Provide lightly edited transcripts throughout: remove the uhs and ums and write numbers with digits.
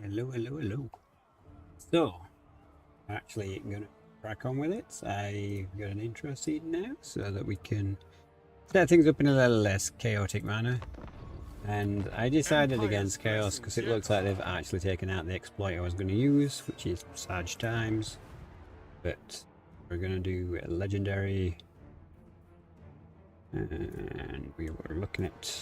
Hello, hello, hello. So, actually going to crack on with it. I've got an intro seed now so that we can set things up in a little less chaotic manner. And I decided against chaos because it looks like they've actually taken out the exploit I was going to use, which is Sage Times. But we're going to do a legendary, and we were looking at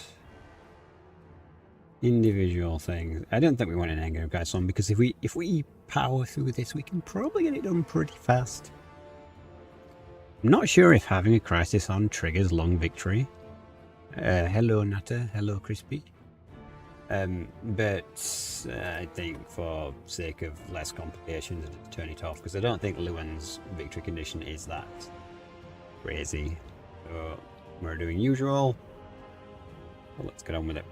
individual things. I don't think we want an anger of guys on because if we power through this, we can probably get it done pretty fast. I'm not sure if having a crisis on triggers long victory. Hello Nutter, hello Crispy. But I think for sake of less complications, I just turn it off because I don't think Lewin's victory condition is that crazy. So we're doing usual. Well, let's get on with it.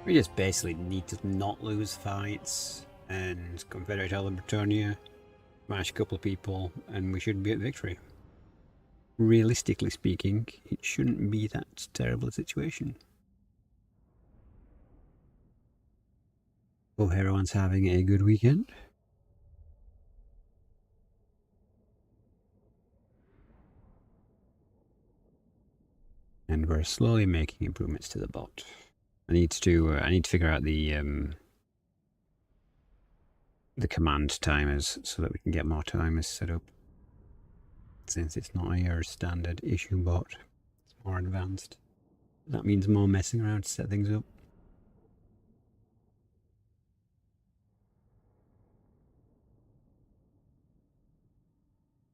We just basically need to not lose fights and Confederate Island Bretonnia, smash a couple of people, and we should be at victory. Realistically speaking, it shouldn't be that terrible a situation. Hope everyone's having a good weekend. And we're slowly making improvements to the bot. I need to figure out the command timers so that we can get more timers set up. Since it's not your standard issue bot, it's more advanced. That means more messing around to set things up.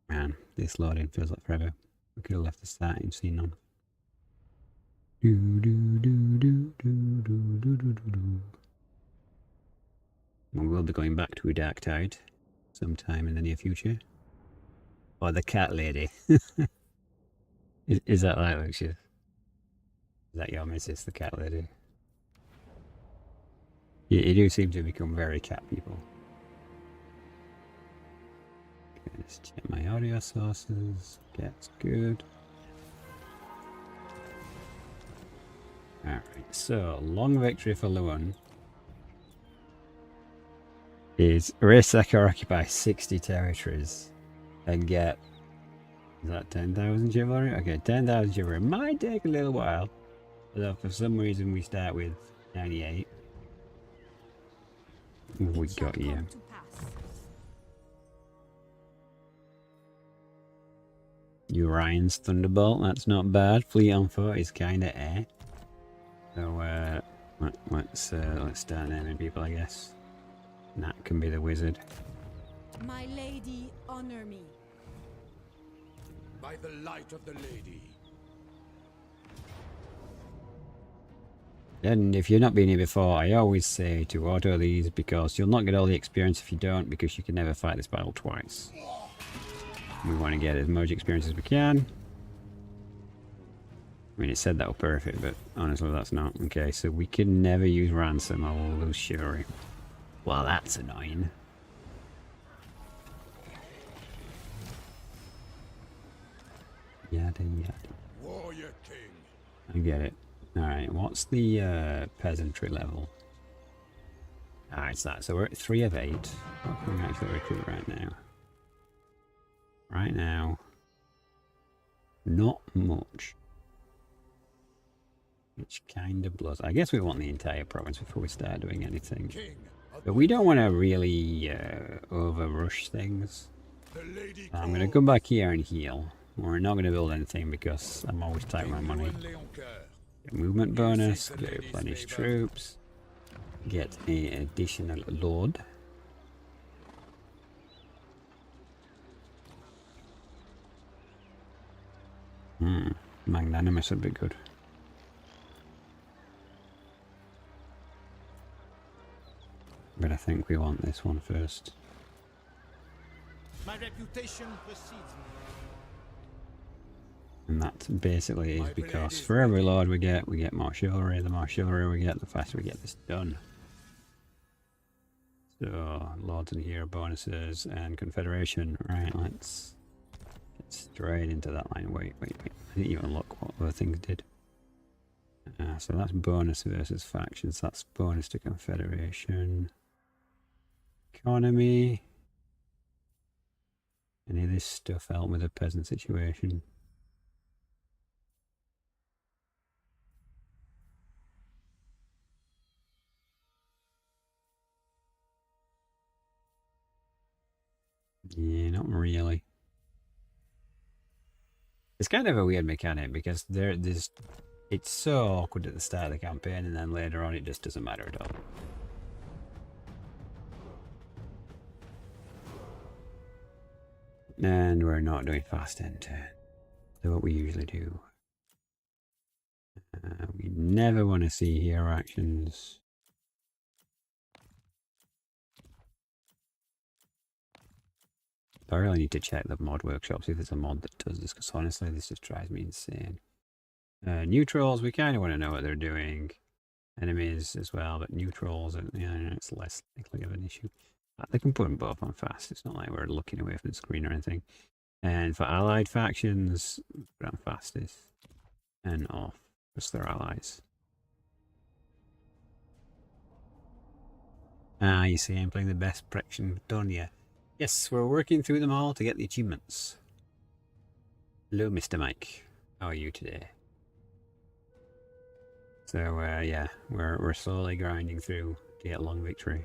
Man, this loading feels like forever. We could have left the starting scene on. We will be going back to a dark tide sometime in the near future. Or the cat lady. Is that right, Lucius? Is that your missus, the cat lady? You do seem to become very cat people. Okay, let's check my audio sources. Cat's good. Alright, so long victory for Louen is Reisek or occupy 60 territories and get, is that 10,000 chivalry? Okay, 10,000 chivalry might take a little while, although for some reason we start with 98. We got you. Orion's Thunderbolt, that's not bad. Fleet on foot is kinda eh. So let's start naming people, I guess. That can be the wizard. My lady, honor me. By the light of the lady. And if you've not been here before, I always say to auto these because you'll not get all the experience if you don't, because you can never fight this battle twice. We want to get as much experience as we can. I mean, it said that was perfect, but honestly that's not. Okay, so we can never use ransom or we'll lose chivalry. Well, that's annoying. Yada yada. Warrior King. I get it. Alright, what's the peasantry level? Alright, it's that. So we're at 3 of 8. What can we actually recruit right now? Right now, not much. Which kind of blows. I guess we want the entire province before we start doing anything. But we don't want to really over-rush things. I'm going to come back here and heal. We're not going to build anything because I'm always tight with my money. Get movement bonus, get replenish troops, get an additional lord. Magnanimous would be good. But I think we want this one first. My reputation precedes me. And that basically is because for every lord we get more chivalry. The more chivalry we get, the faster we get this done. So, lords and hero bonuses and confederation. Right, let's get straight into that line. Wait. I didn't even look what other things did. So that's bonus versus factions. That's bonus to confederation. Economy. Any of this stuff help with the peasant situation? Yeah, not really. It's kind of a weird mechanic because it's so awkward at the start of the campaign, and then later on it just doesn't matter at all. And we're not doing fast end turn. So what we usually do. We never want to see hero actions. I really need to check the mod workshop, see if there's a mod that does this, because honestly this just drives me insane. Neutrals, we kind of want to know what they're doing. Enemies as well, but neutrals, it's less likely of an issue. They can put them both on fast. It's not like we're looking away from the screen or anything. And for allied factions, put on fastest and off, just their allies. Ah, you see, I'm playing the best Bretonnia. Bretonnia. Yes, we're working through them all to get the achievements. Hello, Mr. Mike. How are you today? So, yeah, we're slowly grinding through to get long victory.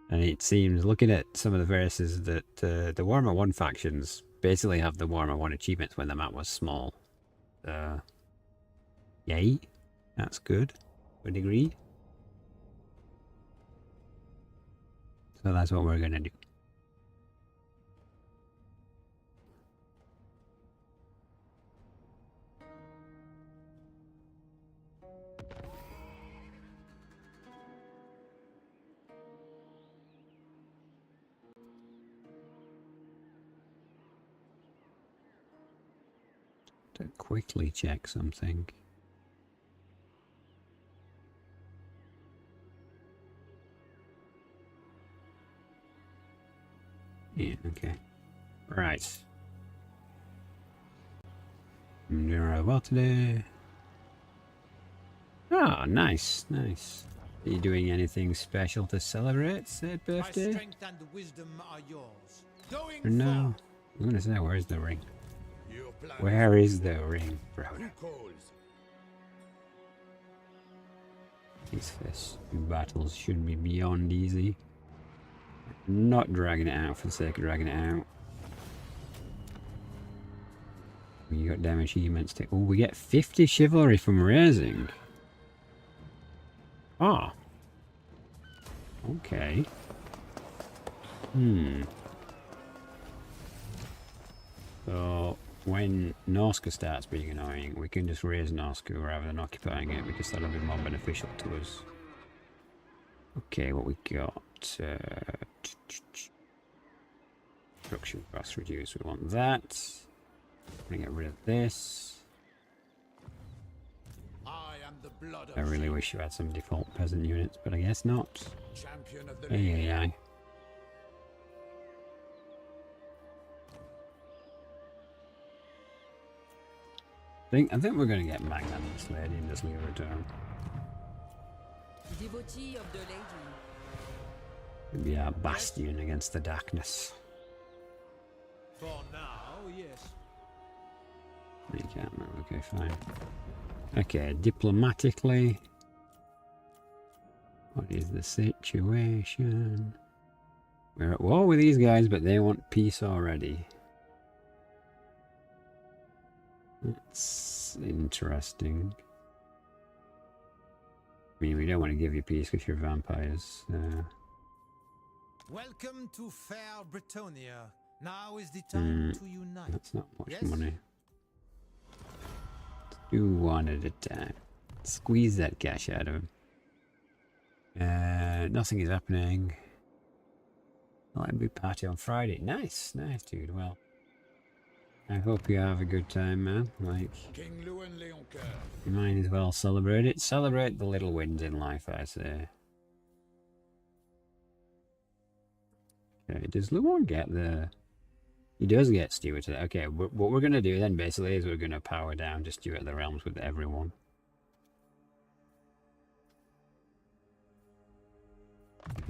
And it seems, looking at some of the verses, that the Warhammer 1 factions basically have the Warhammer 1 achievements when the map was small. Yay, that's good. Would agree. So that's what we're gonna do. To quickly check something. Yeah, okay. Right. I'm doing really well today. Oh, nice, nice. Are you doing anything special to celebrate said birthday? My strength and wisdom are yours. Going Or no? I'm gonna say, where's the ring? Your plan Where is the ring, brother? Who calls? These first battles should be beyond easy. Not dragging it out for the sake of dragging it out. We got damn achievements to. Oh, we get 50 chivalry from raising. Ah. Okay. So when Norska starts being annoying, we can just raise Norska rather than occupying it, because that'll be more beneficial to us. Okay, what we got? Production cost reduced. We want that. I'm gonna get rid of this. I am the blood of I really wish you had some default peasant units, but I guess not. champion of the Ay. I think we're gonna get Magnanimous Lady and just leave her to her. Devotee of the lady. It'd be our bastion against the darkness. For now, yes. You can't move. Okay, fine. Okay, diplomatically. What is the situation? We're at war with these guys, but they want peace already. That's interesting. I mean, we don't want to give you peace because you're vampires. Welcome to fair Bretonnia. Now is the time to unite. That's not much Yes? money. Let's do one at a time. Squeeze that cash out of him. Nothing is happening. Library party on Friday. Nice, nice, dude. Well, I hope you have a good time, man. Like, King Louen Leoncoeur. you might as well celebrate it. Celebrate the little wins in life, I say. Okay, does Louen get the... He does get Steward. Okay, what we're going to do then, basically, is we're going to power down just Steward the Realms with everyone.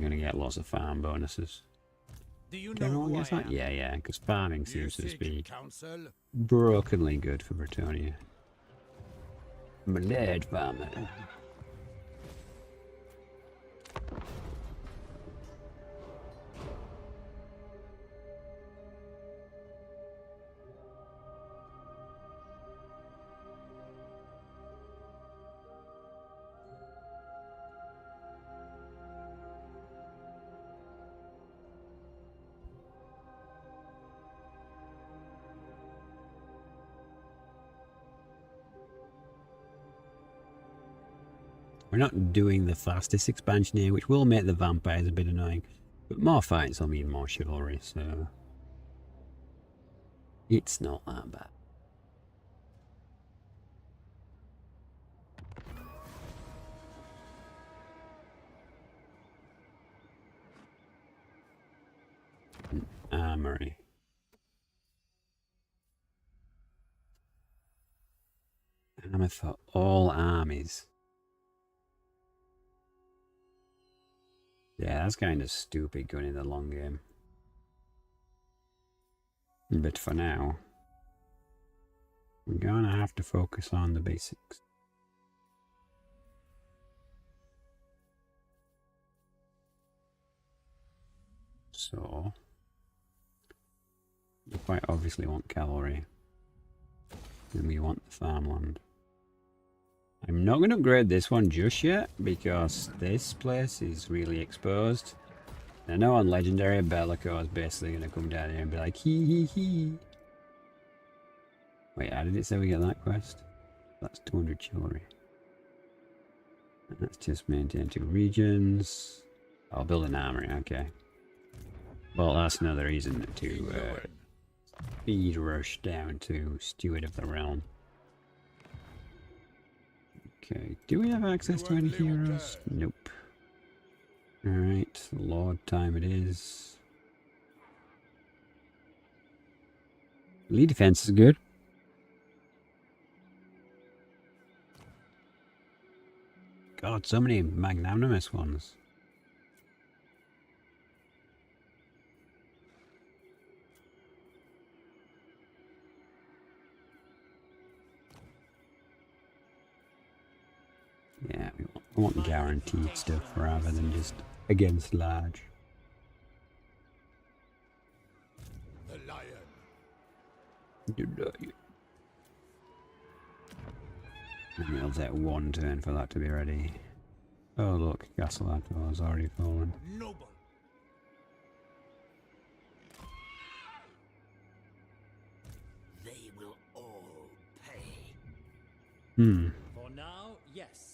You're gonna get lots of farm bonuses. Do you Can know everyone who I guess that? am? Yeah, yeah, because farming You seems to just seek be counsel? brokenly good for Bretonnia. Blade farmer. We're not doing the fastest expansion here, which will make the vampires a bit annoying. But more fights will mean more chivalry, so it's not that bad. Armory. Armor for all armies. Yeah, that's kind of stupid going in the long game. But for now, we're gonna have to focus on the basics. So, we quite obviously want cavalry. And we want the farmland. I'm not going to upgrade this one just yet, because this place is really exposed. I know on Legendary, Bellico is basically going to come down here and be like, hee hee hee. Wait, how did it say we get that quest? That's 200 chivalry. And that's just maintain 2 regions. I'll build an armory, okay. Well, that's another reason to speed rush down to Steward of the Realm. Okay, do we have access to any heroes? Nope. Alright, Lord time it is. Lead defense is good. God, so many magnanimous ones. Yeah, we want guaranteed stuff rather than just against large. The lion. And it'll take 1 turn for that to be ready. Oh look, Castle Attor has already fallen. Noble. They will all pay. Hmm. For now, yes.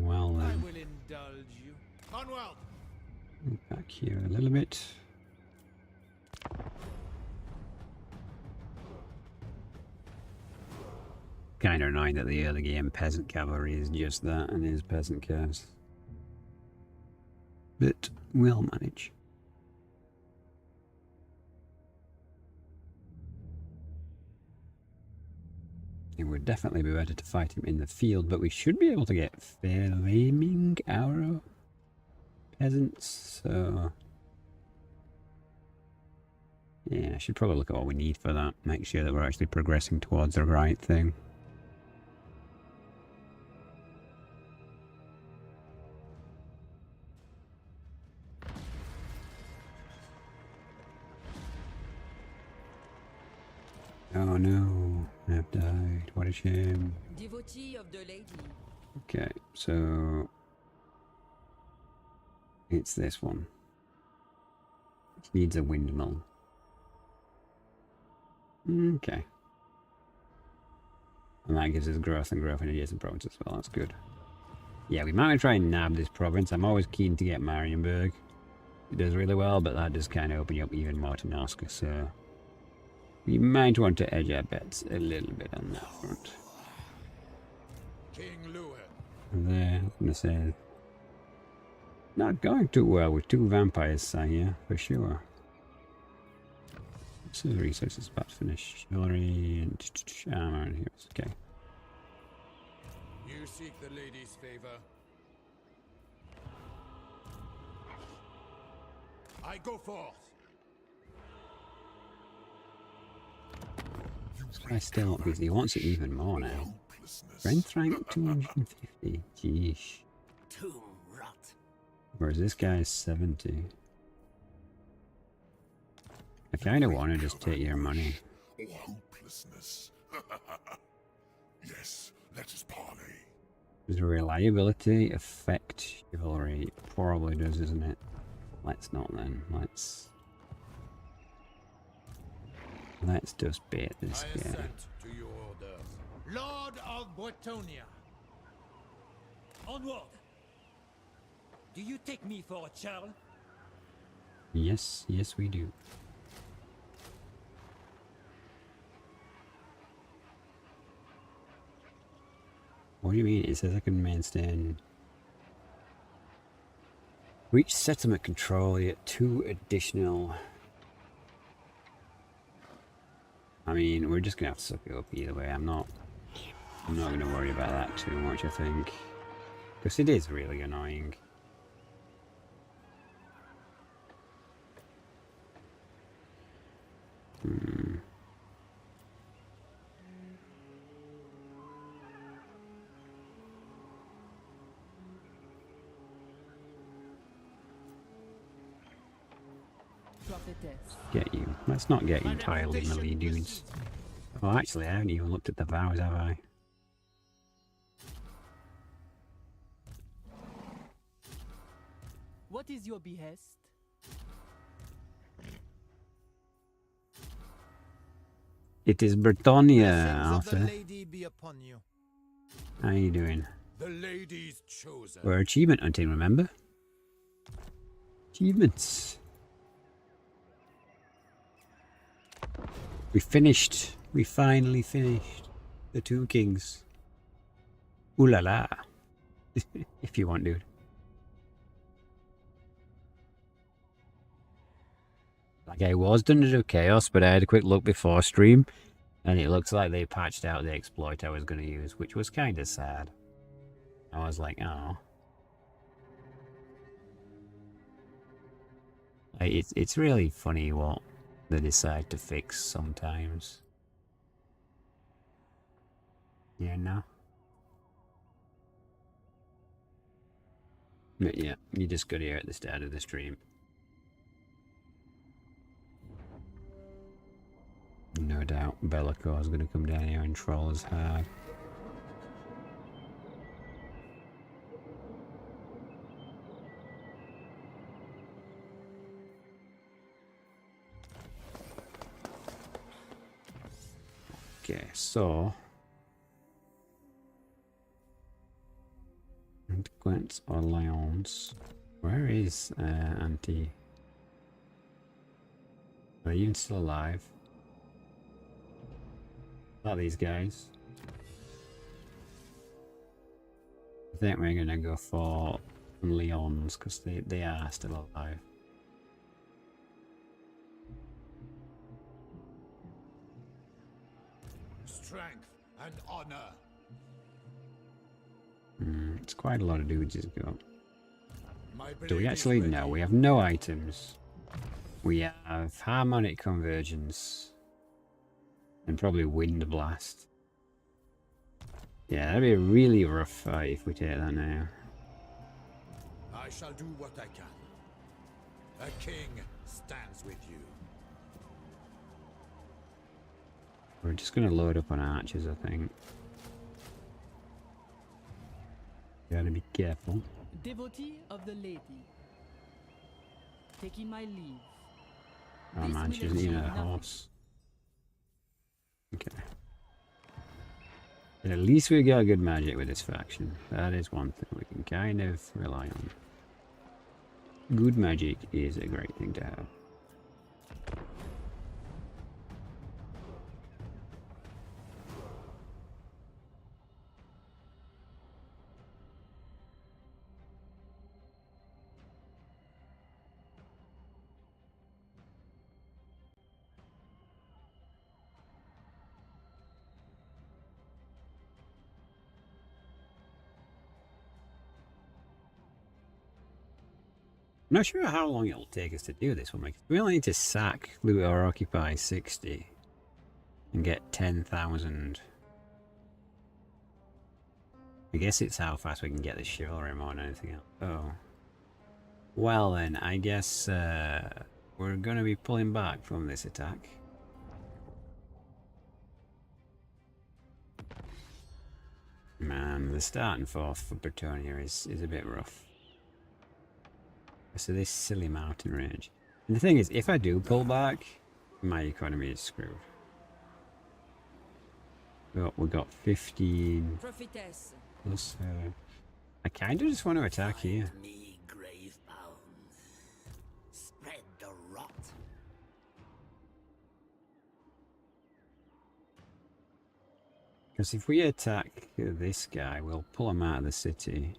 Well I then, will indulge you. Onward. back here a little bit. Kind of annoying that the early game peasant cavalry is just that and is peasant cavs. But we'll manage. It would definitely be better to fight him in the field, but we should be able to get flaming arrow peasants, so yeah, I should probably look at what we need for that, make sure that we're actually progressing towards the right thing. Oh no, I've died. What a shame. Devotee of the lady. Okay, so it's this one. It needs a windmill. Okay. And that gives us growth and growth in adjacent provinces as well. That's good. Yeah, we might try and nab this province. I'm always keen to get Marienburg. It does really well, but that does kind of open you up even more to Noska, so we might want to edge our bets a little bit on that front. King Leuen. There, I'm going to say, not going too well with 2 vampires here, for sure. So the resources about to finish. Chivalry and armor and heroes. Okay. You seek the lady's favor. I go forth. I still not busy. He wants it even more now. Strength rank 250. Jeesh. Tomb rot. Whereas this guy is 70. I kind of want to just take your money. Or hopelessness. Yes, let us parley. Does reliability affect chivalry? It probably does, isn't it? Let's not then. Let's just bait this I guy. assent to your orders. Lord of Bretonnia. Onward! Do you take me for a child? Yes, yes we do. What do you mean? It says I can maintain. Reach settlement control, you get 2 additional. I mean, we're just gonna have to suck it up either way. I'm not gonna worry about that too much, I think. Because it is really annoying. Prophetess. Get you. Let's not get you entirely melee dudes. Oh, actually, I haven't even looked at the vows, have I? What is your behest? It is Bretonnia, Blessings of the Arthur. lady be upon you. How you doing? The lady's chosen. We're achievement hunting, remember? Achievements. We finished. We finally finished. The 2 kings. Ooh la la. If you want, dude. Like I was Dungeon of Chaos, but I had a quick look before stream, and it looks like they patched out the exploit I was going to use, which was kind of sad. I was like, oh. Like, it's really funny what they decide to fix sometimes. Yeah, no. But yeah, you just got here at the start of the stream. No doubt Bellacore is going to come down here and troll us hard. Okay, so Gwent or Lions. Where is Auntie? Are they even still alive? Not these guys. I think we're gonna go for Leons because they are still alive. Strength and honor. It's quite a lot of dudes just go. My Do we blade is actually? ready. No, we have no items. We have harmonic convergence. And probably wind blast. Yeah, that'd be a really rough fight if we take that now. I shall do what I can. A king stands with you. We're just gonna load up on archers, I think. Gotta be careful. Devotee of the lady. Taking my leave. Oh This man, will she doesn't even achieve have a nothing. horse. Okay. But at least we got good magic with this faction. That is one thing we can kind of rely on. Good magic is a great thing to have. I'm not sure how long it'll take us to do this one, because we only need to sack, loot or occupy 60 and get 10,000. I guess it's how fast we can get the chivalry more than anything else. Oh. Well then, I guess we're going to be pulling back from this attack. Man, the starting force for Bretonnia is a bit rough. So this silly mountain range. And the thing is, if I do pull back, my economy is screwed. We got 15 Prophetess. plus. I kind of just want to attack here. Me grave bound. Spread the rot. Because if we attack this guy, we'll pull him out of the city.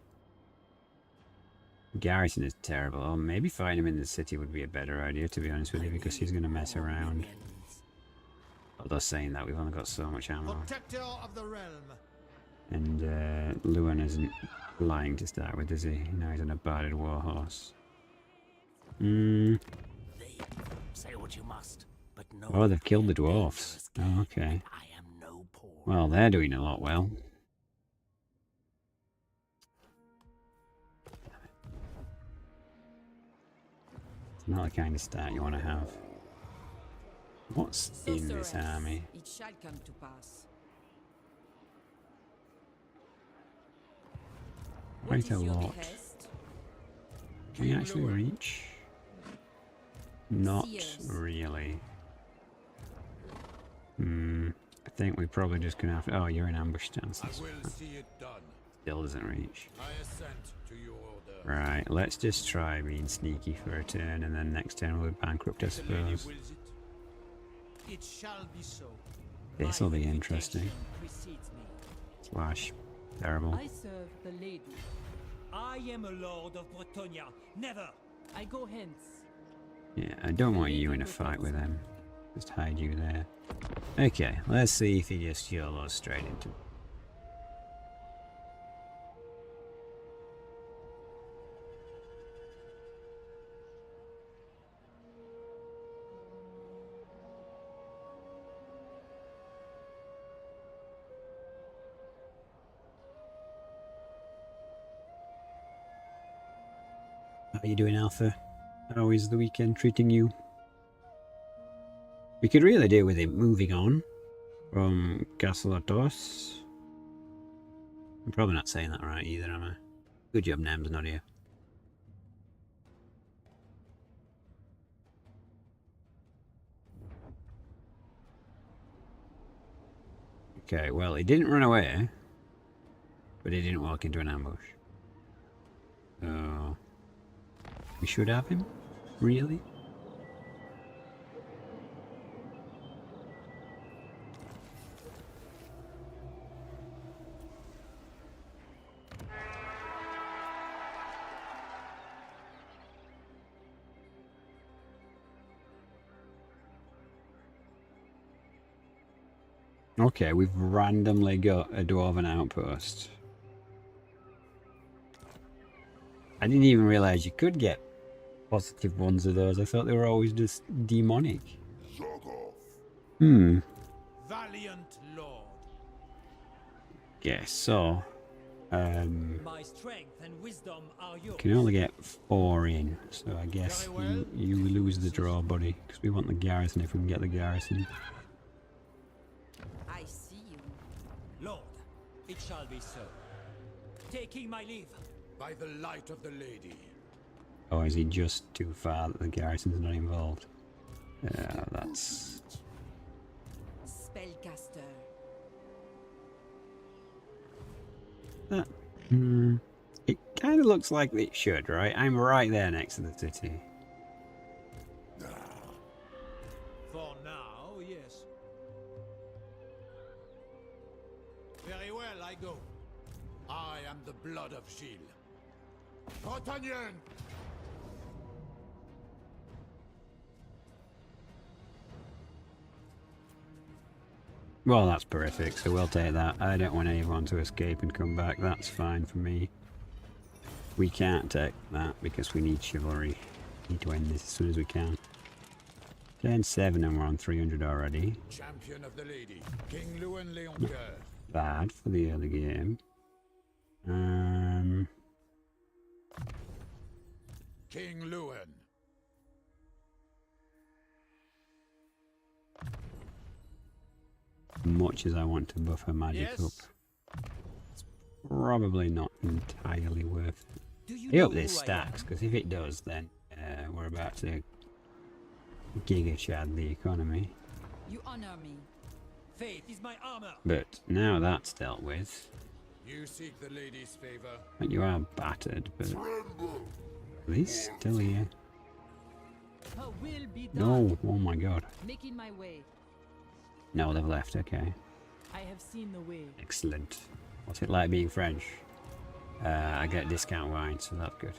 Garrison is terrible. Oh, maybe fighting him in the city would be a better idea, to be honest with you, because he's going to mess around. Although saying that, we've only got so much ammo. Protector of the realm. And Louen isn't lying to start with, is he? No, he's on a battered warhorse. Say what you must, but no. Oh, they've killed the dwarfs. Oh, okay. I am no poor. Well, they're doing a lot well. It's not the kind of start you want to have. What's in this army? It shall come to pass. Quite a lot. Can we actually reach? Not really. I think we're probably just gonna have to. Oh, you're in ambush stance. I will see it done. Still doesn't reach. I assent to your order. Right, let's just try being sneaky for a turn, and then next turn we'll be bankrupt, I The lady suppose. wills it. It shall be so. This will be interesting. Precedes me. Slash. Terrible. I serve the lady. I am a lord of Bretonnia. Never. I go hence. Yeah, I don't want you in a fight with them. Just hide you there. Okay, let's see if he just YOLOs straight into. How are you doing, Alpha? How is the weekend treating you? We could really do with him moving on from Casalatos. I'm probably not saying that right either, am I? Good job, Nam's not here. Okay, well, he didn't run away, but he didn't walk into an ambush. So, we should have him? Really? Okay, we've randomly got a dwarven outpost. I didn't even realize you could get positive ones of those. I thought they were always just demonic. Valiant lord. Yes, so My strength and wisdom are yours. can only get 4 in, so I guess Very well. you lose the draw, buddy, because we want the garrison if we can get the garrison. I see you. Lord, it shall be so. Taking my leave. By the light of the lady. Or is he just too far that the garrison's not involved? Yeah, that's... Spellcaster. That, it kind of looks like it should, right? I'm right there next to the city. For now, yes. Very well, I go. I am the blood of Gilles. Bretonnian! Well, that's perfect, so we'll take that. I don't want anyone to escape and come back. That's fine for me. We can't take that because we need chivalry. Need to end this as soon as we can. Turn 7 and we're on 300 already. Champion of the lady, King Louen Leoncoeur. Bad for the early game. King Louen. Much as I want to buff her magic Yes? up, it's probably not entirely worth it. Do you I know hope this who I stacks, am? because if it does, then we're about to giga chad the economy. You honor me. Faith is my armor. But now that's dealt with, You seek the lady's favor. and you are battered, but at least still here. Her will be done. No, oh my god. Making my way. No, they've left, okay. I have seen the way. Excellent. What's it like being French? I get discount wine, so that's good.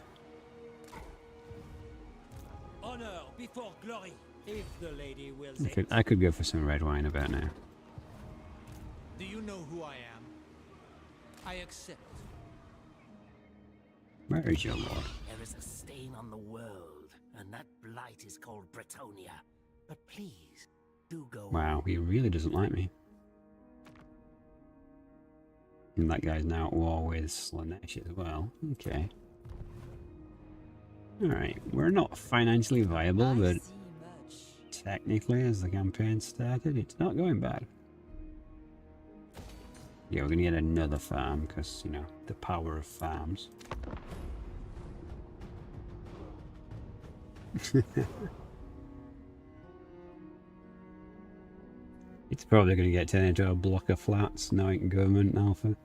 Honor before glory, if the lady wills it. I could go for some red wine about now. Do you know who I am? I accept. Where is your lord? There is a stain on the world, and that blight is called Bretonnia. But please, do go. Wow, he really doesn't like me. And that guy's now at war with Slanesh as well. Okay. Alright, we're not financially viable, I but see much. technically, as the campaign started, it's not going bad. Yeah, we're gonna get another farm, because, you know, the power of farms. It's probably gonna get turned into a block of flats, knowing government alpha.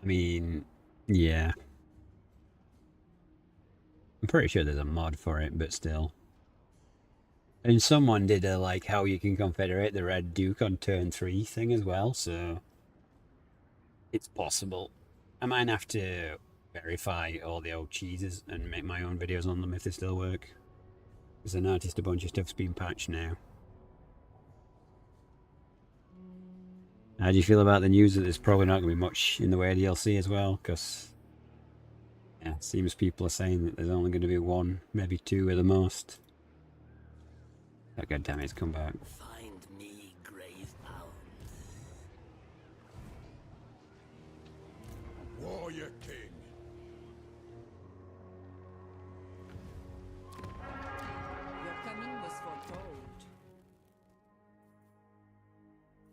I mean, yeah. I'm pretty sure there's a mod for it, but still. And someone did a, like, how you can confederate the Red Duke on turn 3 thing as well, so... It's possible. I might have to verify all the old cheeses and make my own videos on them if they still work. Because I noticed a bunch of stuff's been patched now. How do you feel about the news that there's probably not going to be much in the way of DLC as well? Because, yeah, it seems people are saying that there's only going to be 1, maybe 2 at the most. Oh, God damn it, it's come back. Find me grave bound. Warrior King. Your coming was foretold.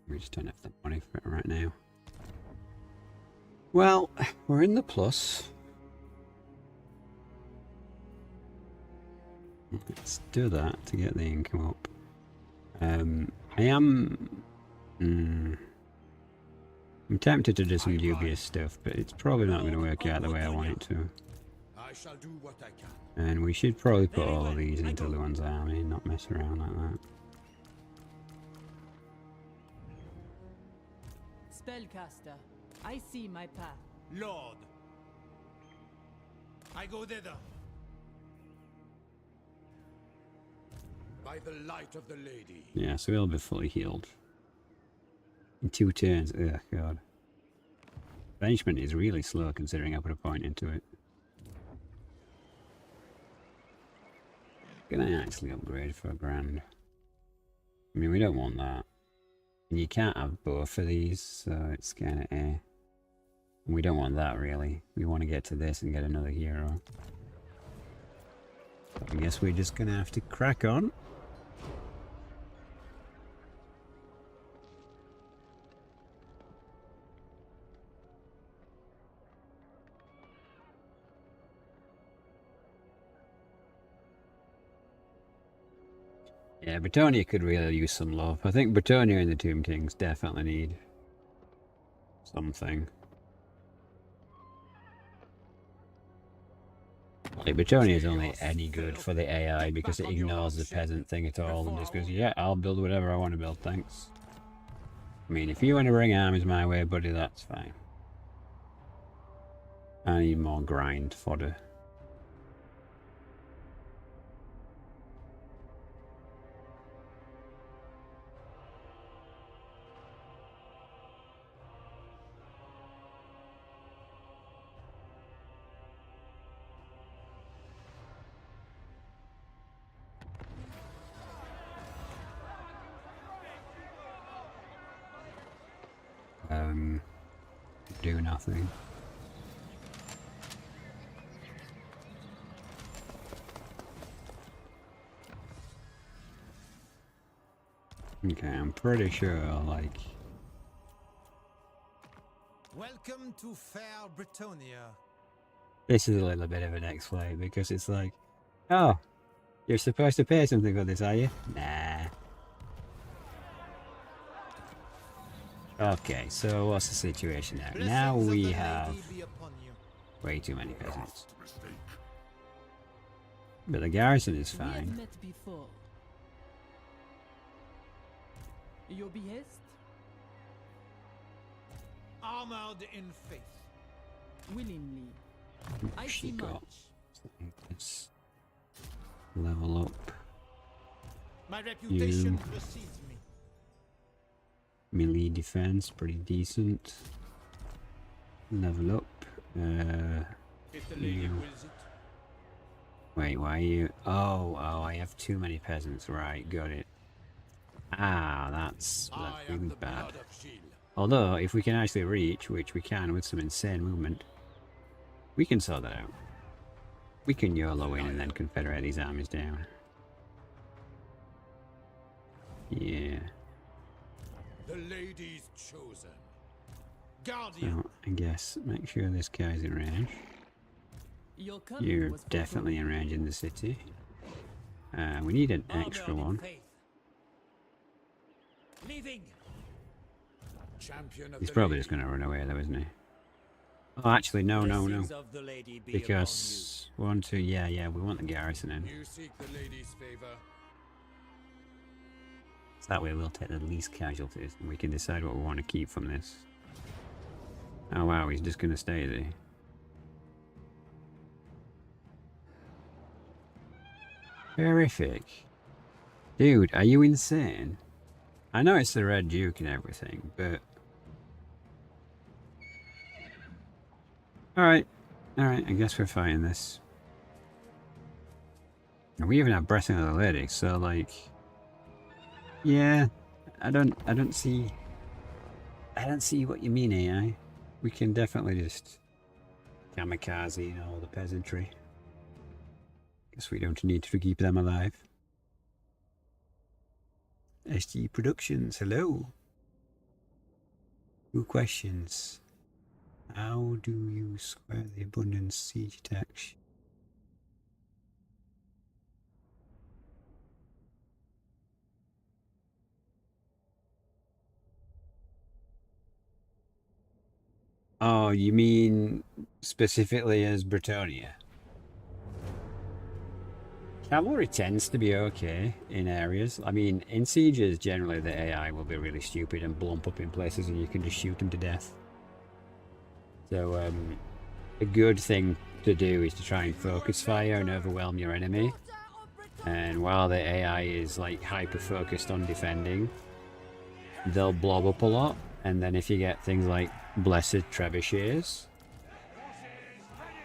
We just don't have the money for it right now. Well, we're in the plus. Let's do that to get the income up. I am... I'm tempted to do some dubious stuff, but it's probably not going to work out the way I want it to. I shall do what I can. And we should probably put all of these into Leuen's army and not mess around like that. Spellcaster. I see my path. Lord. I go thither. By the light of the lady. Yeah, so he'll be fully healed. In 2 turns. Ugh, God. Banishment is really slow considering I put a point into it. Can I actually upgrade for $1,000? I mean, we don't want that. And you can't have both of these, so it's kind of eh. And we don't want that, really. We want to get to this and get another hero. I guess we're just going to have to crack on. Yeah, Bretonnia could really use some love. I think Bretonnia and the Tomb Kings definitely need something. Like, Bretonnia is only any good for the AI because it ignores the peasant thing at all and just goes, yeah, I'll build whatever I want to build, thanks. I mean, if you want to bring armies my way, buddy, that's fine. I need more grind fodder. do nothing. Okay, I'm pretty sure, like... Welcome to fair Bretonnia. This is a little bit of an X-play, because it's like, oh, you're supposed to pay something for this, are you? Nah. Okay, so what's the situation now? Now Blessings of we the have lady be upon you. way too many peasants. Vast mistake. But the garrison is We have fine. met before. Your behest? Armored in faith. Willingly. I She see got. much. Let's level up. My reputation You. precedes me. Melee defense, pretty decent. Level up. If the lady you. wills it. Wait, why are you? Oh, I have too many peasants. Right, got it. Ah, that's I am really the bad. blood of Gilles. Although, if we can actually reach, which we can with some insane movement, we can sort that out. We can YOLO in and then confederate these armies down. Yeah. The lady's chosen. Guardian. So, I guess make sure this guy's in range. Your coming You're was definitely in range in the city. We need an extra Armored in one. faith. Leaving. Champion of He's the probably lady. just going to run away though, isn't he? Oh, actually, no. Blessings of the lady be Because, 1, 2, yeah, we want the garrison in. You seek the lady's favor. So that way we'll take the least casualties and we can decide what we want to keep from this. Oh wow, he's just going to stay there. Horrific. Dude, are you insane? I know it's the Red Duke and everything, but... Alright, I guess we're fighting this. And we even have Bretonnia Louen Leoncoeur, so like... Yeah, I don't see what you mean, AI. We can definitely just kamikaze all the peasantry. Guess we don't need to keep them alive. SG Productions, hello. 2 questions. How do you square the abundant siege attacks? Oh, you mean specifically as Bretonnia? Cavalry tends to be okay in areas. I mean, in sieges, generally the AI will be really stupid and blump up in places and you can just shoot them to death. So, a good thing to do is to try and focus fire and overwhelm your enemy. And while the AI is like hyper-focused on defending, they'll blob up a lot. And then if you get things like Blessed Trebuchets,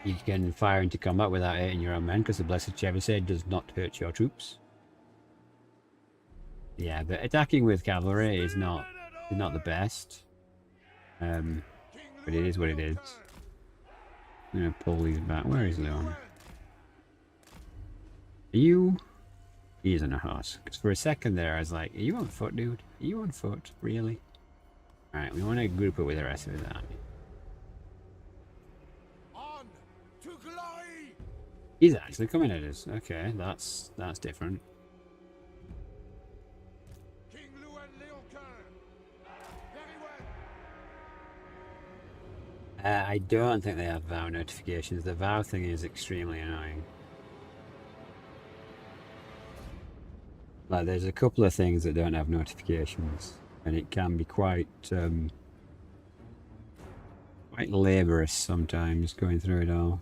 you can fire into combat without hurting your own men, because the Blessed Trebuchet does not hurt your troops. Yeah, but attacking with cavalry is not the best. But it is what it is. I'm gonna pull these back. Where is Leon? Are you? He is on a horse. Because for a second there, I was like, "Are you on foot, dude? Are you on foot? Really?" All right, we want to group it with the rest of his army. On to glory! He's actually coming at us. Okay, that's different. King Louen Leoncoeur! Very well! I don't think they have vow notifications. The vow thing is extremely annoying. Like, there's a couple of things that don't have notifications, and it can be quite laborious sometimes going through it all.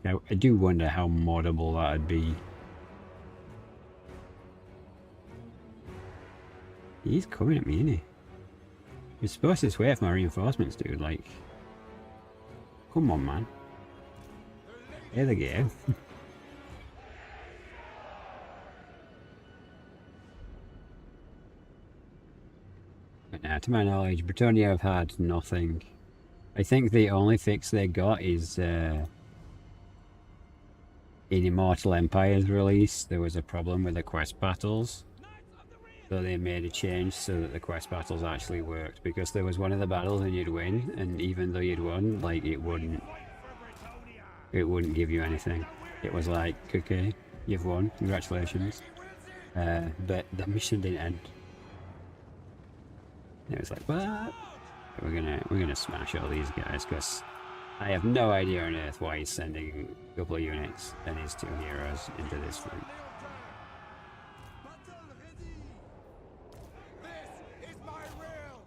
I do wonder how moddable that'd be. He's coming at me, isn't he? You're supposed to wait for my reinforcements, dude. Like, come on, man. Here they go. to my knowledge, Bretonnia have had nothing. I think the only fix they got is in Immortal Empire's release, there was a problem with the quest battles. So they made a change so that the quest battles actually worked, because there was one of the battles and you'd win, and even though you'd won, like it wouldn't give you anything. It was like, okay, you've won, congratulations. But the mission didn't end. It was like, what? We're gonna smash all these guys, because I have no idea on earth why he's sending a couple of units and his 2 heroes into this thing. This is my will.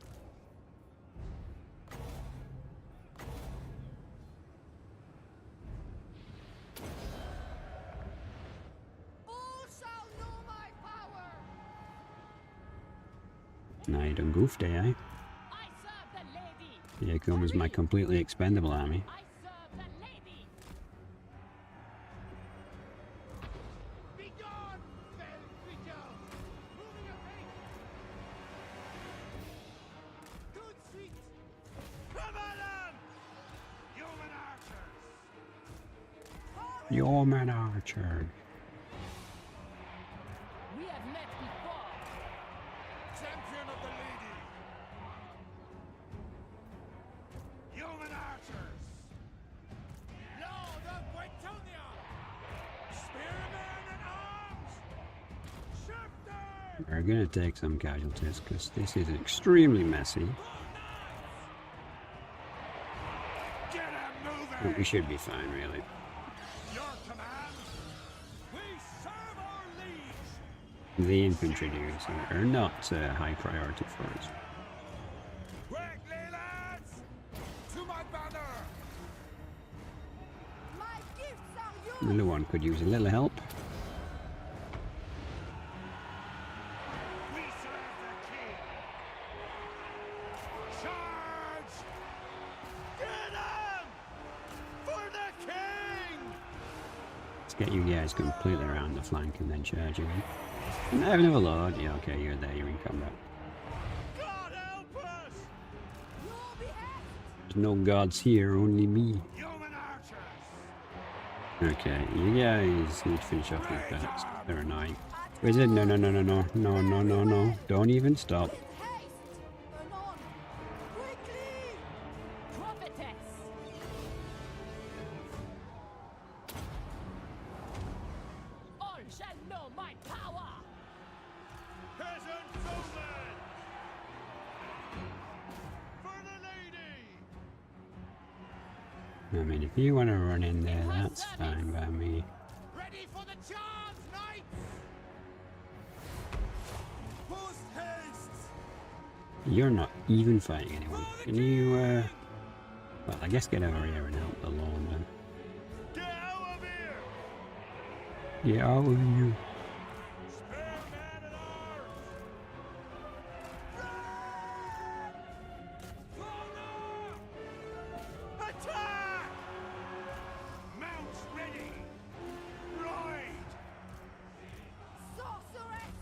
All shall know my power. Now you done goofed, eh? I serve the lady. Here comes my completely expendable army. I serve the lady. Be gone, fell creature. Moving your feet. Good feet. Come on, human archers. Yeoman Archer. We have met before. Champion of the lady. Human archers. Lord of Bretonnia. Spearmen at arms. Shifters. We're gonna take some casualties because this is extremely messy, Get 'em moving. but we should be fine, really. Your command. We serve our liege. The infantry dudes are not high priority for us. Quickly, lads. To my banner. My gifts are yours. The little one could use a little help. We serve the king. Charge. Get 'em. For the king. Let's get you guys completely around the flank and then charge you in. And have another load. Yeah, okay, you're there, you're in combat. God help us. Your behest. There's no gods here, only me. Human archers. Okay, you guys need to finish off these bats. They're annoying. Wizard, no, no, no, no, no, no, no, no, no. Don't even stop. Haste. Anon. Quickly. Prophetess. All shall know my power. Peasant foemen. For the lady. I mean, if you want to run in there, that's fine by me. Ready for the charge, knights. Post haste. You're not even fighting anyone. Can you, well, I guess get over here and help the lawn then. Get out of here. Get out of here. Spearmen at arms. Run. Attack. Mounts ready. Ride. Sorceress.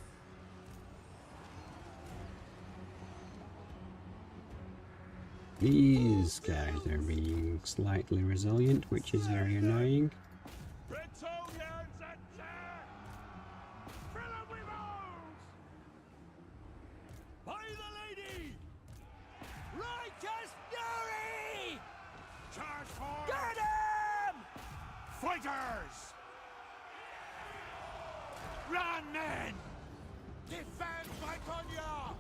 These guys are being slightly resilient, which is very annoying. Bretonians attack. Fill 'em with arms. By the lady. Righteous fury. Charge for. Get 'em. Fighters. Run, men. Defend Bretonnia.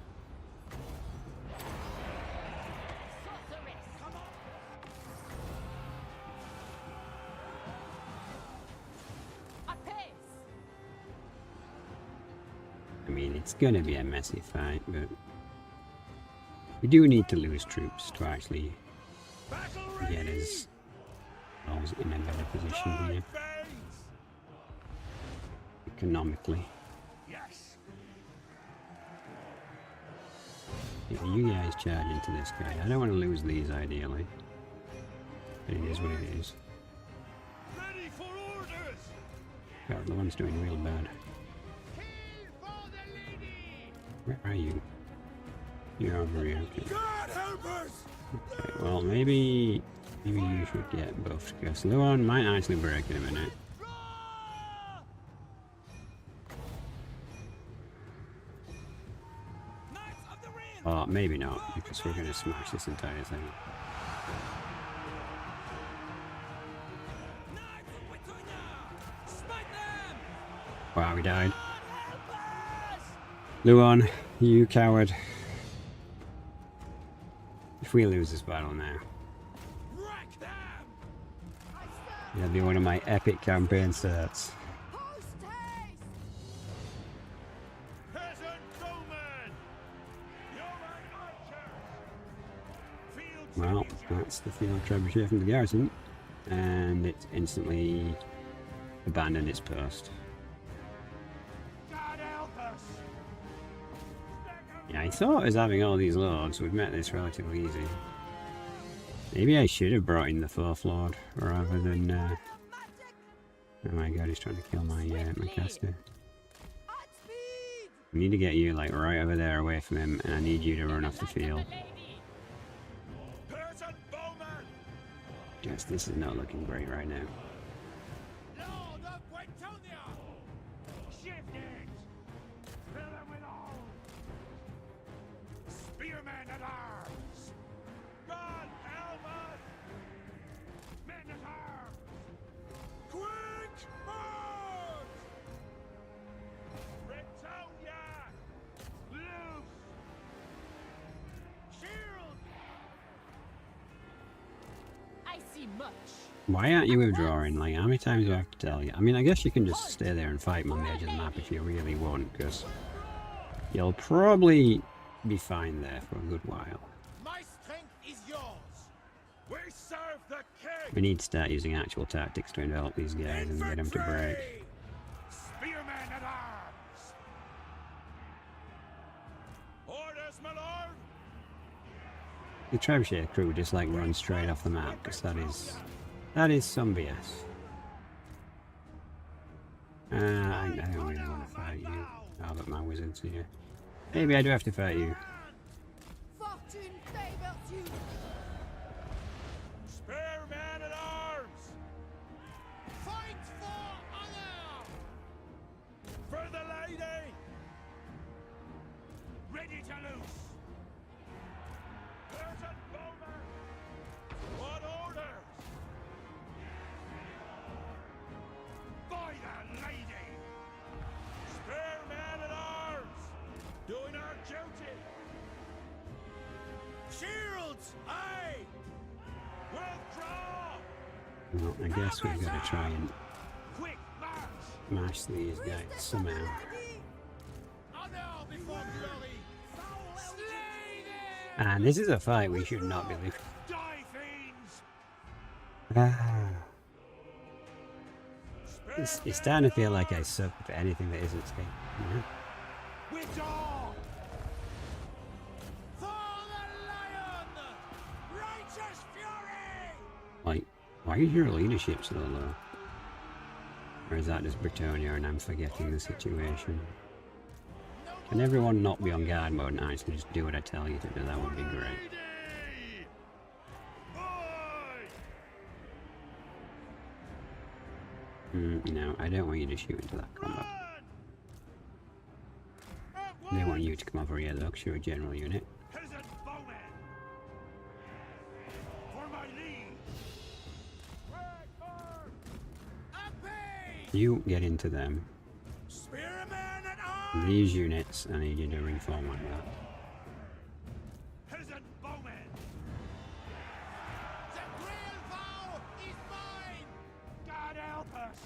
Sorceress. Come on. Apace. I mean, it's gonna be a messy fight, but we do need to lose troops to actually Battle get ready. us ourselves in a better position here, Veins. economically. Yes. Yeah, you guys charge into this guy. I don't want to lose these, ideally. But it is what it is. Ready for orders. God, the one's doing real bad. Kill for the lady. Where are you? You're over here. Okay. God help us! Okay, well, maybe you should get buffed, because Leon might actually break in a minute. Knights of the Ring! Oh, maybe not, because we're going to smash this entire thing. Knights of Bretonnia! Smite them! Wow, we died. God help us! Luan, you coward. If we lose this battle now, Wreck them! I stand. it'll be one of my epic campaign starts. Post haste. Peasant bowman! Yeoman archer! Field Well, changer! that's the field trebuchet from the garrison, and it's instantly abandoned its post. God help us! Yeah, I thought as having all these lords would make this relatively easy. Maybe I should have brought in the fourth lord rather than. Oh my god, he's trying to kill my my caster. At speed. I need to get you like right over there away from him, and I need you to run off the field. Peasant bowman! Yes, this is not looking great right now. Lord of Bretonnia! Shift it! Fill them with all! Spearmen at arms! God help us! Men at arms! Quick march! Bretonnia! Loose! Shield! I see much. Why aren't you withdrawing? Like, how many times do I have to tell you? I mean, I guess you can just stay there and fight them on the edge of the map if you really want, because you'll probably be fine there for a good while. My strength is yours! We serve the king! We need to start using actual tactics to envelop these guys and get them to break. Infantry! Spearmen at arms! Orders, my lord! The trebuchet crew just like run straight off the map, because that is some BS. I don't really want to fight you now that my wizard's here. Maybe I do have to fight you. Fortune favors you. Spearmen at arms! Fight for honor! For the lady! Ready to loose! Peasant bowman! What orders? By the lady! Spearmen at arms! Doing our duty! Shields! Aye! Withdraw! Well, I guess we've got to try and Quick march! mash these guys somehow. Honor before glory! Slay them! And this is a fight we should not be losing. Die, fiends! Ah. It's starting to feel like I suck for anything that isn't skate. You know? Withdraw! For the lion! Righteous fury! Like, why is your leadership so low? Or is that just Bretonnia and I'm forgetting the situation? Can everyone not be on guard mode and actually just do what I tell you to do? That would be great. Lady! Aye! No, I don't want you to shoot into that combat. Run! At I don't want once! you to come over here though, because you're a general unit. Peasant bowman! For my liege! Red arm! Apace! You get into them. Spearmen at arms! These units, I need you to reform like that. Peasant bowman! The Grail vow is mine! God help us!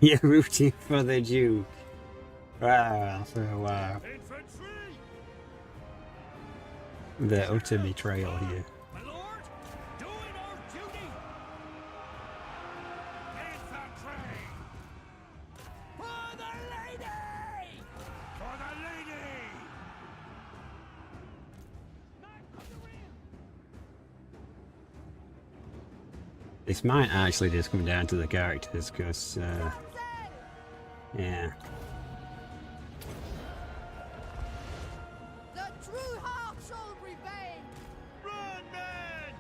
You're rooting for the Duke. Wow, for a while. Infantry! The utter betrayal here. My lord, doing our duty! Infantry! For the lady! For the lady! Knights of the Ring! This might actually just come down to the characters, because Yeah. The true heart shall prevail. Run, men!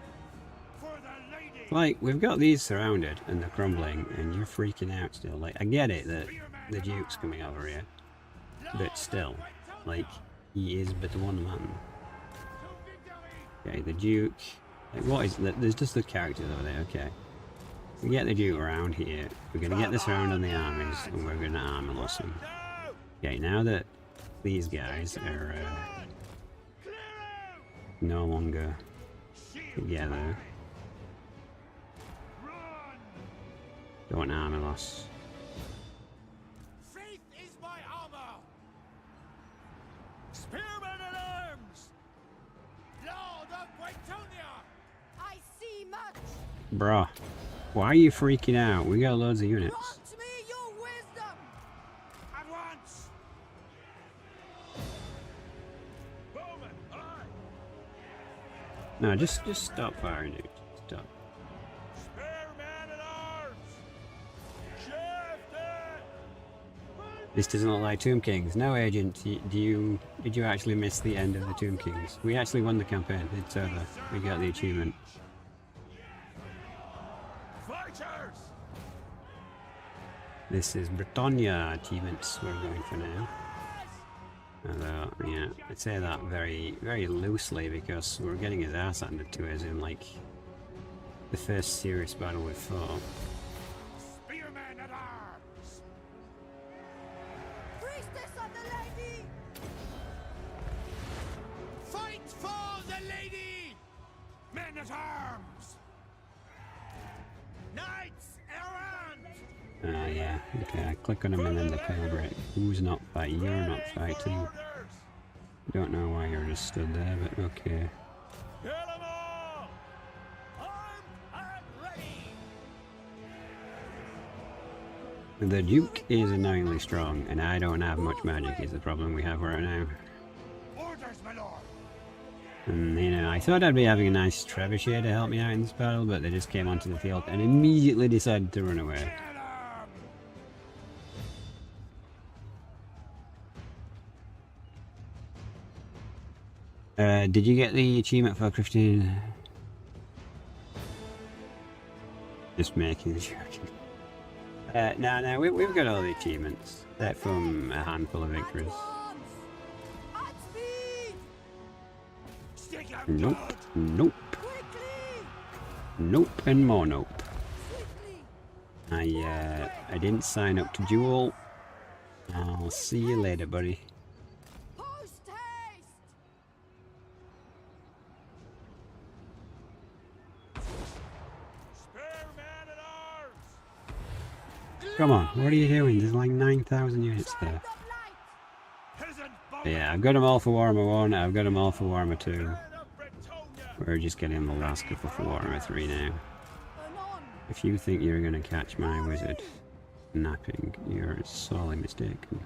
For the lady! Like, we've got these surrounded and they're crumbling and you're freaking out still. Like, I get it that the Duke's coming over here. But still, like, he is but one man. Okay, the Duke. Like, what is that? There's just the characters over there, okay. We get the Duke around here. We're going to get this round on the armies and we're going to armor loss him. Okay, now that these guys are no longer together. Don't armor loss. Faith is my armor! Spearmen at arms! Lord of Bretonnia! I see much. Bruh, why are you freaking out? We got loads of units. Grant me your wisdom. At once! Bowman, aye! No, just stop firing, dude. Stop. Spearmen at arms! Shifted! This doesn't look like Tomb Kings. No, Agent. Did you actually miss the end of the Tomb Kings? We actually won the campaign. It's over. We got the achievement. Fighters! This is Bretonnia achievements we're going for now. Although, yeah, I say that very, very loosely because we're getting his ass handed to us in like the first serious battle we fought. Spearmen at arms! Priestess of the lady. Fight for the lady! Men at arms! Knights errant! Yeah, okay, I click on him and then the pale break. Who's not fighting? You're not fighting. Don't know why you're just stood there, but okay. Kill 'em all! Armed and ready! The Duke is annoyingly strong, and I don't have much magic is the problem we have right now. Orders, my lord! And, you know, I thought I'd be having a nice trebuchet to help me out in this battle, but they just came onto the field and immediately decided to run away. Kill 'em! Did you get the achievement for Christine? Just making sure. No, we've got all the achievements. They're from a handful of victories. At speed. Stick out Nope, blood! nope, Quickly. nope, and more nope. Swiftly. I didn't sign up to Duel. I'll see you later, buddy. Post haste. Spearmen at arms! Come on, what are you doing? There's like 9,000 units there. Of light. Peasant But yeah, I've got them all for Warhammer 1, I've got them all for Warhammer 2. bowmen of Bretonnia! We're just getting the last couple for Warhammer 3 now. Anon. If you think you're gonna catch my wizard napping, you're sorely mistaken.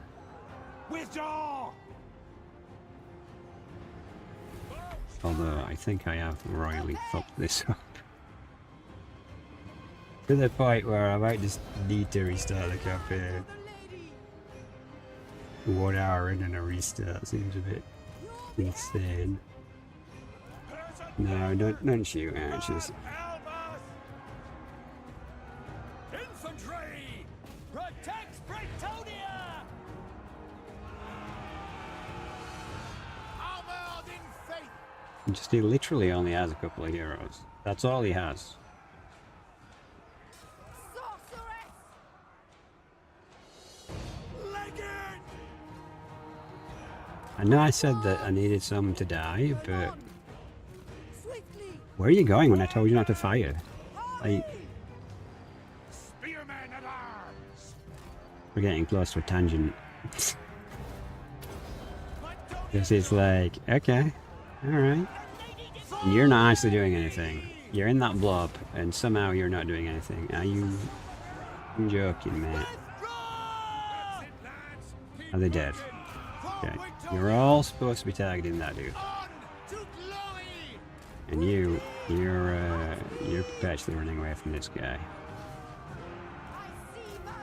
Withdraw! Although I think I have royally fucked this up. To the point where I might just need to restart the campaign. The lady. 1 hour in and a restart seems a bit insane. No, don't shoot archers. Help us! Infantry! Protect Bretonnia! Armored in faith! Just he literally only has a couple of heroes. That's all he has. Sorceress. Legate! I know I said that I needed some to die, but Anon. Swiftly. where are you going when I told you not to fire? Like, Spearmen at arms! we're getting close to a tangent. Bretonnia! This is like, okay, alright. And you're not actually doing anything. You're in that blob, and somehow you're not doing anything. Are you I'm joking, mate? Withdraw! Are they dead? Okay. You're all supposed to be targeting that dude. On to glory! And you're perpetually running away from this guy. I see much.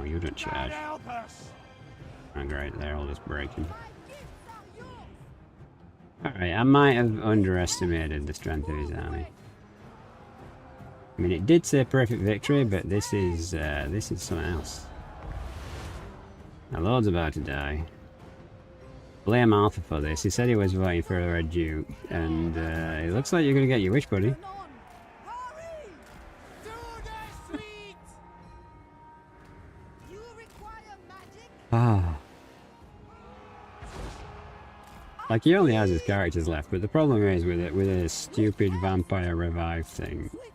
No, you don't charge. Help us! Oh, great, they're all just breaking. My gifts are yours. Alright, I might have underestimated the strength of his army. I mean, it did say perfect victory, but this is something else. Our Lord's about to die. Blame Arthur for this. He said he was voting for the Red Duke, and it looks like you're going to get your wish, buddy. Turn on. Hurry! To the street! You require magic? Ah. Like, he only has his characters left, but the problem is with it, with a stupid vampire revive thing, Swiftly!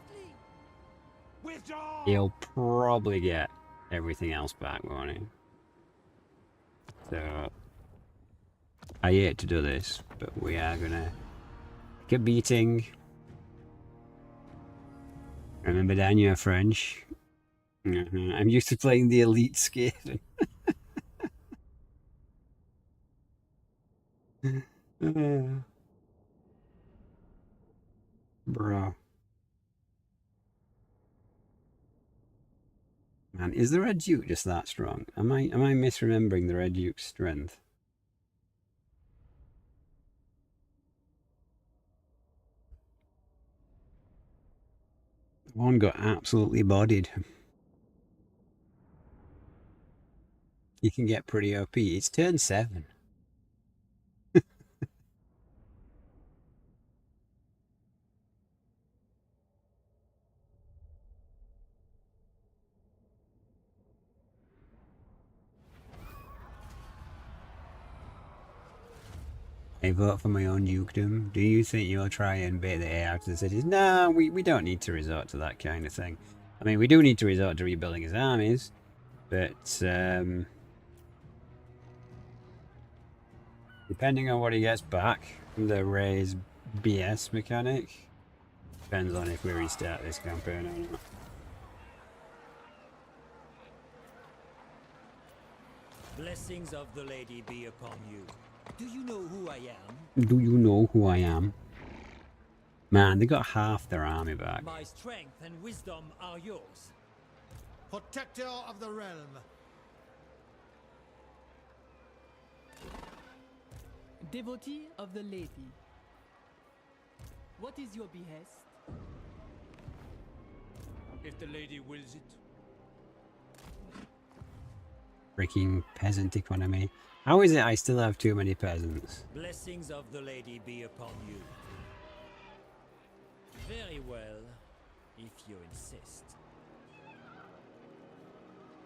Withdraw! he'll probably get everything else back, won't he? So, I hate to do this, but we are gonna take a beating. Remember, Dan, you're French. I'm used to playing the elite Skaven. Bro. Man, is the Red Duke just that strong? Am I misremembering the Red Duke's strength? One got absolutely bodied. You can get pretty OP. It's turn 7. I vote for my own dukedom. Do you think you'll try and bait the air out of the cities? No, we don't need to resort to that kind of thing. I mean, we do need to resort to rebuilding his armies, but depending on what he gets back from the raise BS mechanic, depends on if we restart this campaign or not. Blessings of the lady be upon you. Do you know who I am? Do you know who I am? Man, they got half their army back. My strength and wisdom are yours. Protector of the realm. Devotee of the lady. What is your behest? If the lady wills it. Freaking peasant economy. How is it I still have too many peasants? Blessings of the lady be upon you. Very well, if you insist.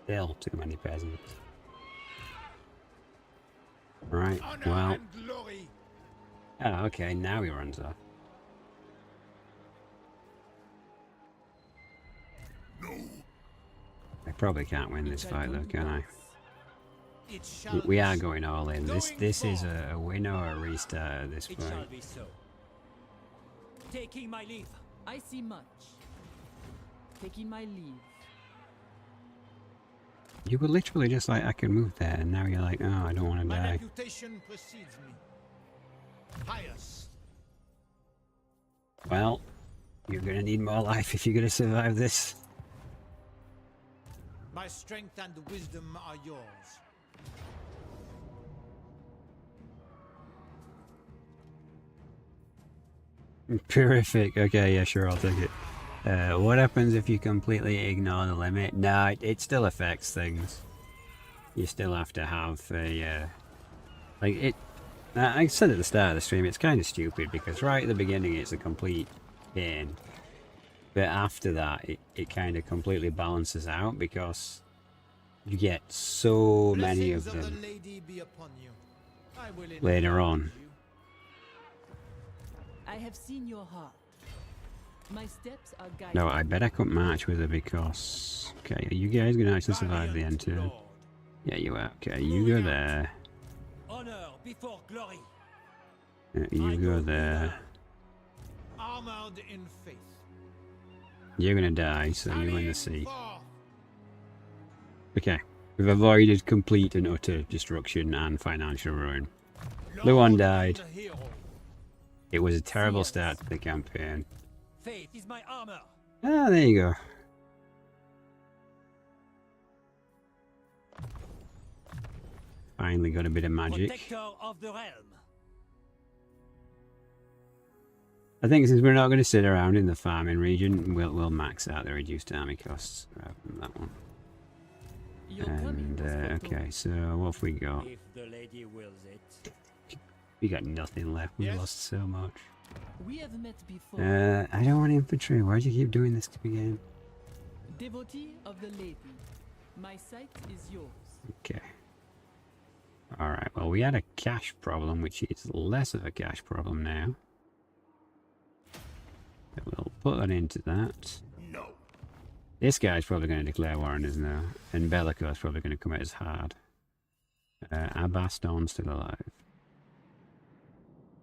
Still too many peasants. Right, Honor well. and glory. Oh, okay, now he runs off. No. I probably can't win this fight though, can I? It shall We be are so. going all in. This is a win or a restart at this It shall point. be so. Taking my leave. I see much. Taking my leave. You were literally just like, I can move there, and now you're like, oh, I don't want to My die. reputation precedes me. Pious. Well, you're gonna need more life if you're gonna survive this. My strength and wisdom are yours. Terrific. Okay, yeah, sure, I'll take it. What happens if you completely ignore the limit? No, it still affects things. You still have to have a, like it. I said at the start of the stream, it's kind of stupid because right at the beginning it's a complete pain, but after that it kind of completely balances out because you get so many of Blessings them the lady be upon you. I will later on. indulge you. I have seen your heart. My steps are guided. No, I bet I couldn't march with her because... Okay, are you guys going to actually survive the end turn? Lord. Yeah, you are. Okay, you go there. Honor before glory. You go there. Armored in faith. You're going to die, so you win the sea. Forth. Okay, we've avoided complete and utter destruction and financial ruin. Lord Luan and died. hero. It was a terrible start to the campaign. Faith is my armor. Ah, there you go. Finally got a bit of magic. Protector of the realm. I think since we're not going to sit around in the farming region, we'll max out the reduced army costs rather than that one. You're coming, And okay, so what have we got? If the lady wills it. We got nothing left. We lost so much. We have met before. I don't want infantry. Why'd you keep doing this to me again? Devotee of the lady. My sight is yours. Okay. Alright, well we had a cash problem, which is less of a cash problem now. So we'll put an end to that. No. This guy's probably going to declare war on us now. And Bellico's probably going to come out as hard. Our Baston's still alive.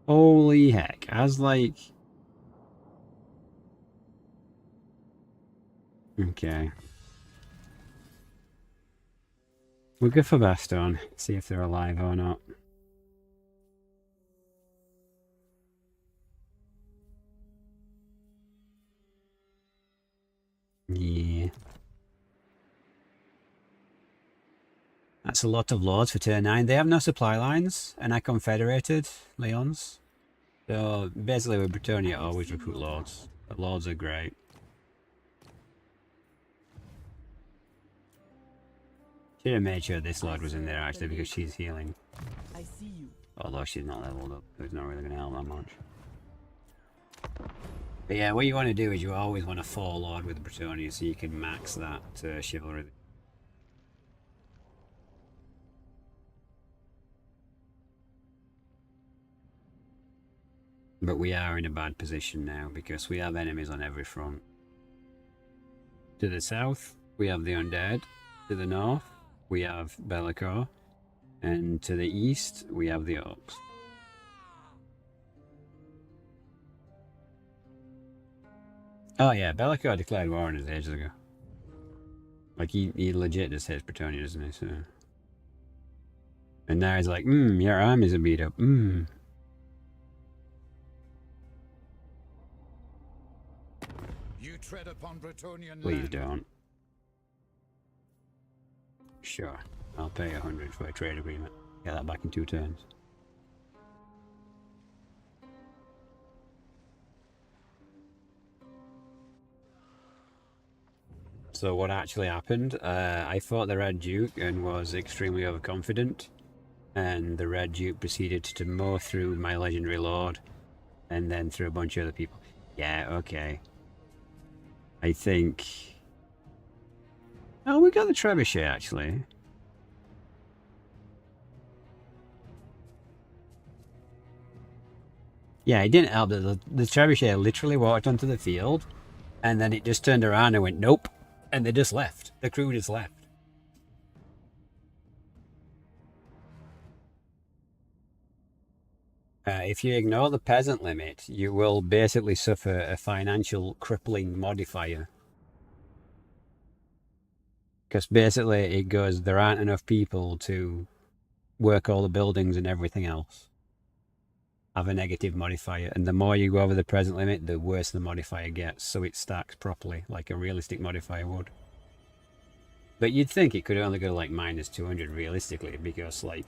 Holy heck. As like... Okay. We'll go for Baston. See if they're alive or not. Yeah. That's a lot of lords for turn 9. They have no supply lines, and I confederated Leons. So basically with Bretonnia always recruit lords. The lords are great. Should have made sure this lord was in there actually because she's healing. I see you. Although she's not leveled up, so it's not really going to help that much. But yeah, what you want to do is you always want a 4 lord with Bretonnia so you can max that chivalry. But we are in a bad position now because we have enemies on every front. To the south, we have the undead. To the north, we have Bellicour. And to the east, we have the orcs. Oh yeah, Bellicour declared war on us ages ago. Like he legit just hates Bretonnia, doesn't he? So. And now he's like, your armies are beat up. You tread upon Bretonian Please land. don't. Sure, I'll pay 100 for a trade agreement. Get that back in 2 turns. So what actually happened? I fought the Red Duke and was extremely overconfident. And the Red Duke proceeded to mow through my legendary lord. And then through a bunch of other people. Yeah, okay. I think... Oh, we got the trebuchet actually. Yeah, it didn't help that the trebuchet literally walked onto the field and then it just turned around and went, nope. And they just left. The crew just left. If you ignore the peasant limit, you will basically suffer a financial crippling modifier. Because basically it goes, there aren't enough people to work all the buildings and everything else. Have a negative modifier. And the more you go over the present limit, the worse the modifier gets. So it stacks properly, like a realistic modifier would. But you'd think it could only go like minus 200 realistically, because like,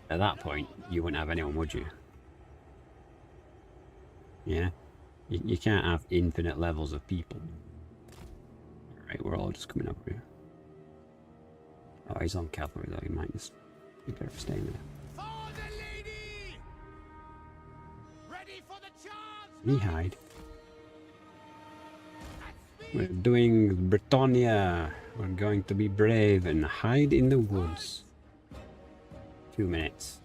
at that point, you wouldn't have anyone, would you? Yeah? You can't have infinite levels of people. Alright, we're all just coming up here. Oh, he's on cavalry though, he might just be better for staying there. For the lady! Ready for the charge! We hide. We're doing Bretonnia. We're going to be brave and hide in the woods. 2 minutes.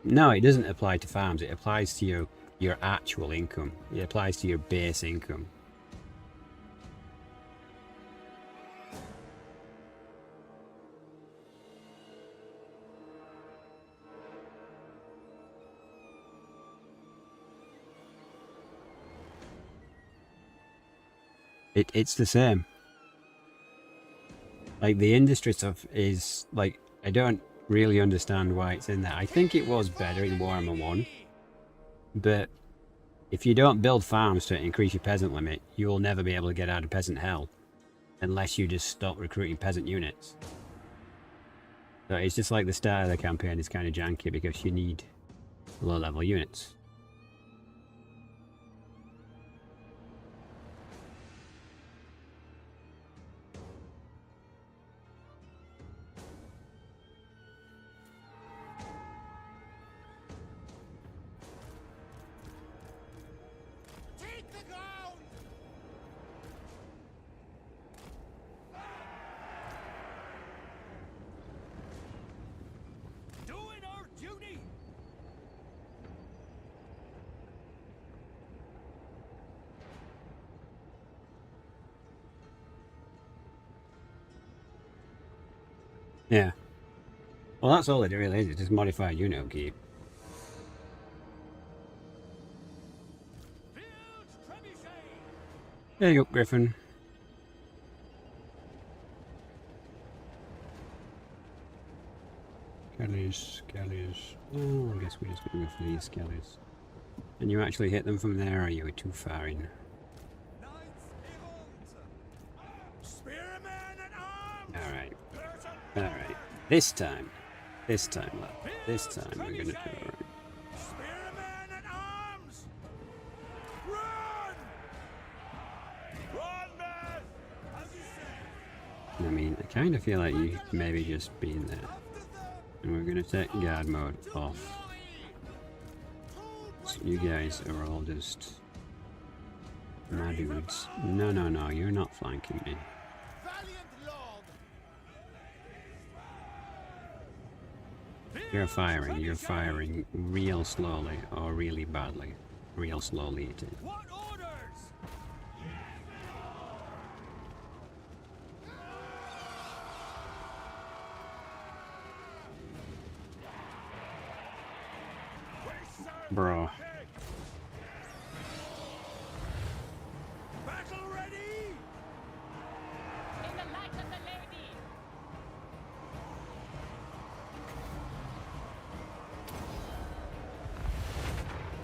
No, it doesn't apply to farms. It applies to your actual income. It applies to your base income. It's the same. Like the industry stuff is like, I don't really understand why it's in there. I think it was better in Warhammer 1, but if you don't build farms to increase your peasant limit, you will never be able to get out of peasant hell. unless you just stop recruiting peasant units. So it's just like the start of the campaign is kind of janky because you need low-level units. Take the ground! Doing our duty! Yeah. Well, that's all it really is. It's just modified unit upkeep. Field trebuchet! There you go, Griffin. Skellies. Oh, I guess we're just going to go for these skellies. And you actually hit them from there, or you were too far in? Knights errant! Spearmen at arms! Alright. Alright. This time, lad. This time we're going to do alright. Spearmen at arms! Run! Run, men! As you say! I mean, I kind of feel like you maybe just been there. And we're going to take guard mode off. So you guys are all just my dudes. No, no, no, you're not flanking me. Valiant lord! You're firing real slowly or really badly. Real slowly it is. What orders? Bro. Battle ready! In the light of the lady.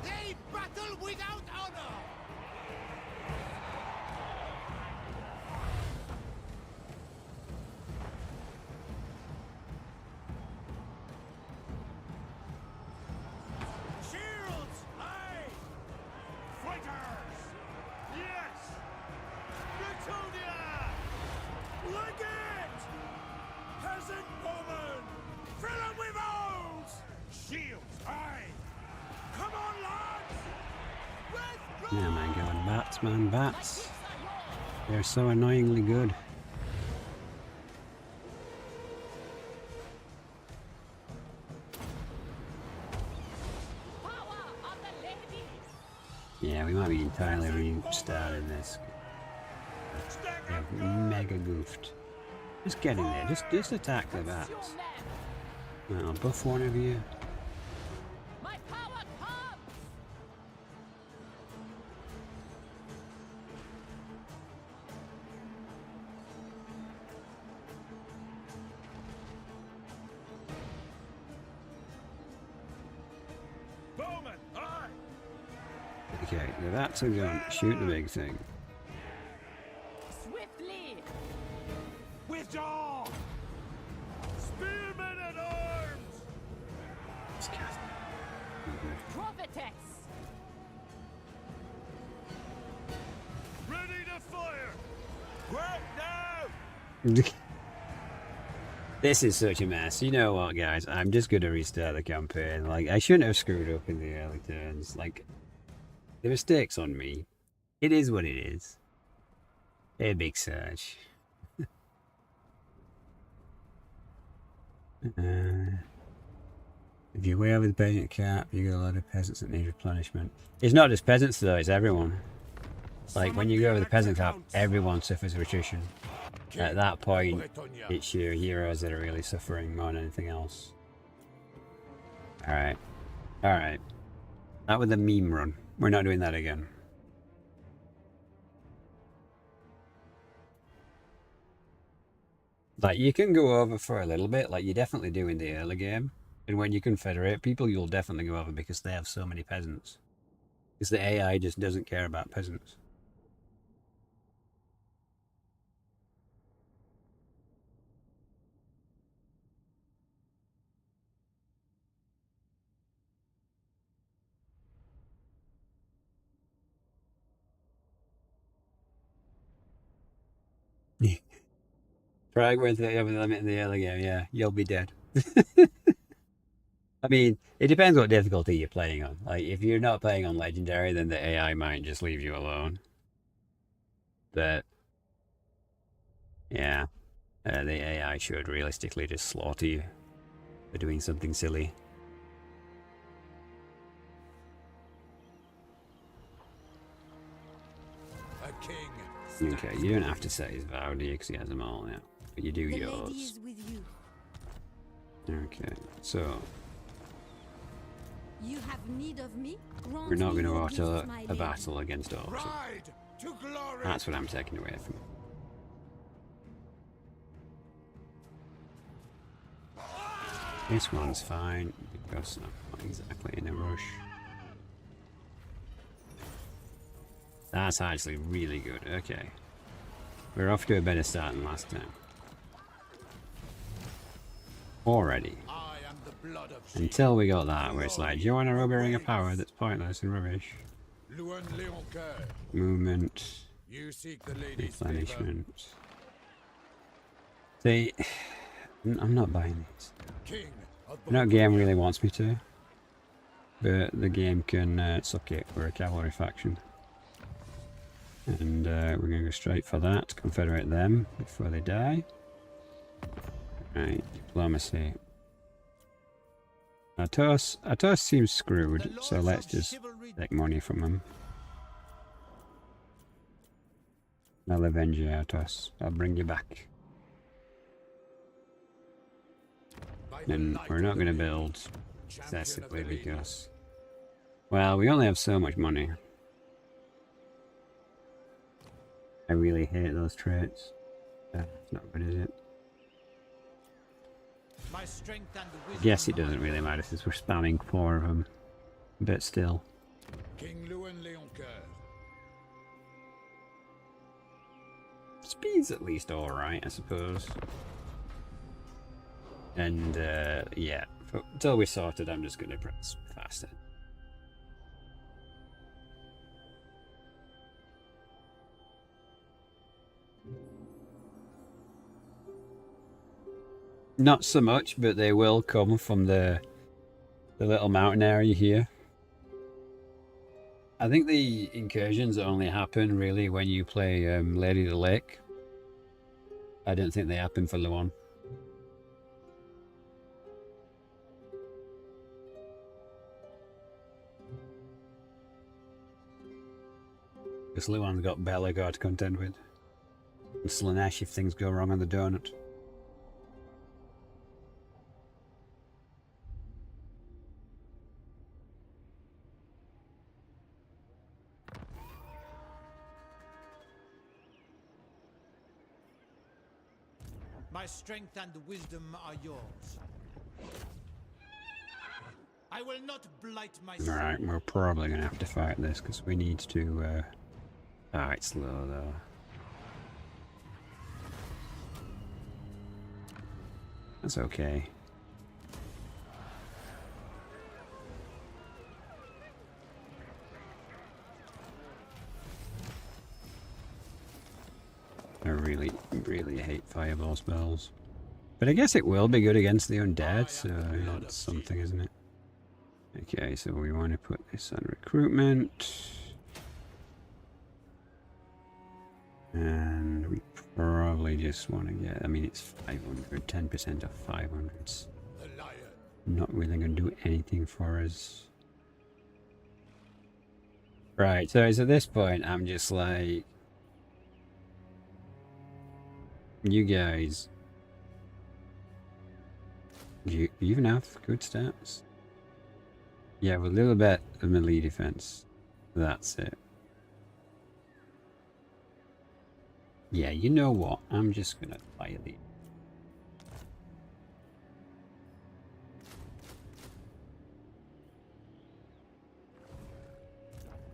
They battle without honor! Shields! Aye! Fighters! Yes! Bretonnia! Legate! Peasant woman! Fill 'em with oaths! Shields! Aye! Come on, lads! Oh my god, bats, man, bats. They're so annoyingly good. Power of the lady. Yeah, we might be entirely restarting this. They have mega goofed. Just get in there, just attack the bats. Your men. I'll buff one of you. My power comes. Bowman! Aye! Okay, the bats are gone. Shoot the big thing. Swiftly. Withdraw! Spearmen at arms! Let's cast. Prophetess. Ready to fire! Quick now! This is such a mess. You know what, guys? I'm just gonna restart the campaign. Like, I shouldn't have screwed up in the early turns. Like, the mistake's on me. It is what it is. A big surge. If you're way over the peasant cap, you got a lot of peasants that need replenishment. It's not just peasants though, it's everyone. Like, when you go over the peasant cap, everyone suffers attrition. At that point, Bretonnia. it's your heroes that are really suffering more than anything else. Alright. Alright. That was the meme run. We're not doing that again. Like, you can go over for a little bit, like you definitely do in the early game. And when you confederate people, you'll definitely go over because they have so many peasants. Because the AI just doesn't care about peasants. Frag with the limit in the early game, yeah, you'll be dead. I mean, it depends what difficulty you're playing on. Like, if you're not playing on Legendary, then the AI might just leave you alone. But, yeah, the AI should realistically just slaughter you for doing something silly. A king. Okay, you don't have to set his vow, do you? Because he has them all now. But you do The yours. lady is with you. Okay, so You have need of me? Grant we're not me going to your auto gifts, my a lady. battle against orcs. Ride to glory. That's what I'm taking away from him. This one's fine because I'm not exactly in a rush. That's actually really good. Okay. We're off to a better start than last time. Already. I am the blood of sheep. Until we got that, where it's like, do you want a rubber ring of power that's pointless and rubbish? Louen Leoncoeur. Movement, You seek the lady's favor. replenishment. See, I'm not buying these. King of I know the game really wants me to, but the game can suck it. We're a cavalry faction. And we're going to go straight for that, confederate them before they die. Right, diplomacy. Atos seems screwed, so let's just take money from him. I'll avenge you, Atos. I'll bring you back. And we're not going to build excessively because, well, we only have so much money. I really hate those traits. It's not good, is it? My strength and I wisdom guess it are doesn't really yours. matter since we're spamming 4 of them. But still. King Louen Leoncoeur. Speed's at least alright, I suppose. And, yeah. Until we're sorted, I'm just going to press faster. Not so much, but they will come from the little mountain area here. I think the incursions only happen really when you play Lady of the Lake. I don't think they happen for Louen. Because Luan's got Belagor to contend with. And Slaanesh if things go wrong on the donut. My strength and wisdom are yours. I will not blight my Alright, we're probably going to have to fight this because we need to... Ah, it's slow though. That's okay. I really, really hate fireball spells. But I guess it will be good against the undead, so that's something, isn't it? Okay, so we want to put this on recruitment. And we probably just want to get, I mean it's 500, 10% of 500s. The lion. Not really going to do anything for us. Right, so it's at this point I'm just like, you guys, do you even have good stats? Yeah, with a little bit of melee defense. That's it. Yeah, you know what? I'm just gonna fire these.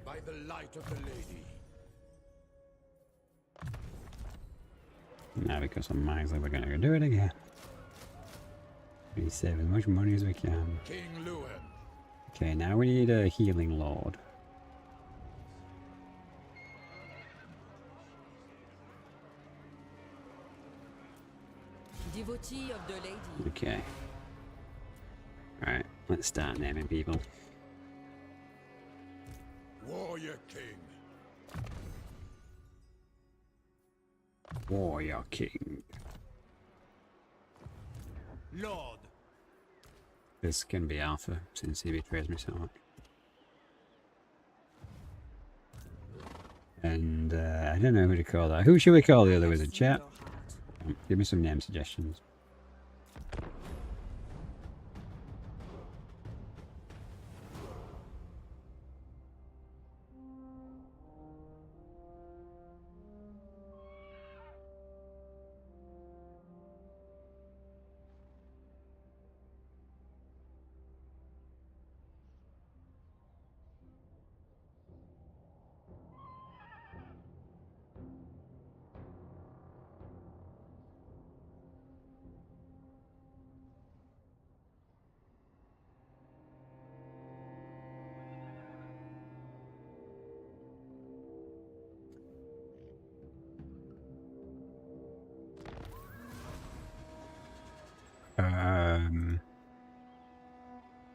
By the light of the lady. Now because I'm miserly, we're gonna go do it again. We save as much money as we can. King Louen. Okay, now we need a healing lord. Devotee of the lady. Okay. Alright, let's start naming people. Warrior King. Warrior King. Lord. This can be Alpha, since he betrays me so much. And I don't know who to call that. Who should we call the other wizard? Chat? Give me some name suggestions.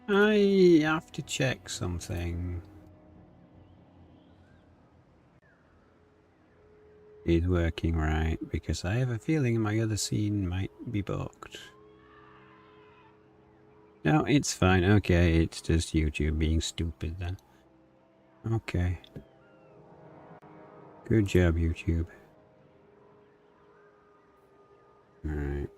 I have to check something. It's working right, because I have a feeling my other scene might be booked. No, it's fine. Okay, it's just YouTube being stupid then. Okay. Good job, YouTube. Alright.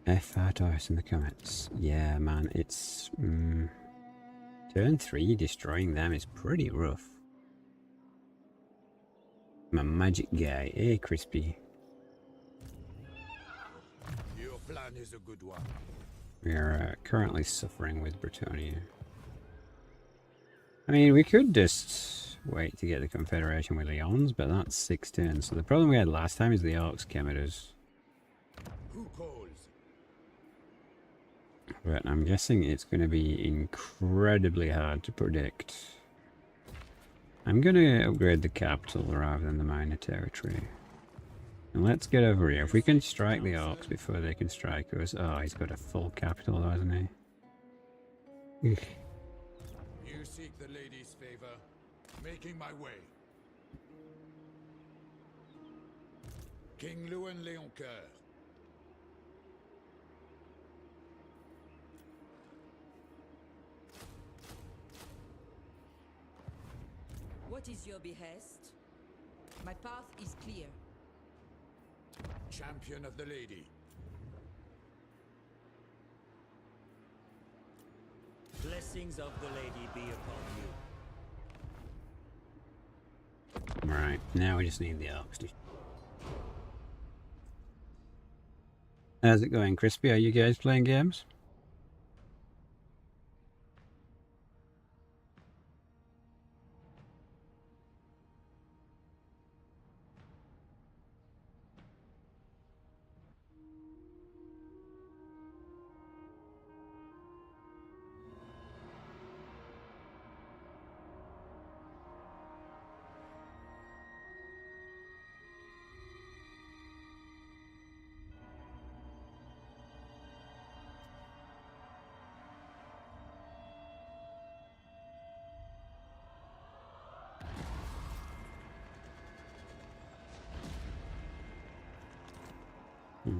F5 in the comments. Yeah, man, it's... turn 3, destroying them is pretty rough. I'm a magic guy. Hey, Crispy. Your plan is a good one. We are currently suffering with Bretonnia. I mean, we could just wait to get the Confederation with Leons, but that's 6 turns. So the problem we had last time is the Orcs came at us. Who calls? But I'm guessing it's going to be incredibly hard to predict. I'm going to upgrade the capital rather than the minor territory. And let's get over here. If we can strike the Orcs before they can strike us... Oh, he's got a full capital though, hasn't he? You seek the lady's favor. Making my way. King Louen Leoncoeur. What is your behest? My path is clear. Champion of the lady. Blessings of the lady be upon you. Right, now we just need the Orcs to... How's it going, Crispy? Are you guys playing games?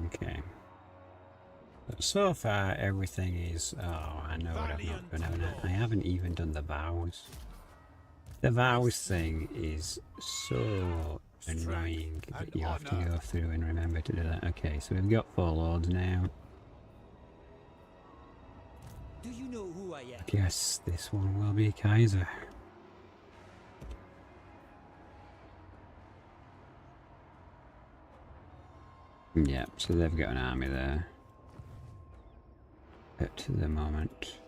Okay. So far, everything is... Oh, I know what I've not done. I haven't even done the vows. The vows thing is so annoying that you have to go through and remember to do that. Okay, so we've got 4 lords now. Do you know who I am? I guess this one will be Kaiser. Yep, so they've got an army there. At the moment.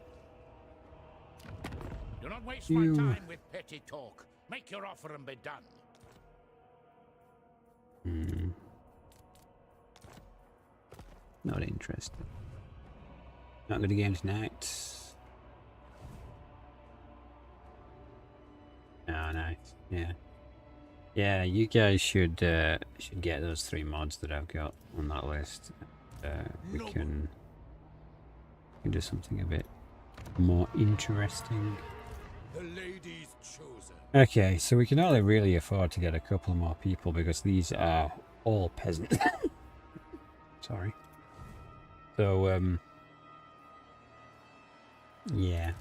Do not waste my time with petty talk. Make your offer and be done. Not interested. Not good again tonight. Ah, nice. Yeah. Yeah, you guys should get those 3 mods that I've got on that list. We can do something a bit more interesting. The lady's chosen. Okay, so we can only really afford to get a couple more people because these are all peasants. Sorry. So, yeah.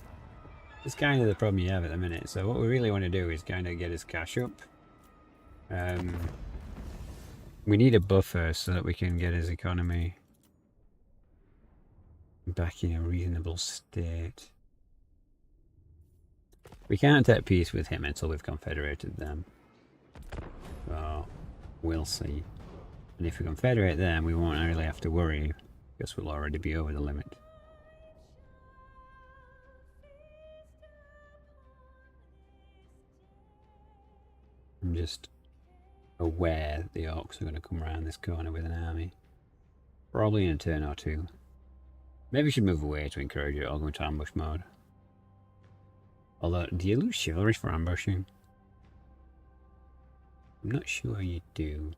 It's kind of the problem you have at the minute. So what we really want to do is kind of get his cash up. We need a buffer so that we can get his economy back in a reasonable state. We can't take peace with him until we've confederated them. So, we'll see. And if we confederate them, we won't really have to worry, because we'll already be over the limit. I'm just aware that the orcs are going to come around this corner with an army. Probably in a turn or 2. Maybe we should move away to encourage it or go into ambush mode. Although, do you lose chivalry for ambushing? I'm not sure you do.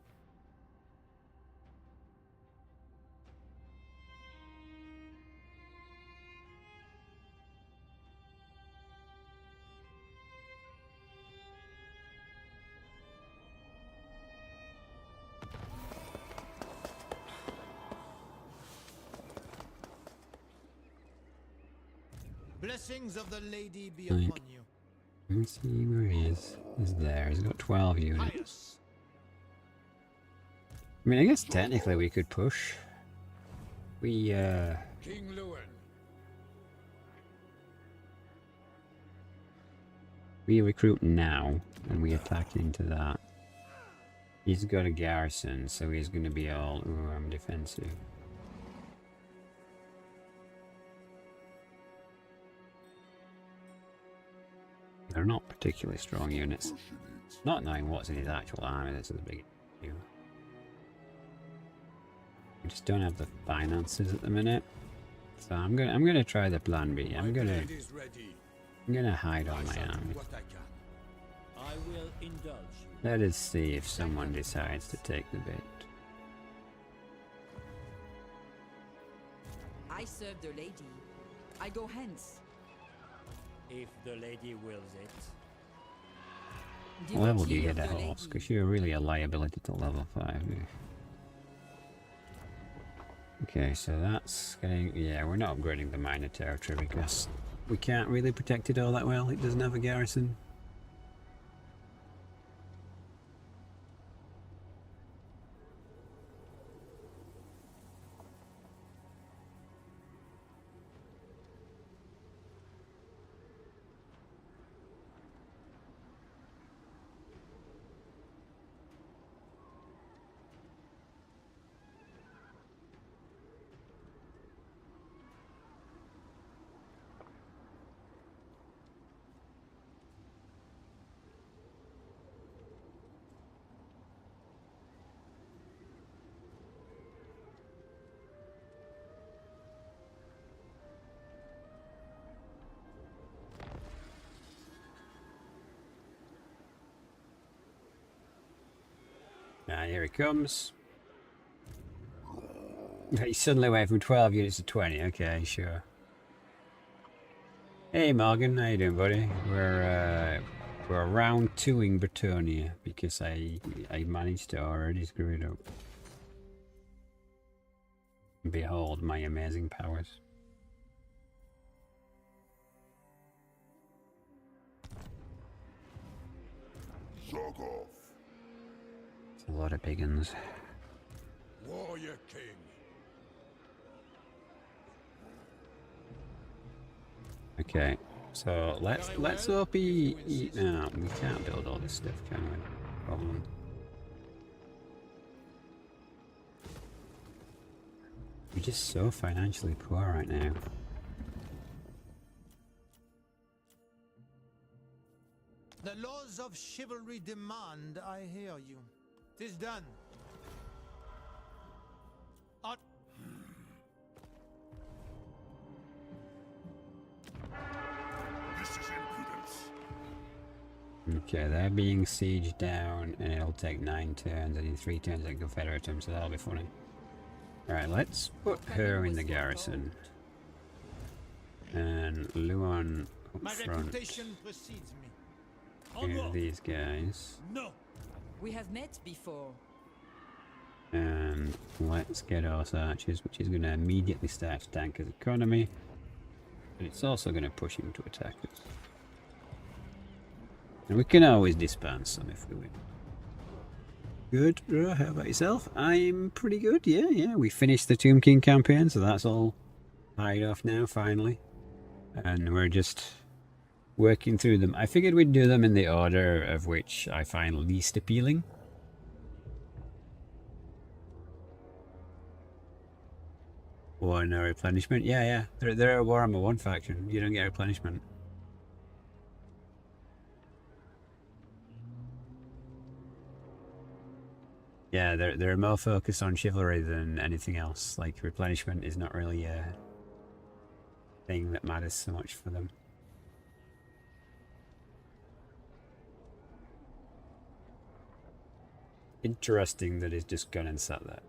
Blessings of the lady be Right. upon you. Let me see where he is. He's there. He's got 12 units. Pious. I mean, I guess technically we could push. We, King Louen. we recruit now, and we attack into that. He's got a garrison, so he's going to be all, ooh, I'm defensive. They're not particularly strong units. Not knowing what's in his actual army, this is a big issue. We just don't have the finances at the minute. So I'm gonna try the plan B. I'm gonna hide all my army. I will indulge you. Let us see if someone decides to take the bait. I serve the lady. I go hence. If the lady wills it. What level do you Devotee get of a the horse? lady. Because you're really a liability to level 5. Okay, so that's getting... Yeah, we're not upgrading the minor territory because we can't really protect it all that well. It doesn't have a garrison. Ah, here he comes. He suddenly went from 12 units to 20. Okay, sure. Hey Morgan, how you doing, buddy? We're round 2ing Bretonnia because I managed to already screw it up. Behold my amazing powers. Shut off. It's a lot of big uns. Warrior King. Okay, so let's hope he no, we can't build all this stuff, can we? Problem. We're just so financially poor right now. The laws of chivalry demand I hear you. 'Tis done. On This is impudence. Okay, they're being sieged down, and it'll take 9 turns. I need 3 turns at Confederatum, so that'll be funny. Alright, let's put her in the garrison. And Luan up My front. reputation precedes me. With these guys. No. We have met before. And let's get our archers, which is going to immediately start to tank his economy. But it's also going to push him to attack us. And we can always disband some if we win. Good. How about yourself? I'm pretty good, yeah. We finished the Tomb King campaign, so that's all tied off now, finally. And we're just working through them. I figured we'd do them in the order of which I find least appealing. Or no replenishment. Yeah. They're a Warhammer 1 faction. You don't get replenishment. Yeah, they're more focused on chivalry than anything else. Like, replenishment is not really a thing that matters so much for them. Interesting that he's just gone and sat there.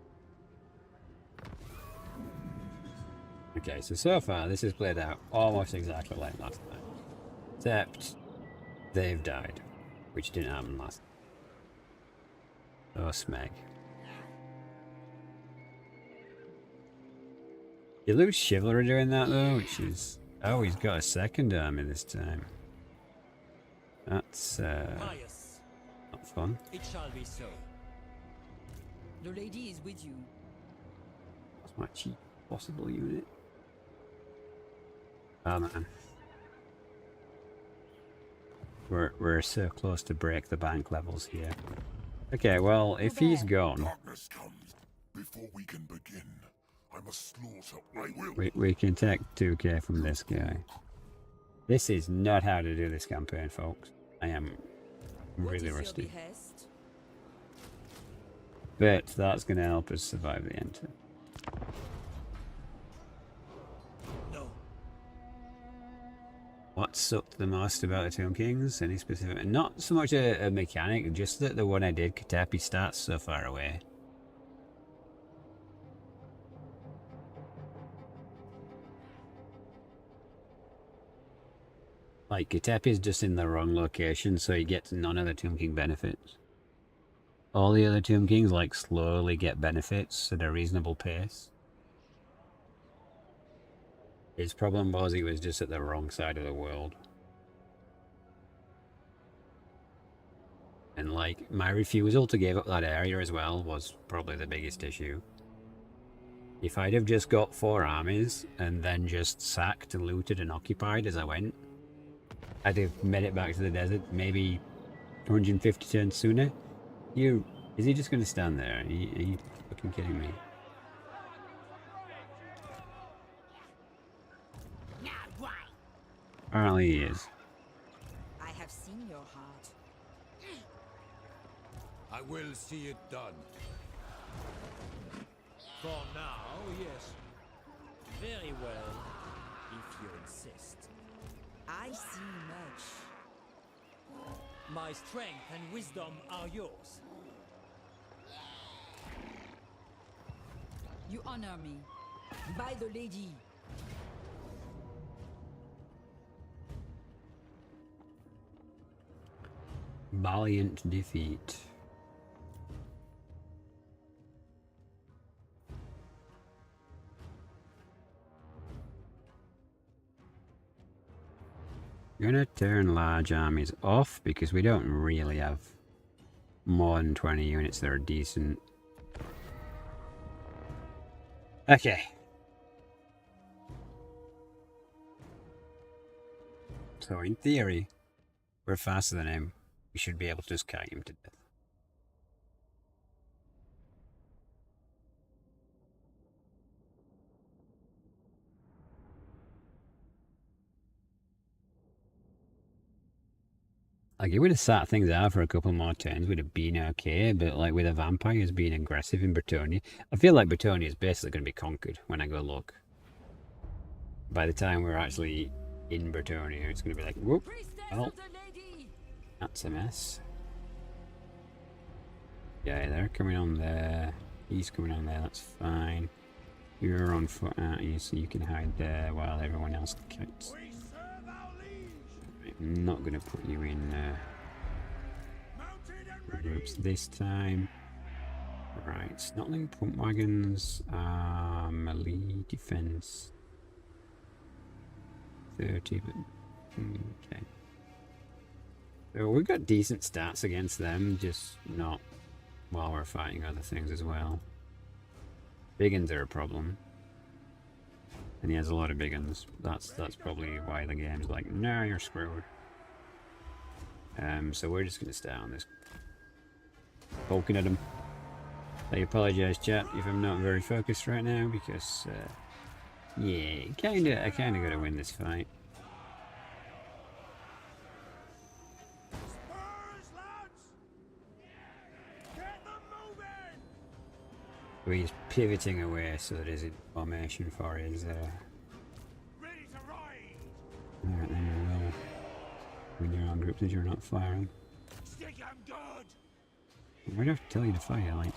Okay, so far this has played out almost exactly like last time. Except they've died, which didn't happen last time. Oh, Smeg. You lose chivalry doing that though, which is... Oh, he's got a second army this time. That's not fun. It shall be so. The lady is with you. That's my cheap possible unit. Oh man. We're so close to break the bank levels here. Okay, well, if he's gone... Darkness comes. Before we can begin, I must slaughter. I will. We can take 2k from this guy. This is not how to do this campaign, folks. I am really rusty. But that's going to help us survive the enter. No. What sucked the most about the Tomb Kings? Any specific? Not so much a mechanic, just that the one I did, Katapi, starts so far away. Like, Katapi is just in the wrong location, so he gets none of the Tomb King benefits. All the other Tomb Kings, like, slowly get benefits at a reasonable pace. His problem was he was just at the wrong side of the world. And, like, my refusal to give up that area as well was probably the biggest issue. If I'd have just got 4 armies and then just sacked, looted and occupied as I went, I'd have made it back to the desert maybe 150 turns sooner. Is he just going to stand there? Are you fucking kidding me? Apparently he is. I have seen your heart. I will see it done. For now, yes. Very well, if you insist. I see much. My strength and wisdom are yours. You honor me. By the lady. Valiant defeat. I'm gonna turn large armies off because we don't really have more than 20 units that are decent. Okay. So in theory, we're faster than him. We should be able to just kite him to death. Like, it would have sat things out for a couple more turns, would have been okay, but like with the vampires being aggressive in Bretonnia, I feel like Bretonnia is basically going to be conquered when I go look. By the time we're actually in Bretonnia, it's going to be like, whoop, well, That's a mess. Yeah, they're coming on there. He's coming on there, that's fine. You're on foot, aren't you? So you can hide there while everyone else cuts. I'm not going to put you in groups this time. Right, Snotling pump wagons are melee defense 30, but okay. So we've got decent stats against them, just not while we're fighting other things as well. Big uns are a problem, and he has a lot of big uns. That's probably why the game's like, no, you're screwed. So we're just gonna stay on this, poking at him. I apologise, chat, if I'm not very focused right now, because yeah, I kinda gotta win this fight. So he's pivoting away so that there's a formation for his Alright, then you will. When you're on groups, you're not firing. Why do I have to tell you to fire? Like,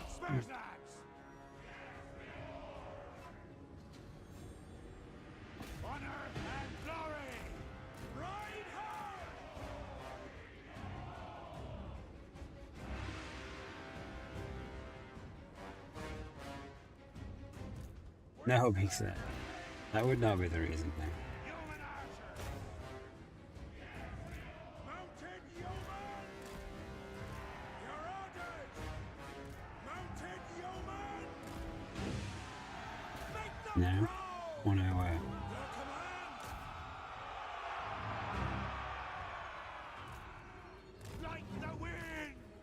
no, big set. That would not be the reason there. Now, on our way.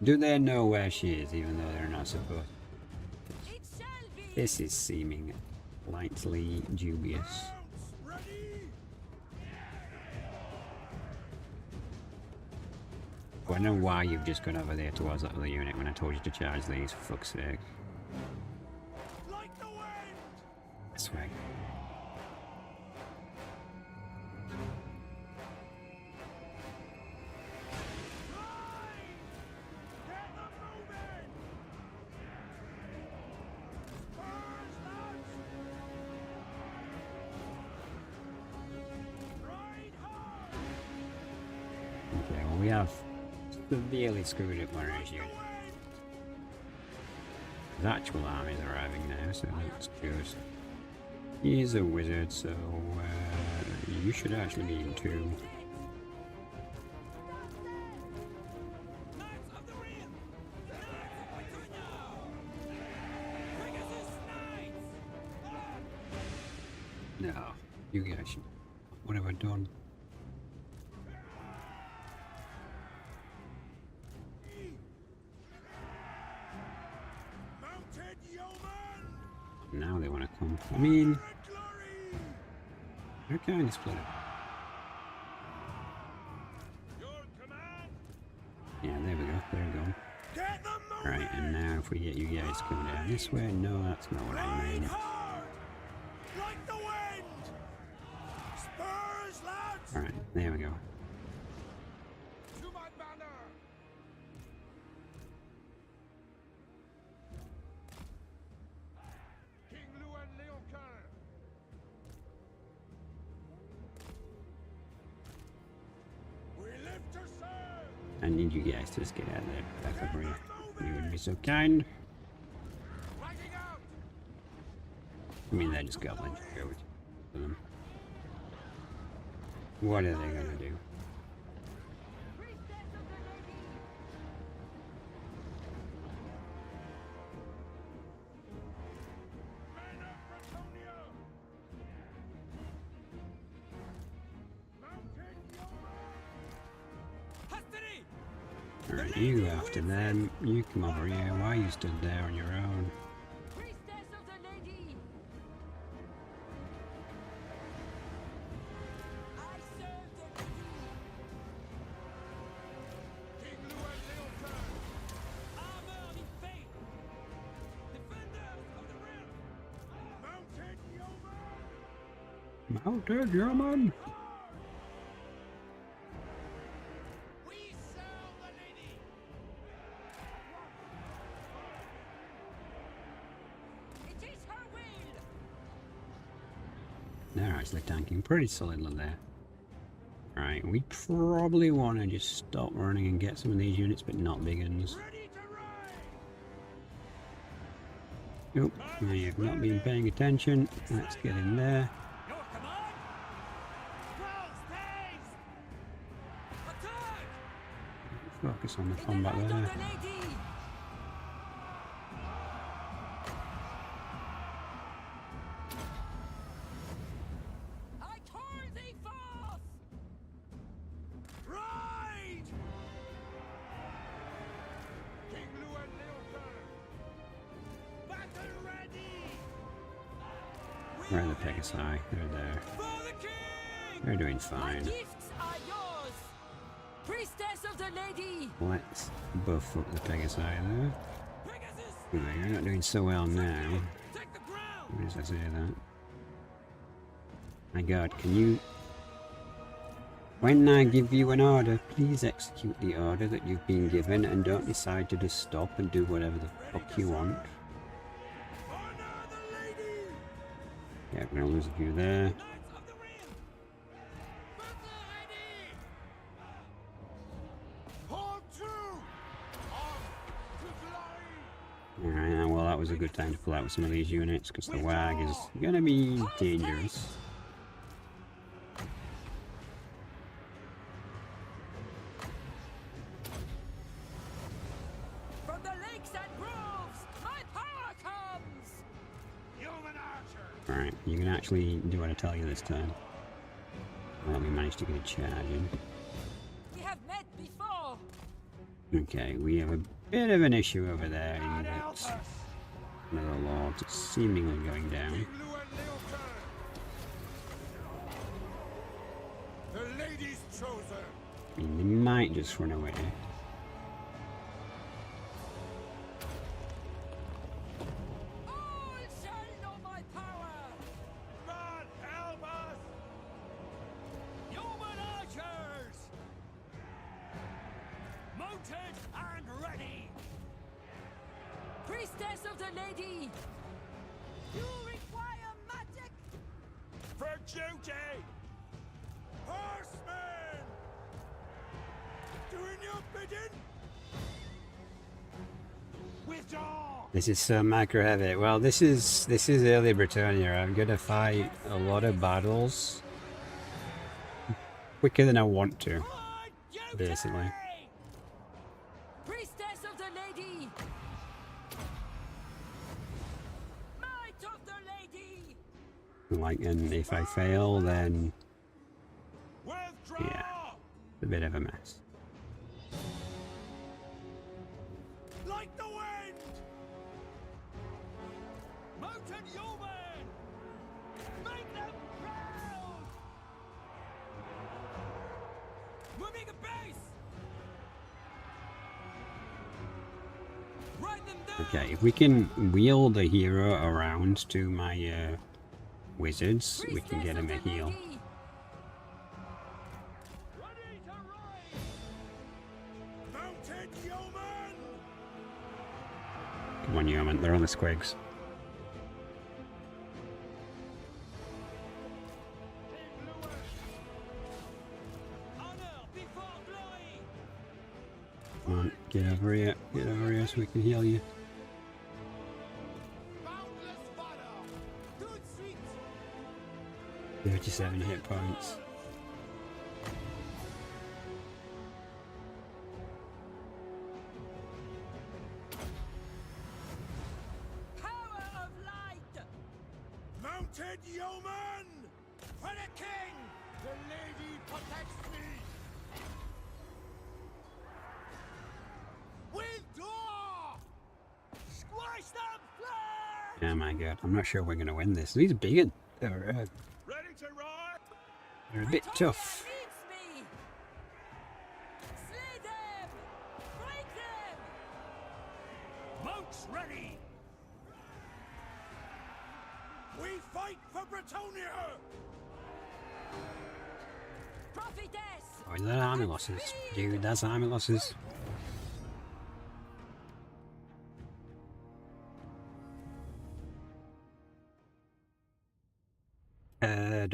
Do they know where she is, even though they're not supposed? This is seeming slightly dubious. I don't know why you've just gone over there towards that other unit when I told you to charge these, for fuck's sake. This way. Okay, well we have severely screwed up Warhammer's unit. His actual army is arriving now, so that's good. He's a wizard, so you should actually be in too. No, you guys should. What have I done? Now they want to come. I mean, they're kind of split up. Yeah, there we go. They're going. Right, and now if we get you guys coming down this way, no, that's not what I meant. Alright, there we go. I need you guys to just get out of there, back over here. You would be so kind. I mean, they just goblins. Go with them. What are they gonna do? Alright, you after them. You come over here. Why you stood there on your own? Mounted yeoman! actually tanking pretty solidly there. Right, we probably want to just stop running and get some of these units, but not big ones. Nope, I have not been paying attention. Let's get in there. Your command? Attack! Focus on the In the combat light there. of the lady! I call thee forth! Ride! King Louen Leoncoeur! Battle ready! Where are the Pegasi? They're there. For the king! They're doing My fine. gifts are yours! Priestess of the lady! Let's buff up the Pegasi there. Pegasus! Anyway, you're not doing so well now. Take the ground! Where does I say that? My god, can you... When I give you an order, please execute the order that you've been given and don't decide to just stop and do whatever the fuck you want. Honor the lady! Yeah, we're gonna lose a few there. Knights of the Rim! Battle ready! Hold true! On to glory! Alright, well that was a good time to pull out some of these units because the WAG is gonna be dangerous. From the lakes and groves, my power comes! Human archer! Alright, you can actually do what I tell you this time. Well, we managed to get a charge in. We have met before! Okay, we have a bit of an issue over there in that another lord is seemingly going down. King Louen Leoncoeur! The lady's chosen! I mean, they might just run away. All shall know my power! God help us! Human archers! Mounted and ready! Priestess of the lady! You require magic? For duty! Horsemen! Doing your bidding? Withdraw! This is so macro heavy. Well, this is early Bretonnia. I'm gonna fight a lot of battles quicker than I want to, On duty! basically. Priestess of the lady! Might of the lady! Like, and if I fail, then Withdraw! yeah, it's a bit of a mess. Like the wind! Mounted yeomen! Make them proud! Moving a base! Ride them down! Okay, if we can wheel the hero around to my wizards, we can get him a heal. Lady! Ready to ride! Mounted yeomen! Come on, yeoman, they're on the squigs. Honor before glory! Come on, get over here so we can heal you. Boundless valor! Good sweet! 37 hit points. Power of light! Mounted yeomen! For the king! The lady protects me! Withdraw! Squash them flag! Oh my god, I'm not sure we're gonna win this. These are big. They're Ready to ride? a bit tough. Needs me! Slay them! Break them! Mounts ready! We fight for Bretonnia! Prophetess! Oh, is that army losses? Dude, that's army losses.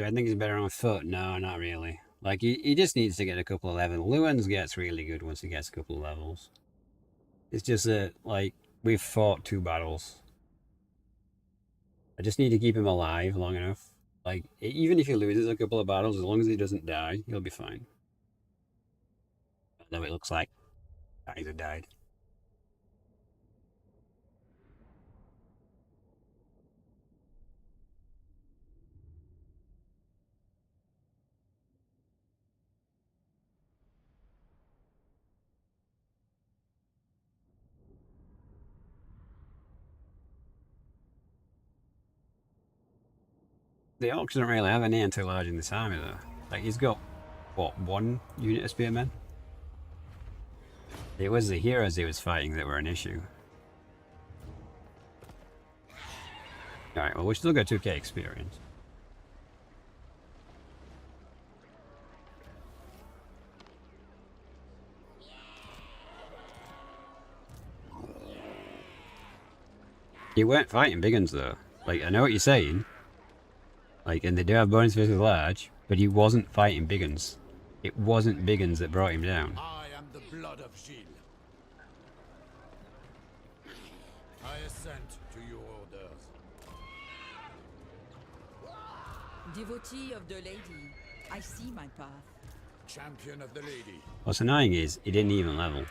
do I think he's better on foot? No, not really. Like, he just needs to get a couple of levels. Lewin's gets really good once he gets a couple of levels. It's just that, like, we've fought 2 battles. I just need to keep him alive long enough. Like, even if he loses a couple of battles, as long as he doesn't die, he'll be fine. Though it looks like guys have died. The orcs don't really have any anti-large in this army though. Like, he's got, what, 1 unit of spearmen? It was the heroes he was fighting that were an issue. Alright, well, we still got 2k experience. You weren't fighting big uns though. Like, I know what you're saying. Like, and they do have bonus versus large, but he wasn't fighting big uns. It wasn't big uns that brought him down. I am the blood of Gilles. I assent to your orders. Devotee of the lady, I see my path. Champion of the lady. What's annoying is, he didn't even level.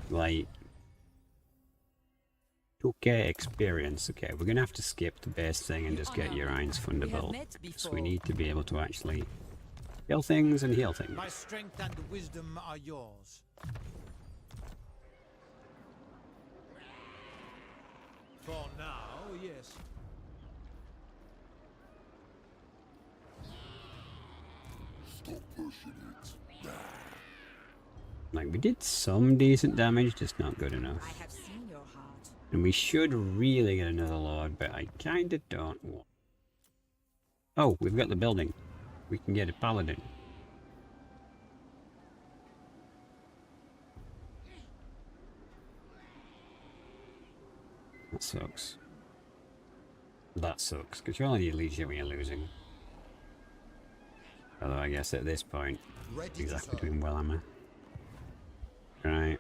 Like, 2k experience. Okay, we're gonna have to skip the base thing and just get Urine's Thunderbolt. So we need to be able to actually kill things and heal things. My strength and wisdom are yours. For now, yes. Stop pushing it. Like, we did some decent damage, just not good enough. I have seen your heart. And we should really get another Lord, but I kinda don't want... Oh, we've got the building. We can get a Paladin. That sucks. That sucks, because you only need leadership when you're losing. Although I guess at this point, exactly doing well, am I? Right.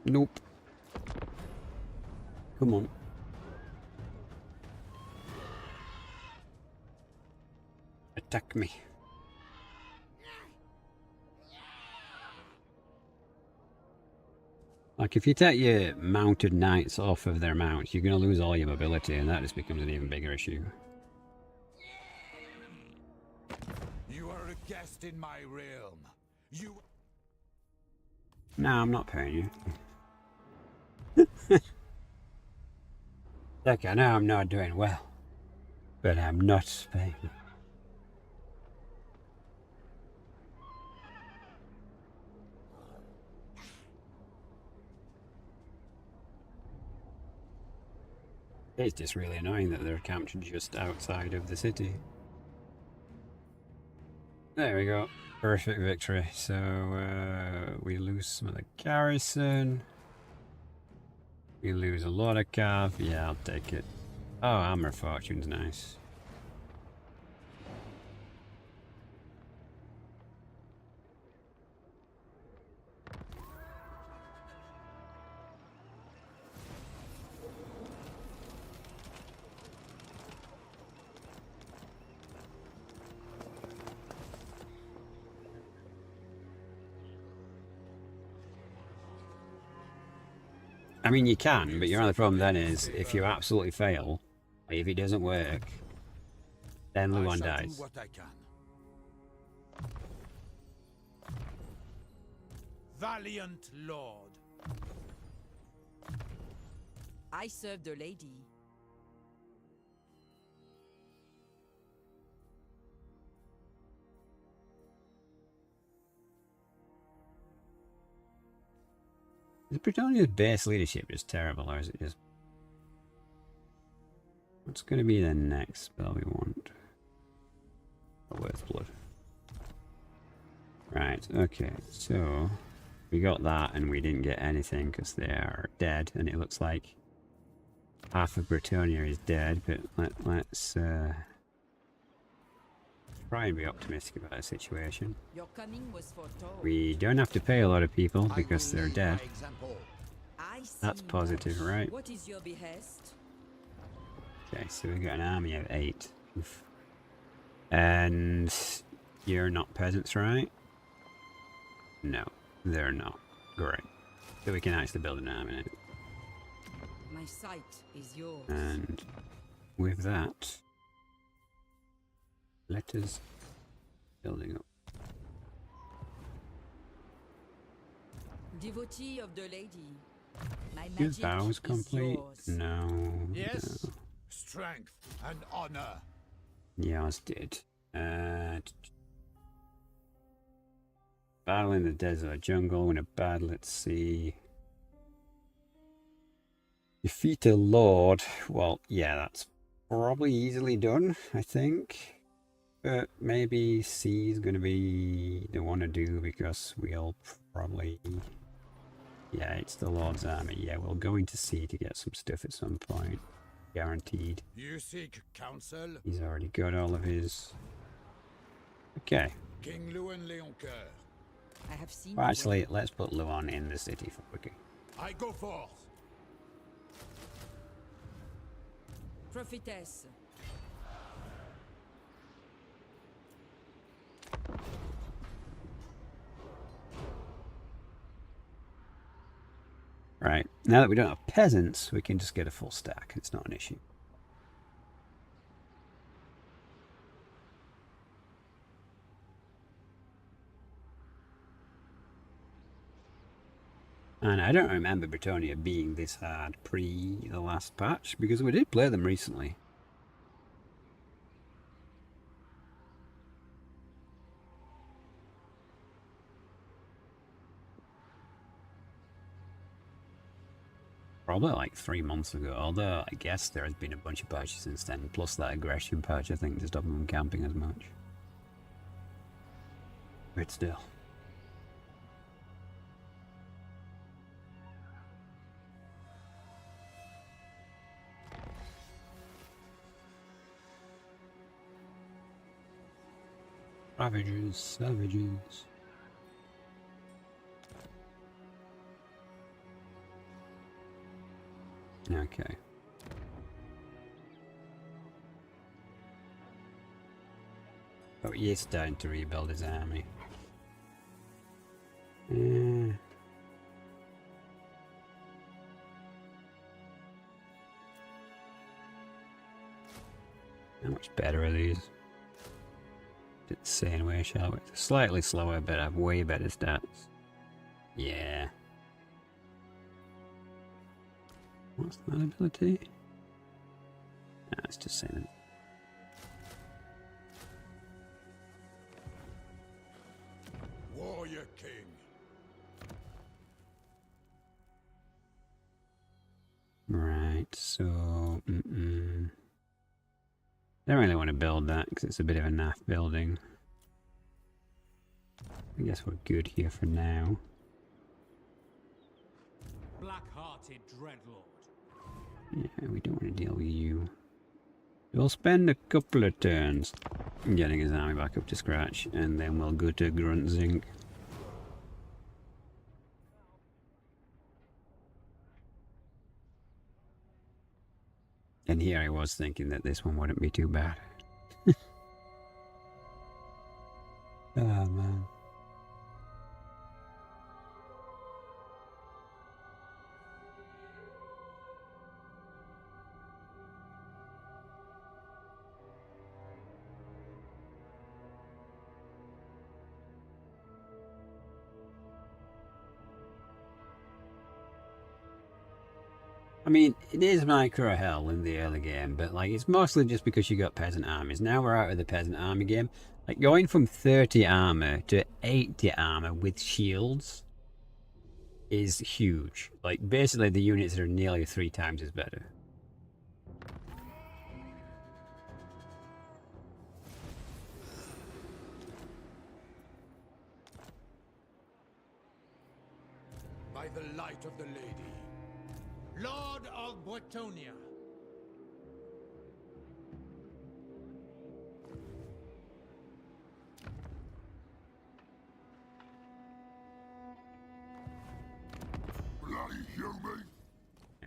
Nope. Come on. Attack me. Like, if you take your mounted knights off of their mounts, you're going to lose all your mobility, and that just becomes an even bigger issue. You are a guest in my realm. You... No, I'm not paying you. Look, I know I'm not doing well, but I'm not paying you. It's just really annoying that they're camped just outside of the city. There we go. Perfect victory. So, we lose some of the garrison. We lose a lot of cav. Yeah, I'll take it. Oh, Armor Fortune's nice. I mean, you can, but your only problem then is if you absolutely fail, if it doesn't work, then Luan dies. Do what I can. Valiant lord. I serve the lady. Is Bretonnia's base leadership just terrible, or is it just... What's going to be the next spell we want? Oh, where's blood? Right, okay, so... We got that, and we didn't get anything, because they are dead, and it looks like... half of Bretonnia is dead, but let's try and be optimistic about the situation. Your coming was foretold. We don't have to pay a lot of people I because will they're lead dead. by example. I see That's positive, much. right? What is your behest? Okay, so we've got an army of 8. Oof. And you're not peasants, right? No, they're not. Great. So we can actually build an army now. My sight is yours. And with that, let us building up. Devotee of the lady. My Your magic vows is complete? yours. No. Yes, No. strength and honor. Yours did. Battle in the desert jungle. Win a battle at sea. Defeat a lord. Well, yeah, that's probably easily done, I think. But maybe C is going to be the one to do because we'll probably... Yeah, it's the Lord's army. Yeah, we'll go into C to get some stuff at some point. Guaranteed. You seek counsel? He's already got all of his... Okay. King Louen Leoncoeur. I have seen. Well, actually, let's put Luan in the city for quickie. I go forth. Prophetess. Right. Now that we don't have peasants, we can just get a full stack. It's not an issue. And I don't remember Bretonnia being this hard pre the last patch, because we did play them recently. Probably like 3 months ago, although I guess there has been a bunch of patches since then, plus that aggression patch I think to stop them camping as much. But still. Savages, savages. Okay. Oh, he is starting to rebuild his army. How much better are these? Didn't say anyway, shall we? Slightly slower, but have way better stats. Yeah. What's that ability? No, it's just saying it. Warrior King. Right, so... Don't really want to build that because it's a bit of a naff building. I guess we're good here for now. Black-hearted dreadlord. Yeah, we don't want to deal with you. We'll spend a couple of turns getting his army back up to scratch, and then we'll go to Gruntzing. And here I was thinking that this one wouldn't be too bad. Oh man. I mean, it is micro hell in the early game, but like it's mostly just because you got peasant armies. Now we're out of the peasant army game. Like going from 30 armor to 80 armor with shields is huge. Like basically the units are nearly 3 times as better. By the light of the lady. Lord of Bretonnia,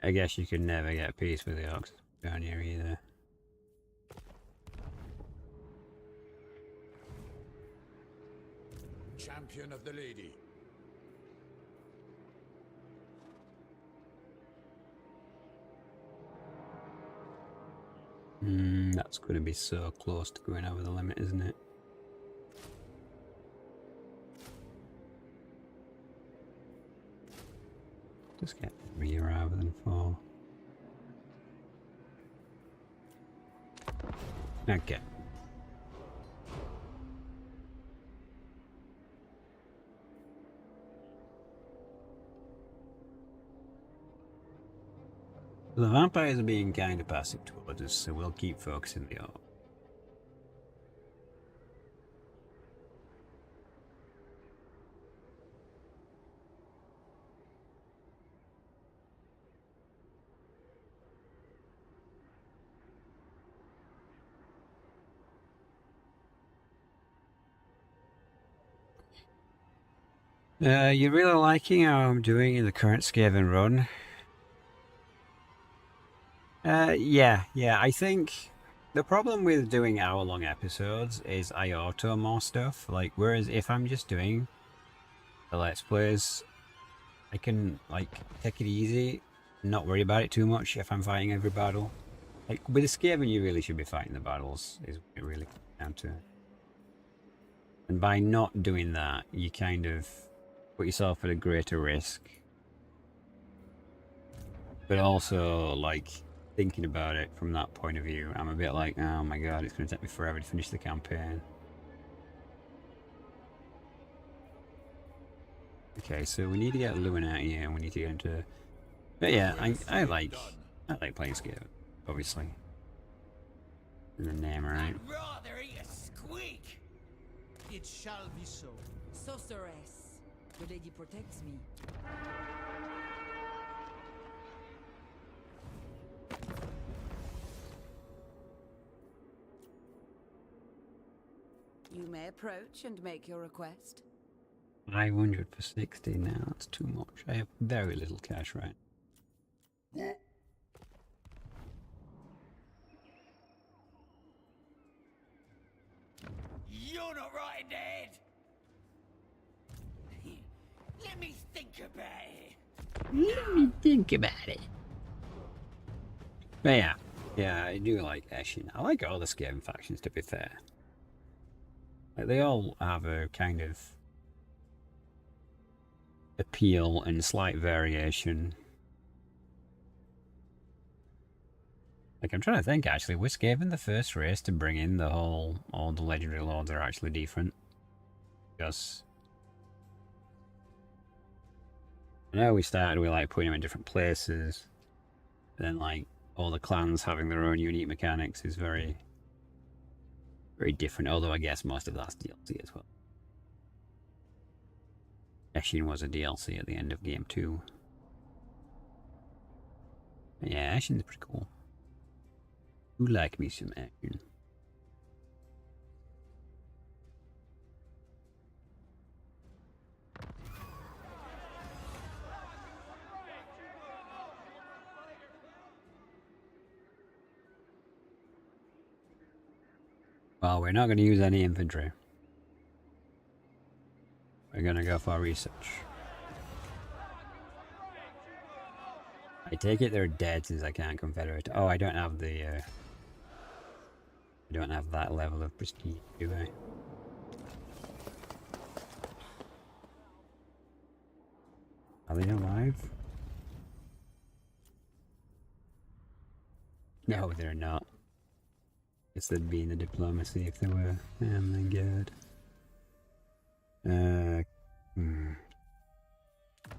I guess you could never get peace with the orcs down here either. Champion of the lady. That's going to be so close to going over the limit, isn't it? Just get 3 rather than 4. Okay. The vampires are being kind of passive towards us, so we'll keep focusing the orc. You're really liking how I'm doing in the current Skaven run? Yeah, I think the problem with doing hour-long episodes is I auto more stuff. Like, whereas if I'm just doing the Let's Plays, I can, like, take it easy, not worry about it too much if I'm fighting every battle. Like, with a Skaven, you really should be fighting the battles, is what it really comes down to. And by not doing that, you kind of put yourself at a greater risk. But also, like, thinking about it from that point of view, I'm a bit like, oh my god, it's going to take me forever to finish the campaign. Okay, so we need to get Louen out here, and we need to get into... But yeah, I like playing Skaven, obviously. The name, right? I'd rather eat a squeak. It shall be so. Sorceress. The lady protects me. You may approach and make your request. 500 for 60 now, that's too much. I have very little cash right. You're not right in the head. Let me think about it. Let me think about it. But yeah, I do like Eshin. I like all the Skaven factions, to be fair. Like, they all have a kind of appeal and slight variation. Like, I'm trying to think, actually, was Skaven the first race to bring in the whole, all the legendary lords are actually different? Because I know we started with, like, putting them in different places, but then, like, all the clans having their own unique mechanics is very, very different, although I guess most of that's DLC as well. Eshin was a DLC at the end of Game 2. But yeah, Eshin's pretty cool. You like me some Eshin. Well, we're not going to use any infantry. We're going to go for research. I take it they're dead since I can't confederate. Oh, I don't have the... I don't have that level of prestige, do I? Are they alive? No, they're not. Guess they'd be in the diplomacy if they were. Oh my god. I'm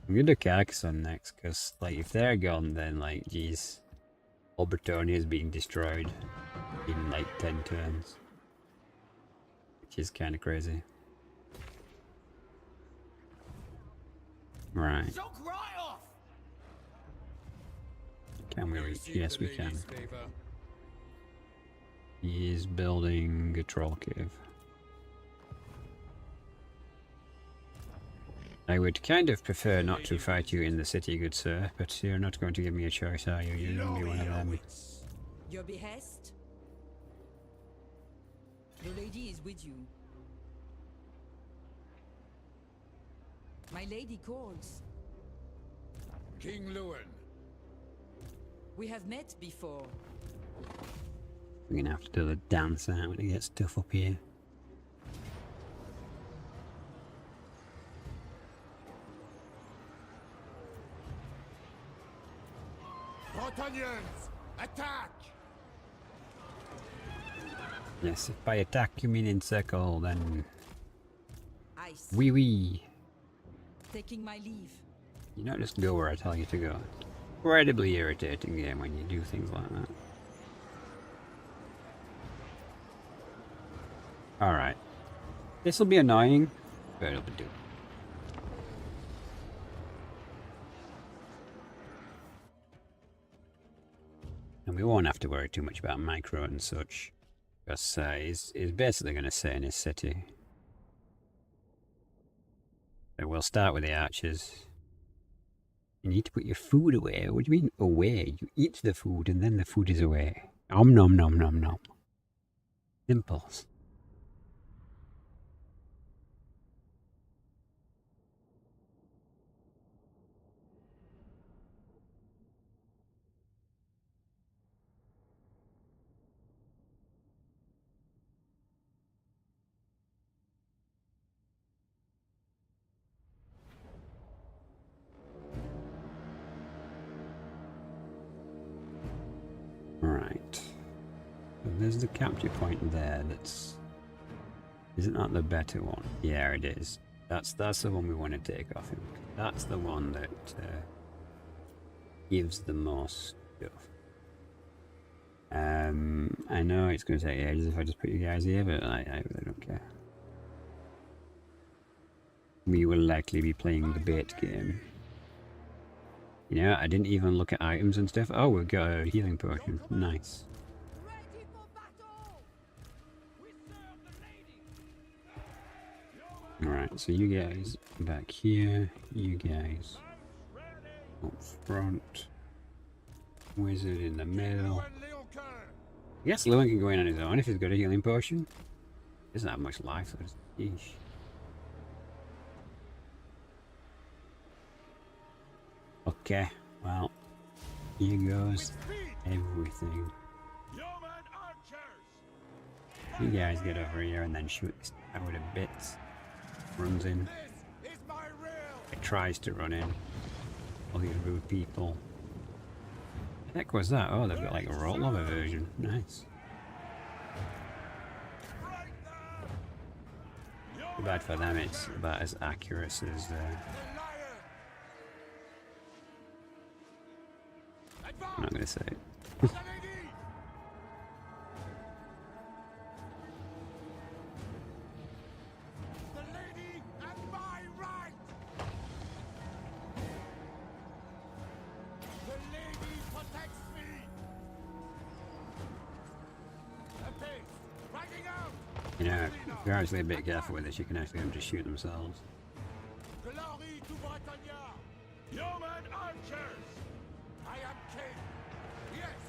gonna do Carcassonne next, because, like, if they're gone, then, like, geez, all Bretonnia is being destroyed in, like, 10 turns. Which is kind of crazy. Right. Can we reach? Yes, we can. He is building a troll cave. I would kind of prefer not to fight you in the city, good sir, but you're not going to give me a choice, are you? You're going to be one of them. Your behest? The lady is with you. My lady calls. King Louen. We have met before. We're gonna have to do the dance out when it gets tough up here. Bretonnians, attack! Yes, if by attack you mean encircle, then... Ice. Wee wee. Taking my leave. You don't just go where I tell you to go. Incredibly irritating game when you do things like that. Alright. This will be annoying, but it'll do. And we won't have to worry too much about micro and such. Because he's basically going to sit in his city. So we'll start with the archers. You need to put your food away. What do you mean away? You eat the food and then the food is away. Om nom nom nom nom. Simples. Right. So there's the capture point there. Isn't that the better one? Yeah, it is. That's the one we want to take off him. That's the one that gives the most stuff. I know it's going to take ages if I just put you guys here, but I really don't care. We will likely be playing the bait game. You know, I didn't even look at items and stuff. Oh, we've got a healing potion. Nice. Ready for battle! We serve the lady! Alright, so you guys back here. You guys up front. Wizard in the middle. Yes, Louen can go in on his own if he's got a healing potion. He doesn't have much life, so yeesh. Okay, well, here goes everything. You guys get over here and then shoot this tower to bits. Runs in. It tries to run in. All these rude people. What the heck was that? Oh, they've got like a roll lava version. Nice. Too bad for them, it's about as accurate as I'm not gonna say it. You know, if you're actually a bit careful with this, you can actually just shoot themselves. Glory to Bretonnia! Yeoman archers! I am king! Yes!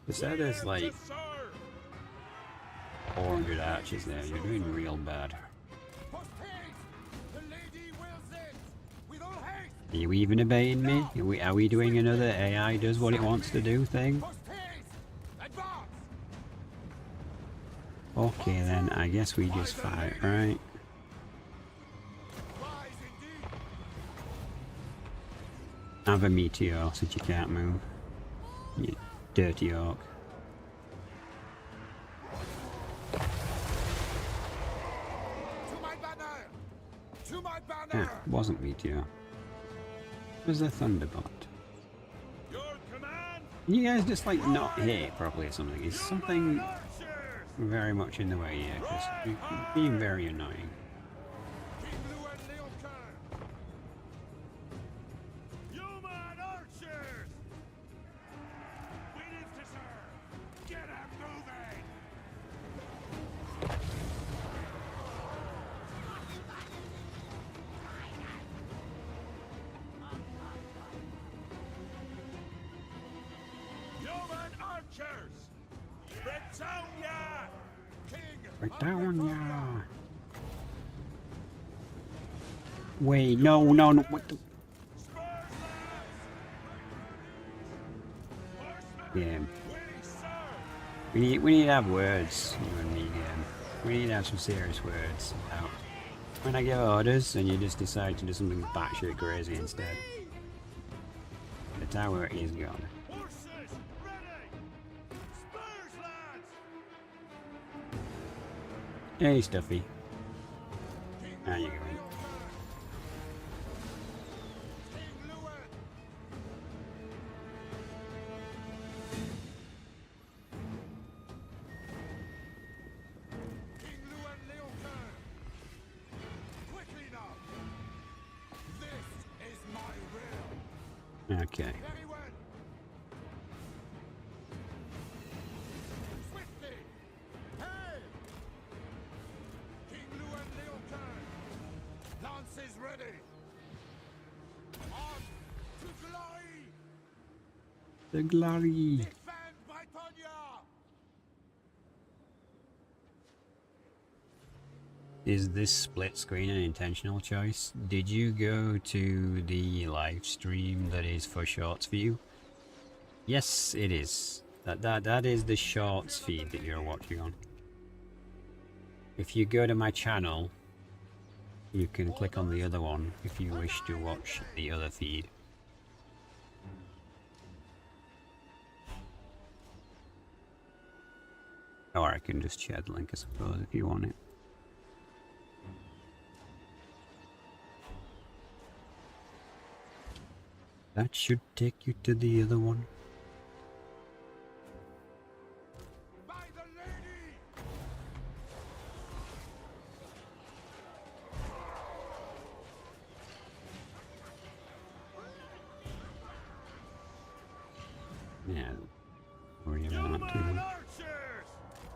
They said there's like 400 archers there, you're doing real bad. Are you even obeying me? Are we doing another AI does what it wants to do thing? Okay then, I guess we just fight, right? Have a meteor since you can't move. You dirty orc. Ah, it wasn't meteor. It was a thunderbolt. Can you guys just like not hit properly or something? Is something very much in the way here? Because you're being very annoying. archers! Bretonnia! King! Bretonnia! Wait, no, no, no, what the... Yeah. We need to have words, you and me, game. We need to have some serious words about when I give orders and you just decide to do something batshit crazy instead. The tower is gone. Hey, Stuffy. How you going? King Louen Leoncoeur! Quickly now! This is my will! Okay. Very well! Swiftly! Hey! King Louen Leoncoeur! Lances ready! On to glory! The glory. Defend Bretonnia! Is this split screen an intentional choice? Did you go to the live stream that is for Shorts View? Yes, it is. That is the Shorts feed that you're watching on. If you go to my channel, you can click on the other one if you wish to watch the other feed. Or I can just share the link, I suppose, if you want it. That should take you to the other one. By the lady! Yeah, worry about that too much. Archers!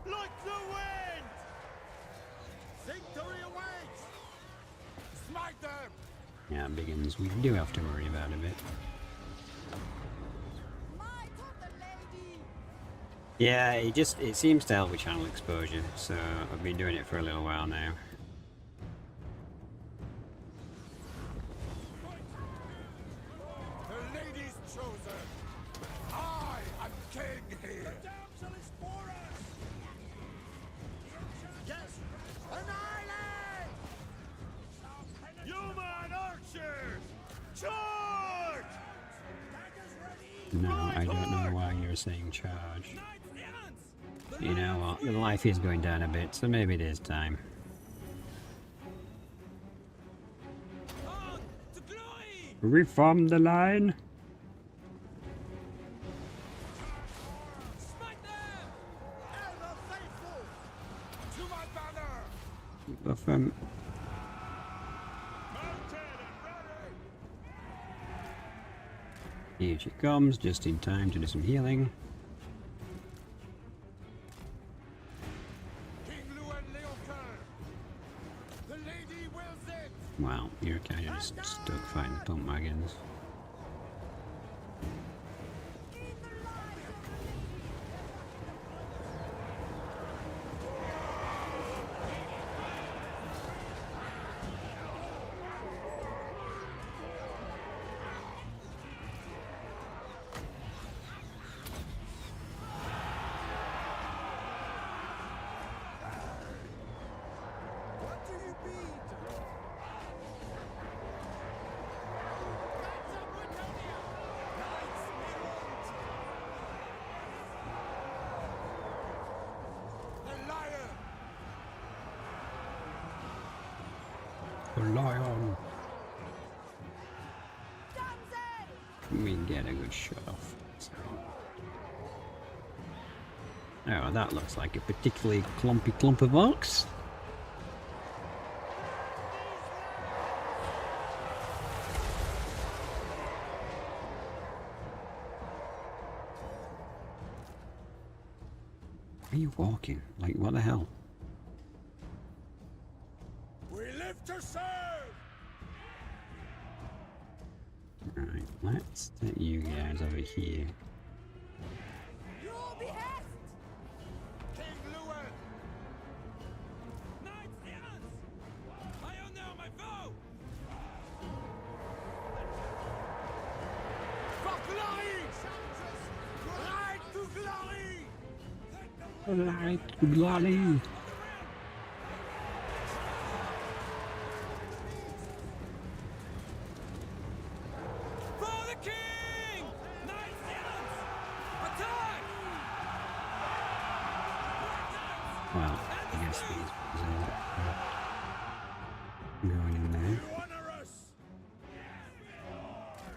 Like the wind! Victory awaits! Smite them! Yeah, Biggins, we do have to worry about a bit. Might of the lady! Yeah, it seems to help with channel exposure, so I've been doing it for a little while now. The lady's chosen! I am king here! The damsel is for us! Yes! Annihilate! Human archers! Charge! No, I don't know why you're saying charge. You know what, your life is going down a bit, so maybe it is time. Reform the line! Smite them! Ever faithful! To my banner! Buff them. Mounted and ready! Here she comes, just in time to do some healing. King Louen Leoncoeur! The lady wills it! Wow, you're kind of just stuck fighting pump wagons. What do you mean? The lion! The lion! We can get a good shot off. So. Oh, that looks like a particularly clumpy clump of orcs. Where are you walking? Like, what the hell? We live to serve! Right, let's get you guys over here. You'll be Alright, bloody. For the king! Knights errant! Attack! Well, I guess these ones are going in there. Honor us!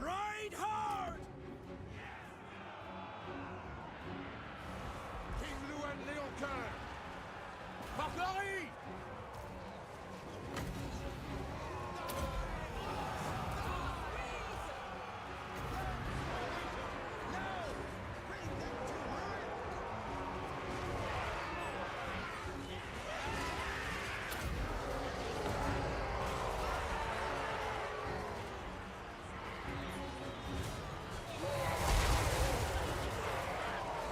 Ride hard! King Louen Leoncoeur! Marguerite!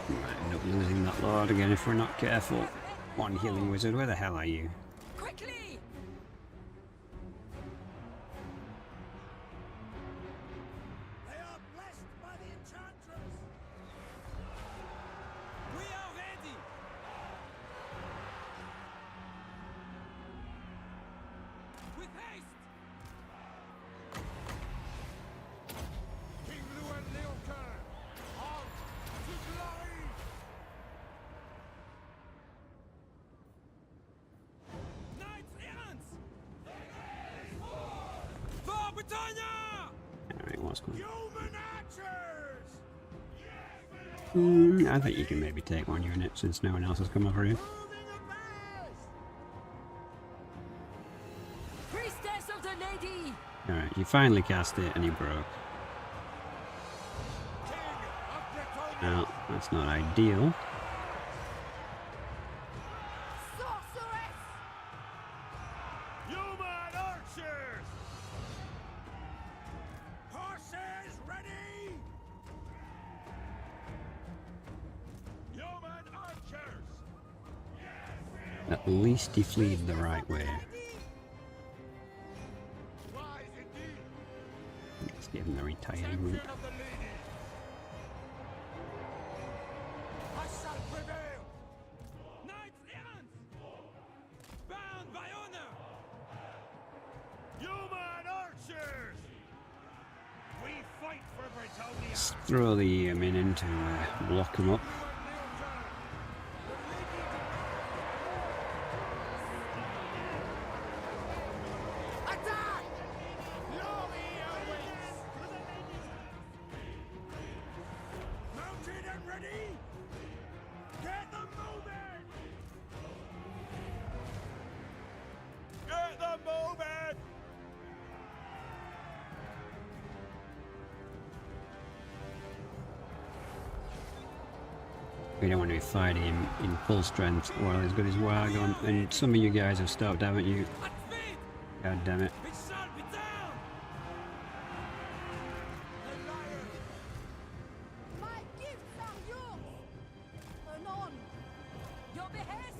We might end up losing that lord again if we're not careful. One healing wizard, where the hell are you? Quickly! They are blessed by the enchantress. We are ready! With haste! King Louen Leoncoeur! On to glory! Knights errant! For Bretonnia! Alright, what's going Human archers! on? I think you can maybe take one unit since no one else has come over here. Moving abreast. Priestess of the Lady! Alright, you finally cast it and you broke. King of Bretonnia! Now, that's not ideal. Sorceress! Human archers! Horses ready! Human archers! At least he fled the right way. Wise indeed! Let's give him the retired Champion route. of the lady! I shall prevail! Knights errant! Bound by honor! Human archers! We fight for Bretonnia! Let's throw the men in to block him up. Attack! Glory awaits. Mounted and ready! Get them moving! Get them moving! We don't want to be fighting him in full strength while he's got his war going. And some of you guys have stopped, haven't you? At feet! God damn it. It shall be done! My gifts are yours! Anon! Your behest!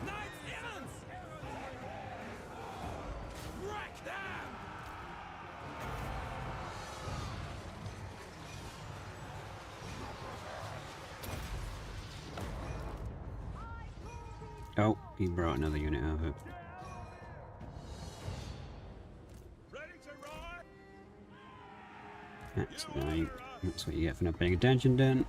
Knights errant! Wreck them! Oh, he brought another unit over. Ready to ride? That's right. That's what you get for not paying attention, Dan.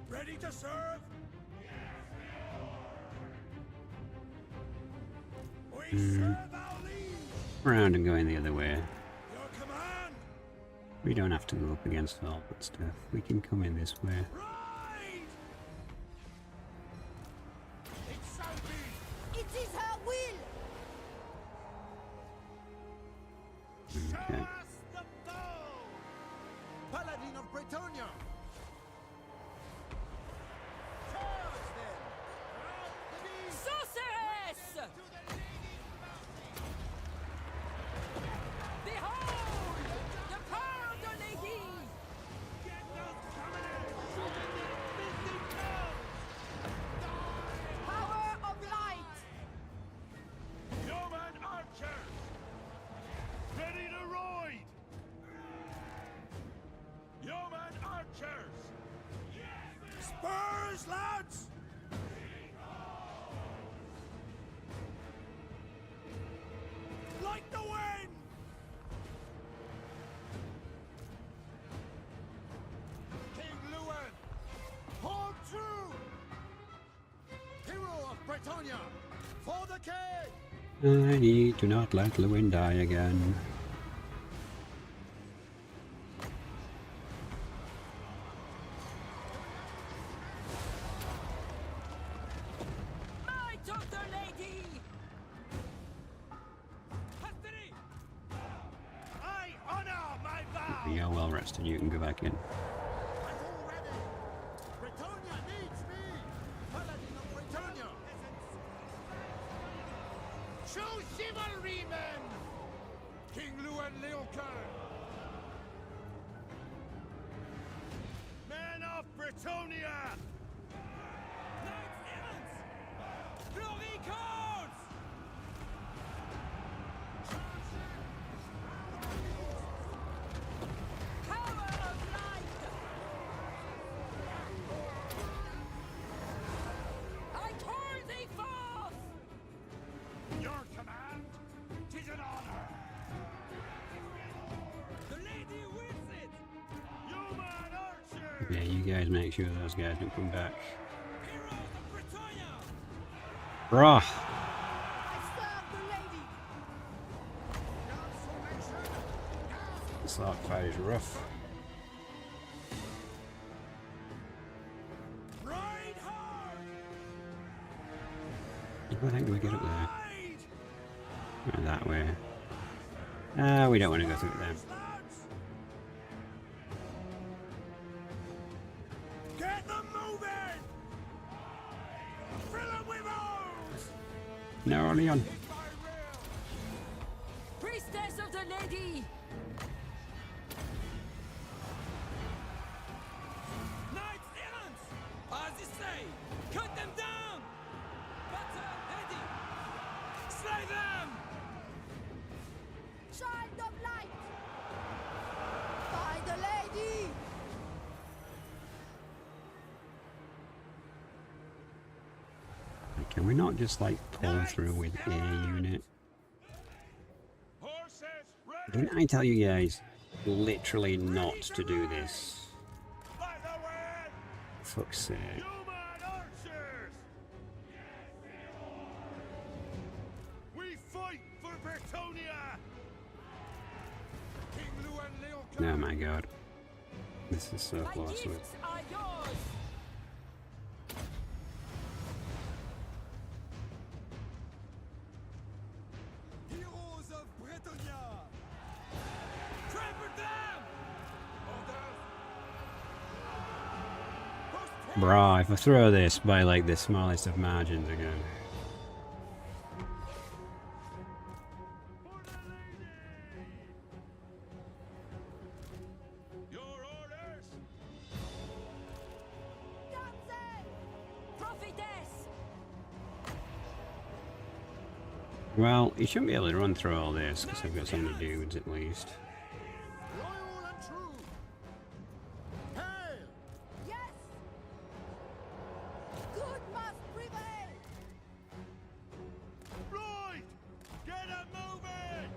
Ready to serve? We serve our liege! Round and going the other way. Your command! We don't have to go up against all that stuff. We can come in this way. Ride! It shall be! It is her will! Show Okay. us the bow! Paladin of Bretonnia. Charge them. Sorceress! Behold! The power of the Lady! Get those commoners! Bretonnia! For the king! I need to not let Lewin die again. Might of the lady! Custody! I honor my vow! You're well rested, you can go back in. I'm all ready! Bretonnia needs me! Paladin of Bretonnia! Show chivalry, men! King Louen Leoncoeur! Men of Bretonnia! Knights errant! Glory calls! Power of light! I call thee forth! Your command? 'Tis an honor! The lady wills it! Human archers! Yeah, you guys make sure those guys don't come back. Heroes of Bretonnia! Bruh! I serve the lady. This lock fight is rough. Ride hard! I think we get up there. Ride! Right, that way. We don't want to go through them. Lads! Get them moving! Fill them with arms! No, Leon. It's my will! Priestess of the lady! Knights errant! As you say, cut them down! Butter ready! Slay them! Child of light. By the lady. Can we not just like pull through with a unit? Horses ready! Didn't I tell you guys literally not to do this? By the wind! Fuck's sake. Human archers! We fight for Bretonnia! King Louen Leoncoeur! Oh my god. This is so My close with. gifts are yours! Heroes of Bretonnia! Trample them! Bruh, if I throw this by like the smallest of margins again. Your orders! Prophetess! Well, you shouldn't be able to run through all this because I've got so many dudes at least. Loyal and true! Hail! Yes. Good must prevail. Right! Get them moving!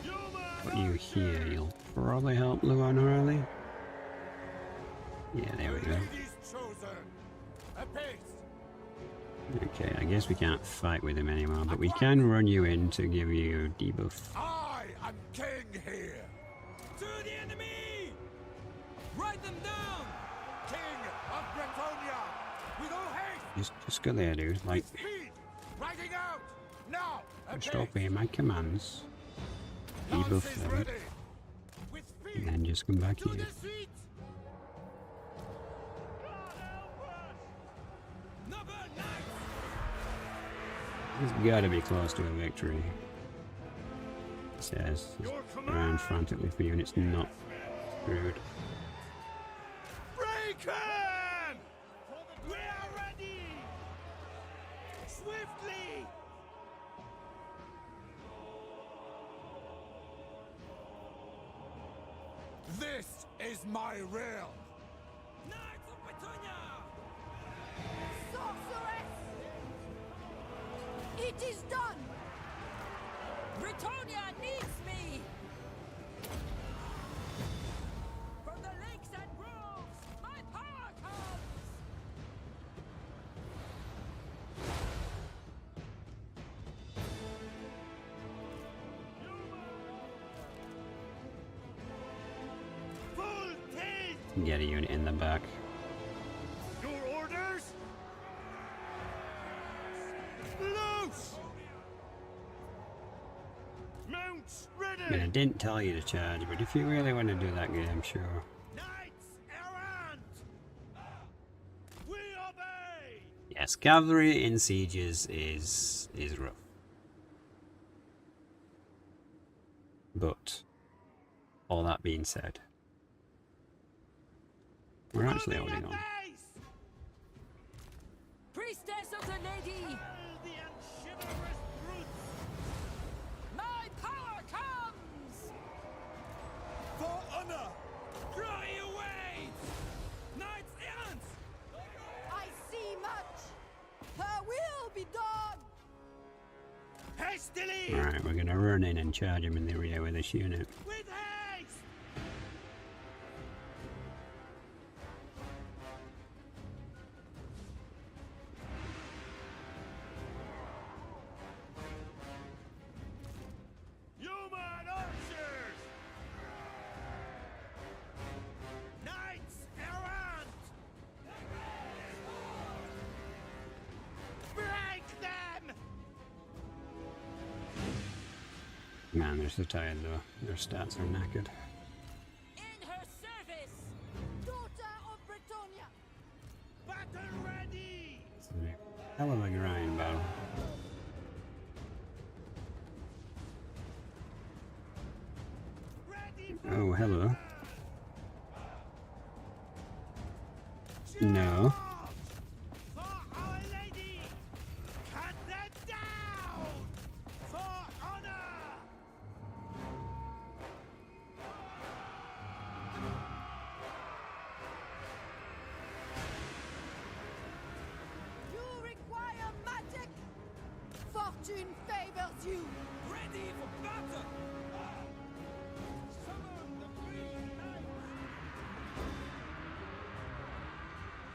Human Put you here, you'll probably help Luan early. Yeah, there we go. Ladies chosen! Apace! Okay, I guess we can't fight with him anymore, but we can run you in to give you debuff. I am king here! To the enemy! Write them down! King of Bretonnia! With all haste! Just go there, dude. Like, Speed! Riding out! Now! just obey my commands. Debuff Lances them, ready! With speed! and then just come back To here. the seats! Noble knights! He's got to be close to a victory. It says around frantically for units not screwed. Breaken! We are ready! Swiftly! This is my realm! Knights of Bretonnia! Sorceress. It is done. Bretonnia needs me! From the lakes and groves, my power comes! Get a unit in the back. Your orders? Loose! Mounts ready! I mean, I didn't tell you to charge, but if you really want to do that game, sure. Knights errant! We obey! Yes, cavalry in sieges is rough. But all that being said, we're actually holding on. Priestess of the Lady! The unchivalrous brutes! My power comes! For honor! Cry away! Knights errant! I see much. Her will be done. Hastily! Alright, we're gonna run in and charge him in the rear with this unit. With haste! Human archers! Knights errant! Break them! Man, they're so tired though. Their stats are knackered. In her service! Daughter of Bretonnia. Battle ready! It's a hell of a grind battle. Ready Oh, hello. No. for Our Lady! Cut them down! For honor! You require magic. Fortune favors you. Ready for battle! Summon the Green Knights!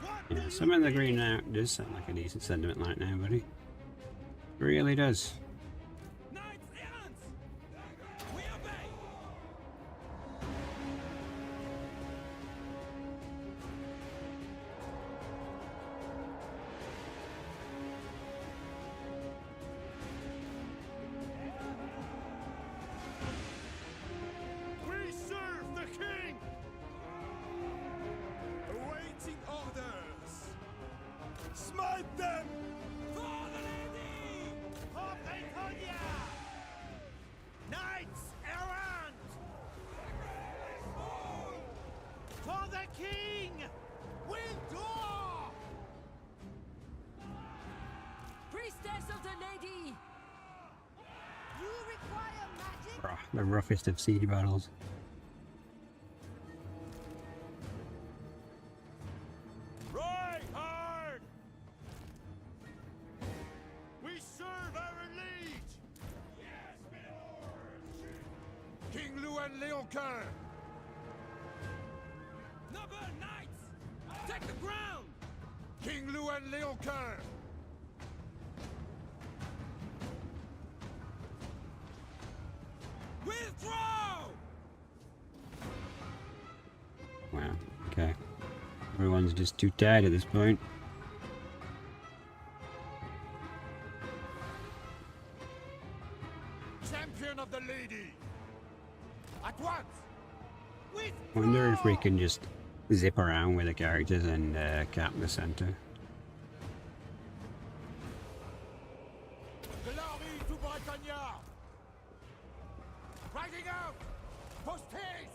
What Yeah, summon the green out does sound like a decent sentiment right now, buddy. Really does. Knights errant! We obey! We serve the king! Awaiting orders! Smite them! For the lady! For Bretonnia! Knights errant! For the king! Withdraw! Priestess of the Lady! You require magic. The roughest of siege battles. Right hard! We serve our liege! Yes, my lord! King Louen Leoncoeur! Noble knights! Take the ground! King Louen Leoncoeur! Withdraw! Wow, okay. Everyone's just too tired at this point. Champion of the lady! At once! Wonder if we can just zip around with the characters and cap the center. Glory to Bretonnia! Riding out! Post haste!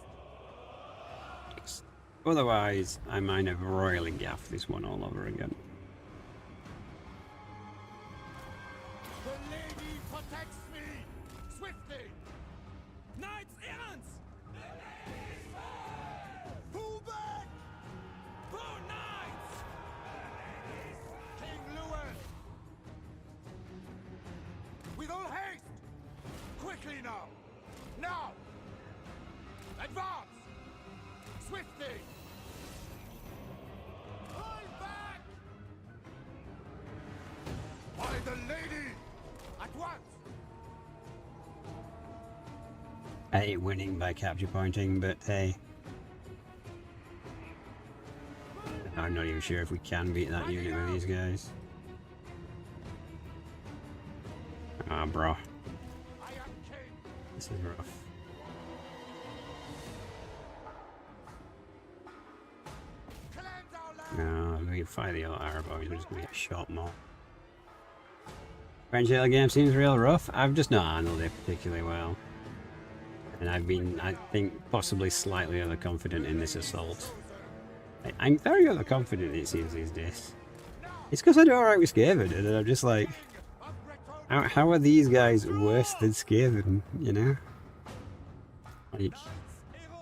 Otherwise, I might have royally gaffed this one all over again. The lady protects me! Swiftly! Knights errant! Pull back! For knights! King Louen! With all haste! Quickly now! Now! Advance! Swiftly! Pull back! By the lady! At once! I hate winning by capture pointing, but hey. I'm not even sure if we can beat that unit with these guys. Ah, bro. This is rough. No, we can fight the other Arab boys, we're just gonna get shot more. French early game seems real rough. I've just not handled it particularly well. And I've been, I think, possibly slightly overconfident in this assault. I'm very overconfident, it seems, these days. It's because I do alright with Skaven, and I'm just like, how are these guys worse than Skaven, you know? Like,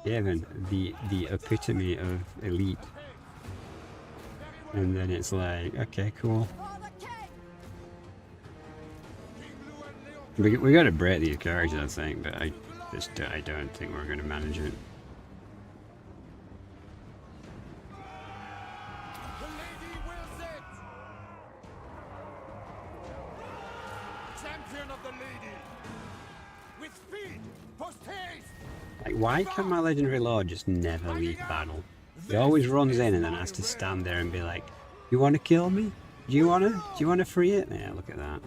Skaven, the epitome of elite. And then it's like, okay, cool. We got to break these carriages, I think, but I don't think we're going to manage it. The lady wills it! Champion of the lady! With speed! Post haste! Like, why can my legendary lord just never leave battle? He always runs in and then has to stand there and be like, "You want to kill me? Do you want to free it?" Yeah, look at that.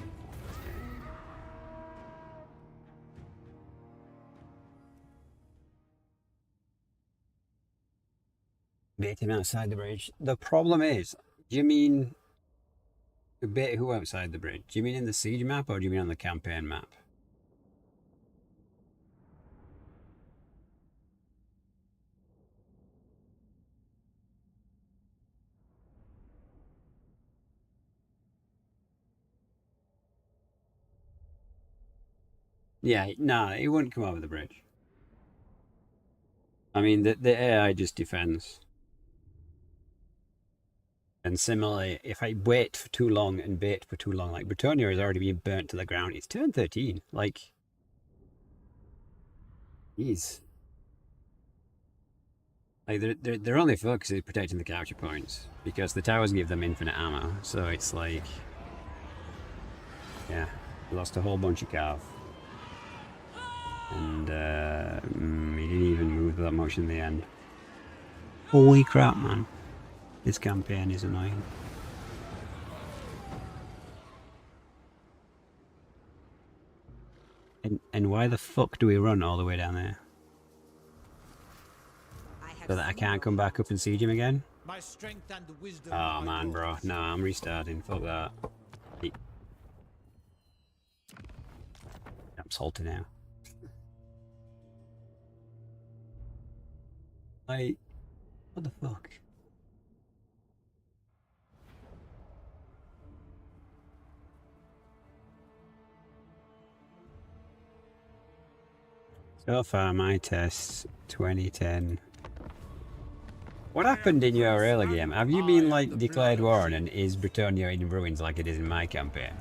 Bait him outside the bridge. The problem is, do you mean bait who outside the bridge? Do you mean in the siege map or do you mean on the campaign map? Yeah, no, it wouldn't come over the bridge. I mean, the AI just defends. And similarly, if I wait for too long and bait for too long, like Bretonnia has already been burnt to the ground. It's turn 13. Like, jeez. Like, their only focus is protecting the capture points because the towers give them infinite ammo. So it's like, yeah, lost a whole bunch of cav. And he didn't even move that much in the end. Holy crap, man. This campaign is annoying. And why the fuck do we run all the way down there? So that I can't come back up and siege him again? My strength and wisdom. Oh man, bro. No, I'm restarting. Fuck that. I'm salty now. Like, what the fuck? So far, my tests, 2010. What happened in your early game? Have you been, like, declared war on and is Bretonnia in ruins like it is in my campaign?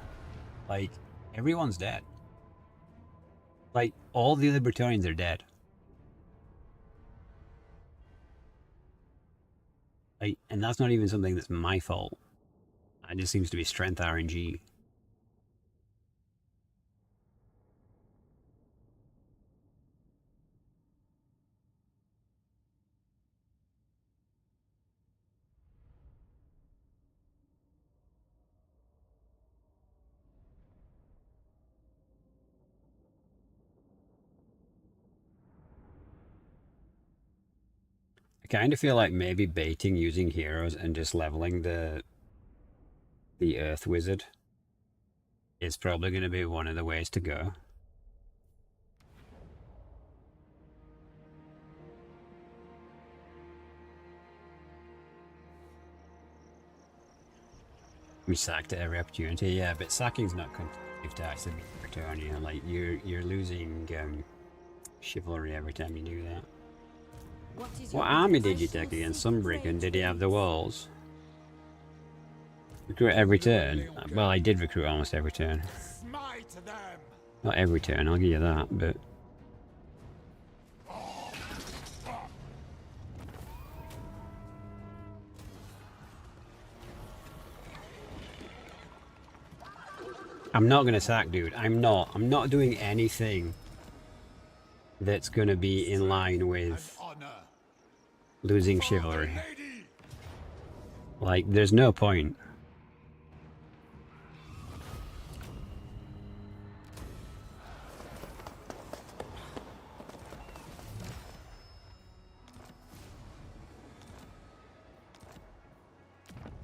Like, everyone's dead. Like, all the other Bretonnians are dead. Like, and that's not even something that's my fault. It just seems to be strength RNG. I kind of feel like maybe baiting using heroes and just leveling the Earth Wizard is probably going to be one of the ways to go. We sacked at every opportunity, yeah, but sacking's not conducive to actually being Bretonnia. Like, you're losing chivalry every time you do that. What army did you take against Sunbreak, and did he have the walls? Recruit every turn? Well, I did recruit almost every turn. Not every turn, I'll give you that, but... I'm not gonna sack, dude. I'm not doing anything that's gonna be in line with losing chivalry. Like, there's no point.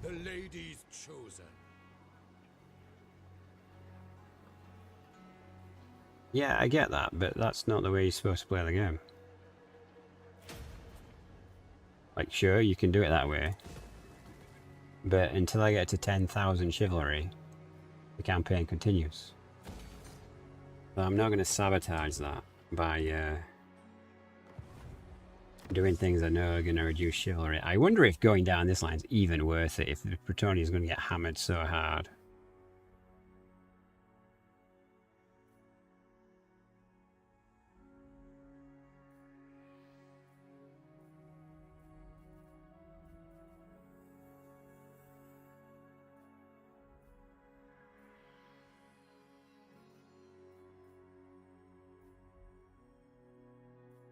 The lady's chosen. Yeah, I get that, but that's not the way you're supposed to play the game. Like, sure, you can do it that way. But until I get to 10,000 chivalry, the campaign continues. So I'm not going to sabotage that by doing things I know are going to reduce chivalry. I wonder if going down this line is even worth it, if the Bretonnia is going to get hammered so hard.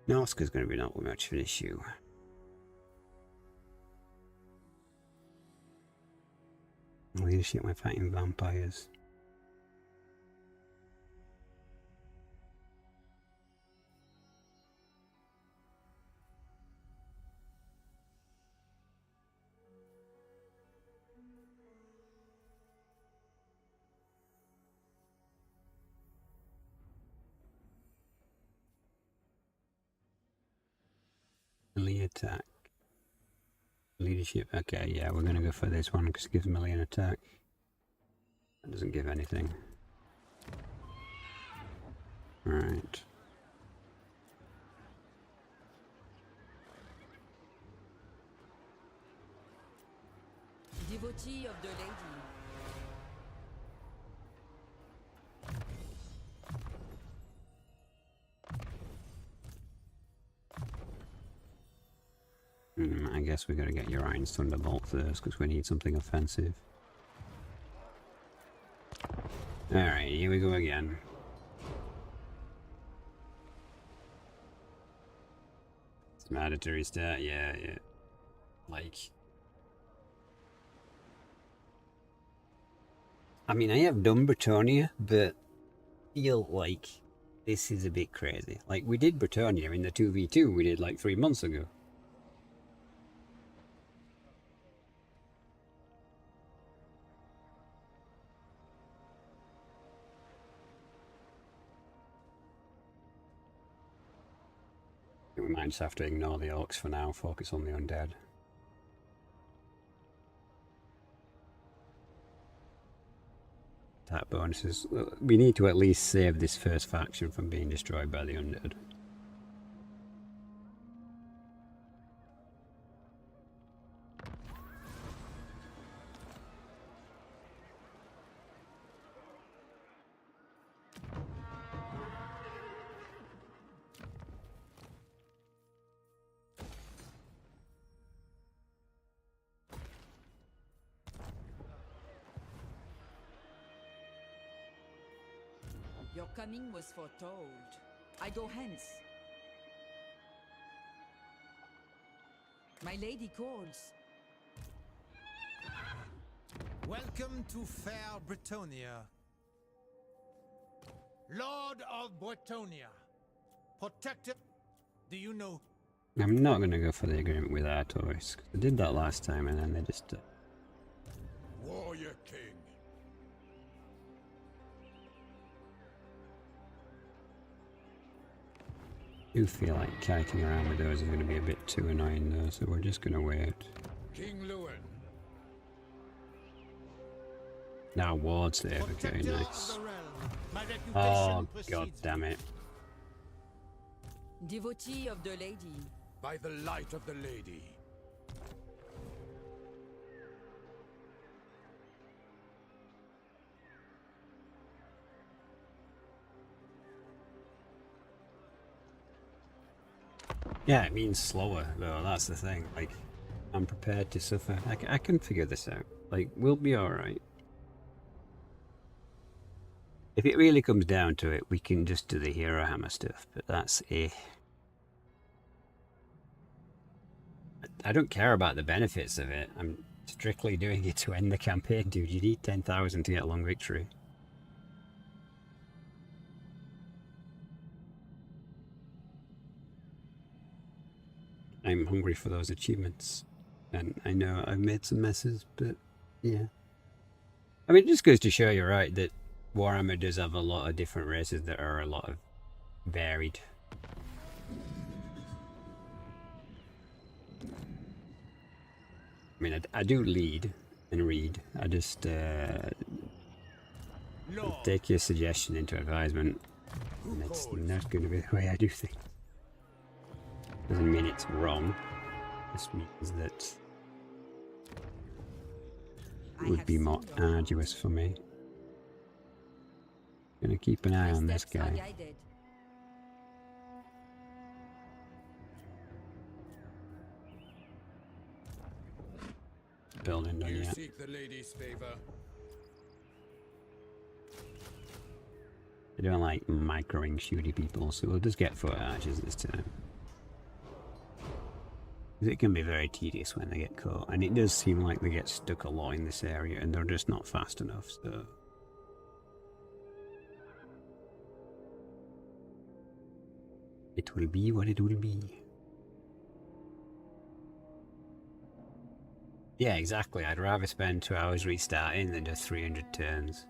Norska's going to be not much of an issue. Leadership when fighting vampires. Melee attack. Leadership. Okay, yeah, we're going to go for this one because it gives melee an attack. That doesn't give anything. Right. Devotee of the lady. I guess we got to get Urine's Thunderbolt first because we need something offensive. Alright, here we go again. It's mandatory stat, yeah. Like... I mean, I have done Bretonnia, but I feel like this is a bit crazy. Like, we did Bretonnia in the 2v2 we did like 3 months ago. We might just have to ignore the orcs for now, focus on the undead. Attack bonuses. We need to at least save this first faction from being destroyed by the undead. Your coming was foretold. I go hence. My lady calls. Welcome to fair Bretonnia. Lord of Bretonnia. Protector. Do you know? I'm not going to go for the agreement with Artois. I did that last time and then they just... Warrior King. I do feel like kiting around with those is going to be a bit too annoying though, so we're just going to wait. King Louen. Now wards there, okay, nice. Oh, god damn it. Devotee of the lady. By the light of the lady. Yeah, it means slower though, that's the thing. Like, I'm prepared to suffer. I can figure this out. Like, we'll be alright. If it really comes down to it, we can just do the hero hammer stuff, but that's I don't care about the benefits of it. strictly doing it to end the campaign, dude. You need 10,000 to get a long victory. I'm hungry for those achievements. And I know I've made some messes, but yeah. I mean, it just goes to show you, right, that Warhammer does have a lot of different races that are a lot of varied. I mean, I do lead and read. I just take your suggestion into advisement. And it's not going to be the way I do things. Doesn't mean it's wrong. This means that it would be more arduous for me. Gonna keep an eye on this guy. Building done yet. Seek the lady's favor. They don't like microing shooty people, so we'll just get foot archers this time. It can be very tedious when they get caught, and it does seem like they get stuck a lot in this area and they're just not fast enough, so... It will be what it will be. Yeah, exactly. I'd rather spend 2 hours restarting than just 300 turns.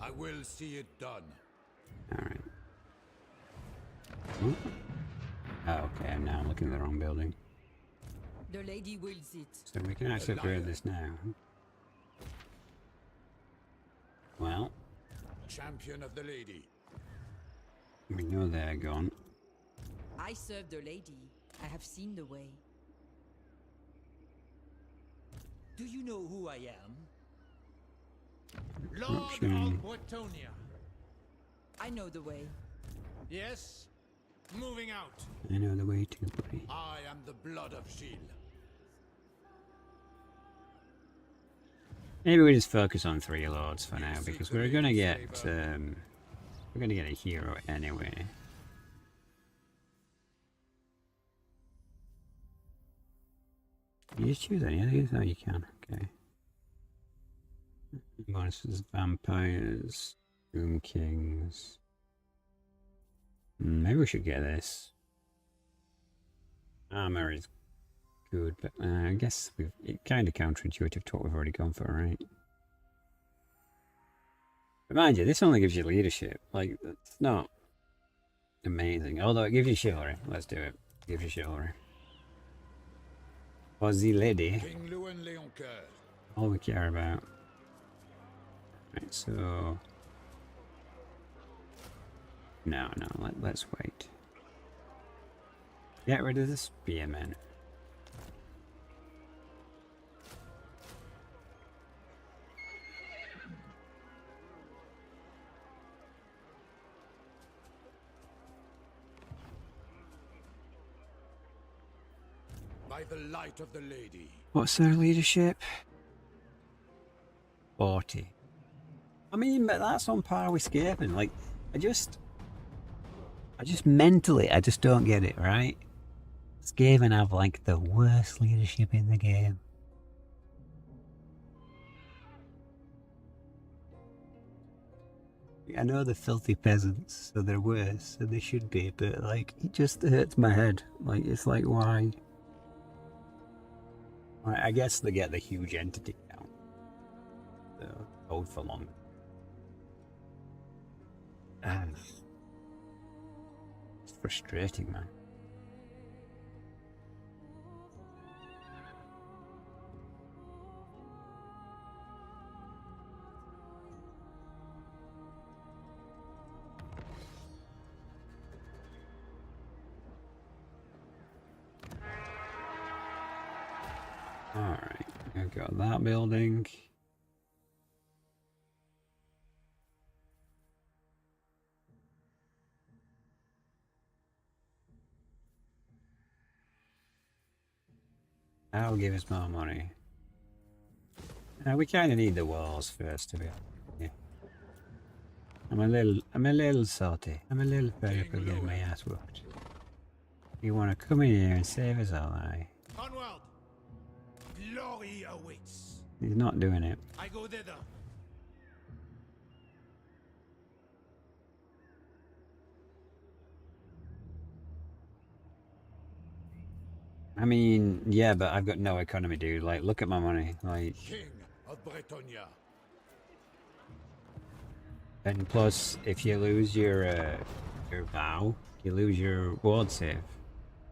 I will see it done. Alright. Oh, okay, I'm now looking at the wrong building. The lady wills it. So we can actually upgrade this now. Well, Champion of the lady. we know they're gone. I serve the lady. I have seen the way. Do you know who I am? Lord of showing. Bretonnia. I know the way. Yes? Moving out. I know the way too, buddy. I am the blood of Gilles. Maybe we just focus on 3 lords for now, because we're gonna get a hero anyway. Can you just choose any of these? Oh, you can. Okay. Bonuses, vampires, Doom Kings. Maybe we should get this. Armor is good, but I guess it's kind of counterintuitive to what we've already gone for, right? But mind you, this only gives you leadership. Like, it's not amazing. Although it gives you chivalry. Let's do it. It gives you chivalry. For the lady. King Louen Leoncoeur. All we care about. Right, so... No, let's wait. Get rid of the spearmen. By the light of the lady. What's their leadership? 40. I mean, but that's on par with Skaven. Like, I just mentally, I just don't get it, right? Skaven have, like, the worst leadership in the game. I know they're filthy peasants, so they're worse, and they should be, but, like, it just hurts my head. Like, it's like, why? I guess they get the huge entity count. So, hold for long. It's frustrating, man. Alright, I've got that building. That'll give us more money. We kind of need the walls first, to be honest. Yeah. I'm a little salty. I'm a little fed up of getting my ass whooped. You want to come in here and save us all, aye? Onward! Glory awaits. He's not doing it. I go thither. I mean, yeah, but I've got no economy, dude. Like, look at my money. Like, King of Bretonnia. and plus, if you lose your vow, you lose your ward save,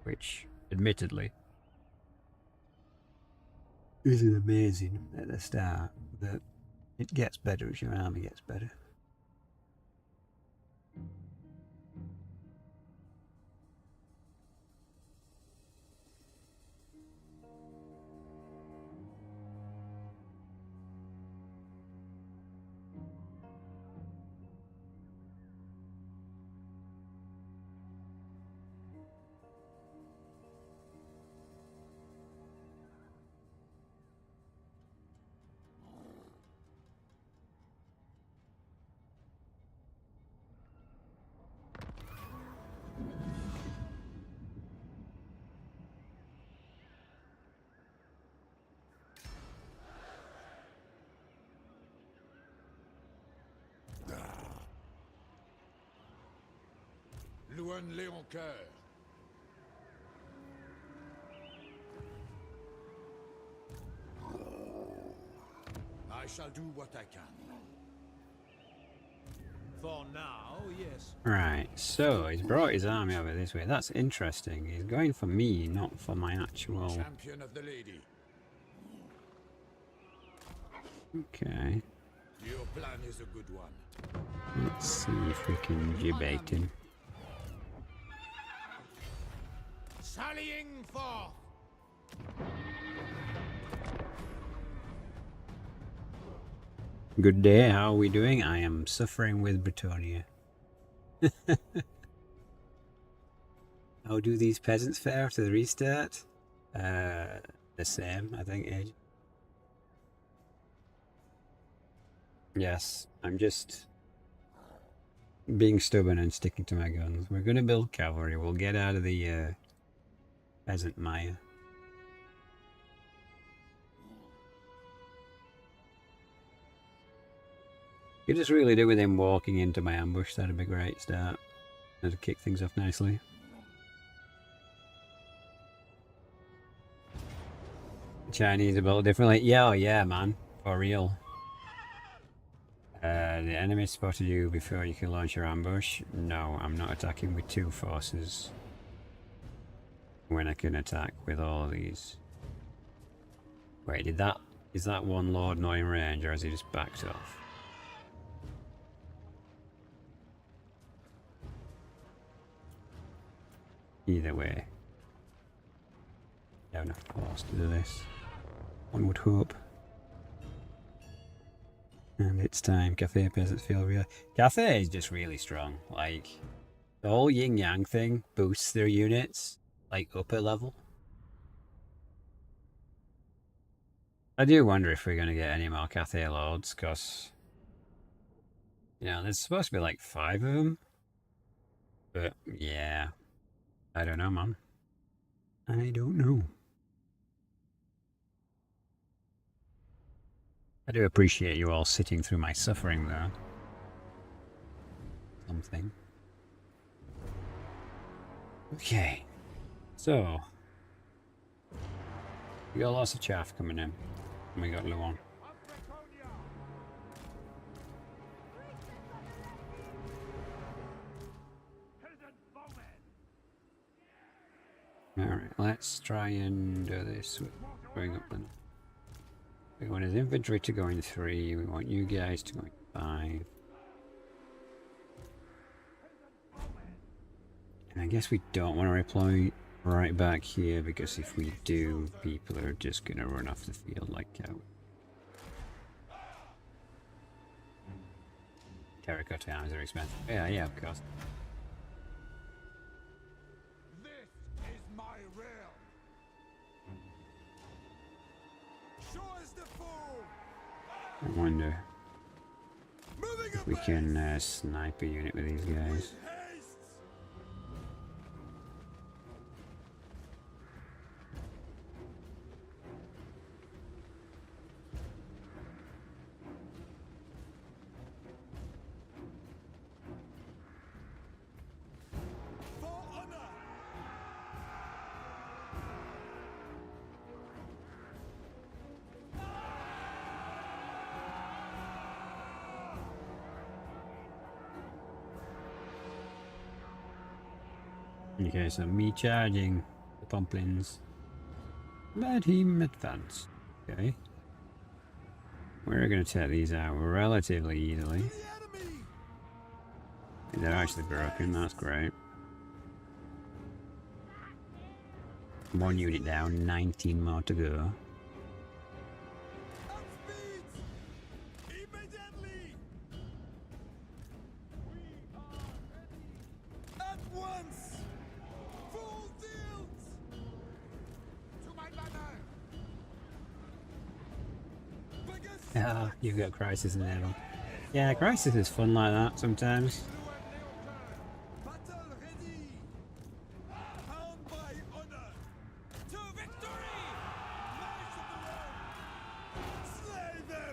which, admittedly, isn't amazing at the start, but it gets better as your army gets better. Louen Leoncoeur. I shall do what I can. For now, yes. Right, so he's brought his army over this way. That's interesting. He's going for me, not for my actual... Champion of the lady. Okay. Your plan is a good one. Let's see if we can debate him. Sallying forth! Good day, how are we doing? I am suffering with Bretonnia. How do these peasants fare after the restart? The same, I think, Age. Yes, I'm just being stubborn and sticking to my guns. We're gonna build cavalry. We'll get out of the peasant mire. You just really do with him walking into my ambush. That'd be a great start. That'd kick things off nicely. Chinese are built differently. Yeah, oh yeah, man. For real. The enemy spotted you before you can launch your ambush. No, I'm not attacking with two forces when I can attack with all of these. Wait, is that one lord not in range, or has he just backed off? Either way, I have enough force to do this. One would hope. And it's time. Cathay peasants feel real. Cathay is just really strong. Like, the whole yin yang thing boosts their units, like, upper level. I do wonder if we're going to get any more Cathay lords, because, you know, there's supposed to be like 5 of them. But, yeah. I don't know, man. I don't know. I do appreciate you all sitting through my suffering, though. Something. Okay. So. We got lots of chaff coming in. And we got Louen. Alright, let's try and do this. Going up then. We want his infantry to go in 3. We want you guys to go in 5. And I guess we don't want to right back here, because if we do, people are just gonna run off the field like cowards. Terracotta arms are expensive. Yeah, of course. This is my realm. Show us the fool. I wonder if we can snipe a unit with these guys. Okay, so me charging the pumplings. Let him advance. Okay. We're going to take these out relatively easily. They're actually broken, that's great. One unit down, 19 more to go. Ah, you've got Crisis in there. Yeah, Crisis is fun like that sometimes.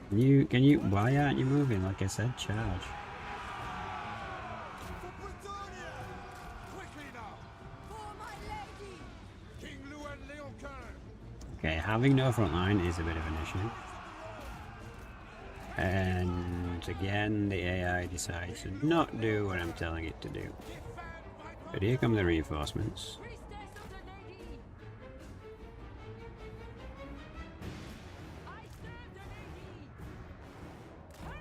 Can you, why aren't you moving? Like I said, charge. Okay, having no front line is a bit of an issue. And again, the AI decides to not do what I'm telling it to do. But here come the reinforcements.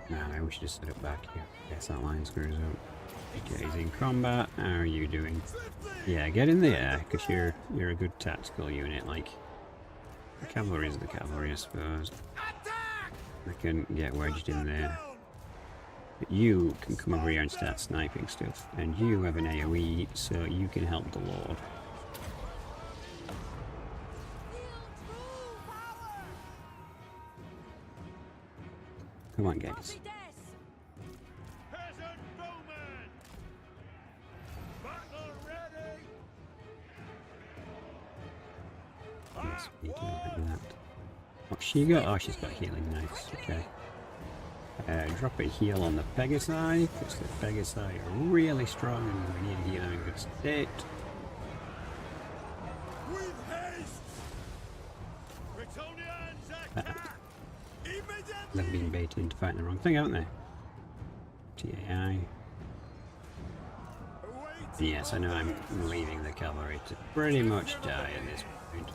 Nah, we should just set it back here. Guess that line screws up. Okay, he's in combat. How are you doing? Yeah, get in the air, because you're a good tactical unit. Like, the cavalry is the cavalry, I suppose. I can get wedged in there. But you can come over here and start sniping stuff. And you have an AoE, so you can help the Lord. Come on, guys. Yes, we can like that. What's she got? Oh, she's got healing. Nice. Okay. Drop a heal on the Pegasi, because the Pegasi are really strong and we need to keep them in good state. They've been baited into fighting the wrong thing, haven't they? TAI. Yes, I know I'm leaving the cavalry to pretty much die at this point.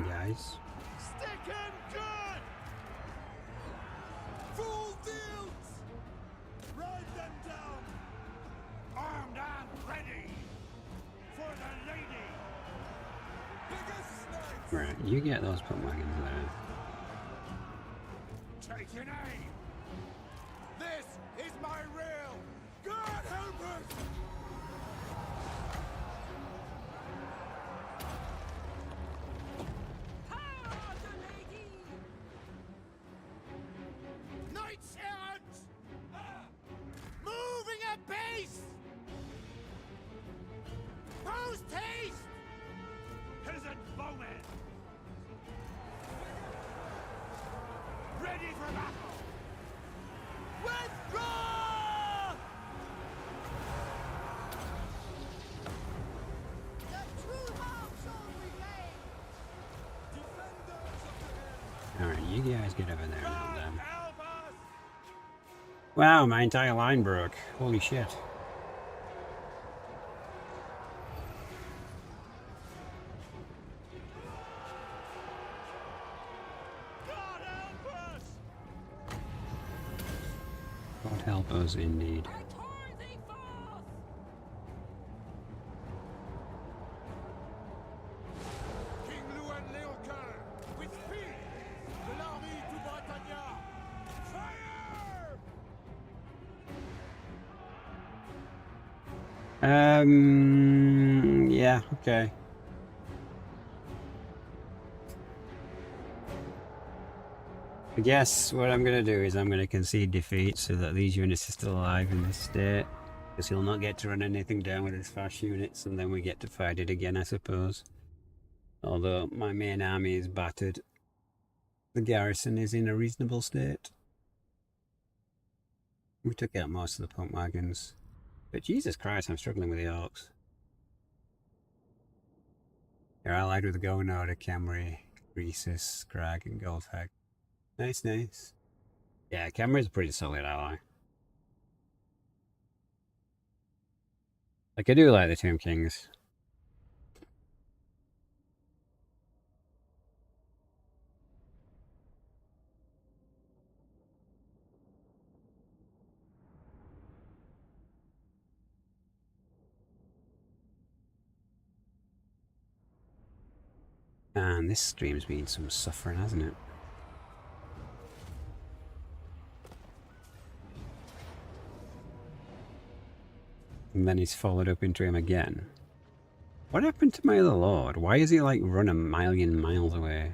Guys. Stick him good! Full deals! Ride them down! Armed and ready! For the lady! Biggest snipes! Right, you get those pump wagons there. Take an aim! This is my rail! God help us! Knights errant! Moving at base! Post haste! Peasant bowmen! Ready for battle! Withdraw! The true marshal remain. Defenders of the air! Alright, you guys get over there and help them. Wow, my entire line broke. Holy shit. God help us indeed. King Louen Leoncoeur, with speed! De l'armée to Bretonnia! Fire! Yeah, okay. I guess what I'm going to do is I'm going to concede defeat so that these units are still alive in this state. Because he'll not get to run anything down with his fast units, and then we get to fight it again, I suppose. Although my main army is battered, the garrison is in a reasonable state. We took out most of the pump wagons. But Jesus Christ, I'm struggling with the orcs. They're allied with the Gonoda, Camry, Croesus, Crag, and Goldhag. Nice, nice. Yeah, Camry's a pretty solid ally. Like, I do like the Tomb Kings. And this stream's been some suffering, hasn't it? And then he's followed up into him again. What happened to my other lord? Why is he like run a million miles away?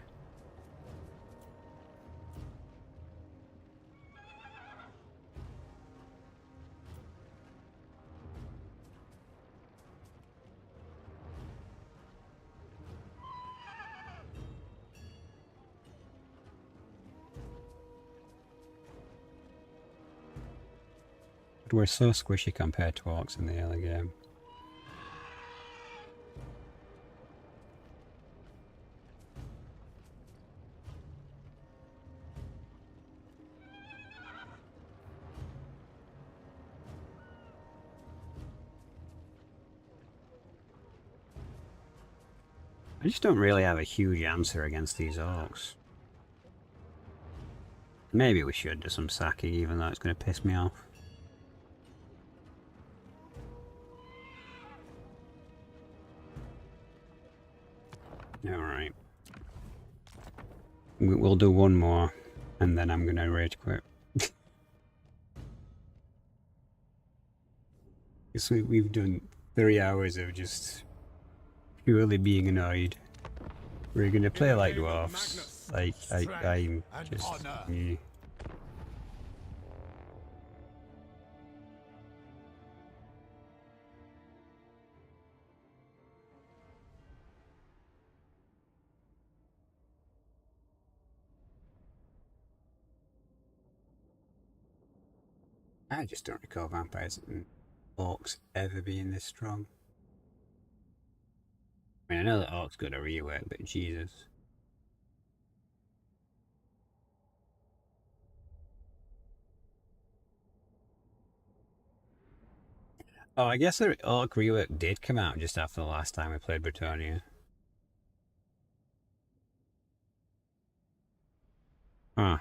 But we're so squishy compared to orcs in the early game. I just don't really have a huge answer against these orcs. Maybe we should do some sacking, even though it's going to piss me off. Alright. We'll do one more, and then I'm going to rage quit. Because we've done 3 hours of just purely being annoyed. We're going to play like dwarfs. Like, I'm just... Yeah. I just don't recall vampires and orcs ever being this strong. I mean, I know that orcs got a rework, but Jesus. Oh, I guess the orc rework did come out just after the last time we played Bretonnia. Huh.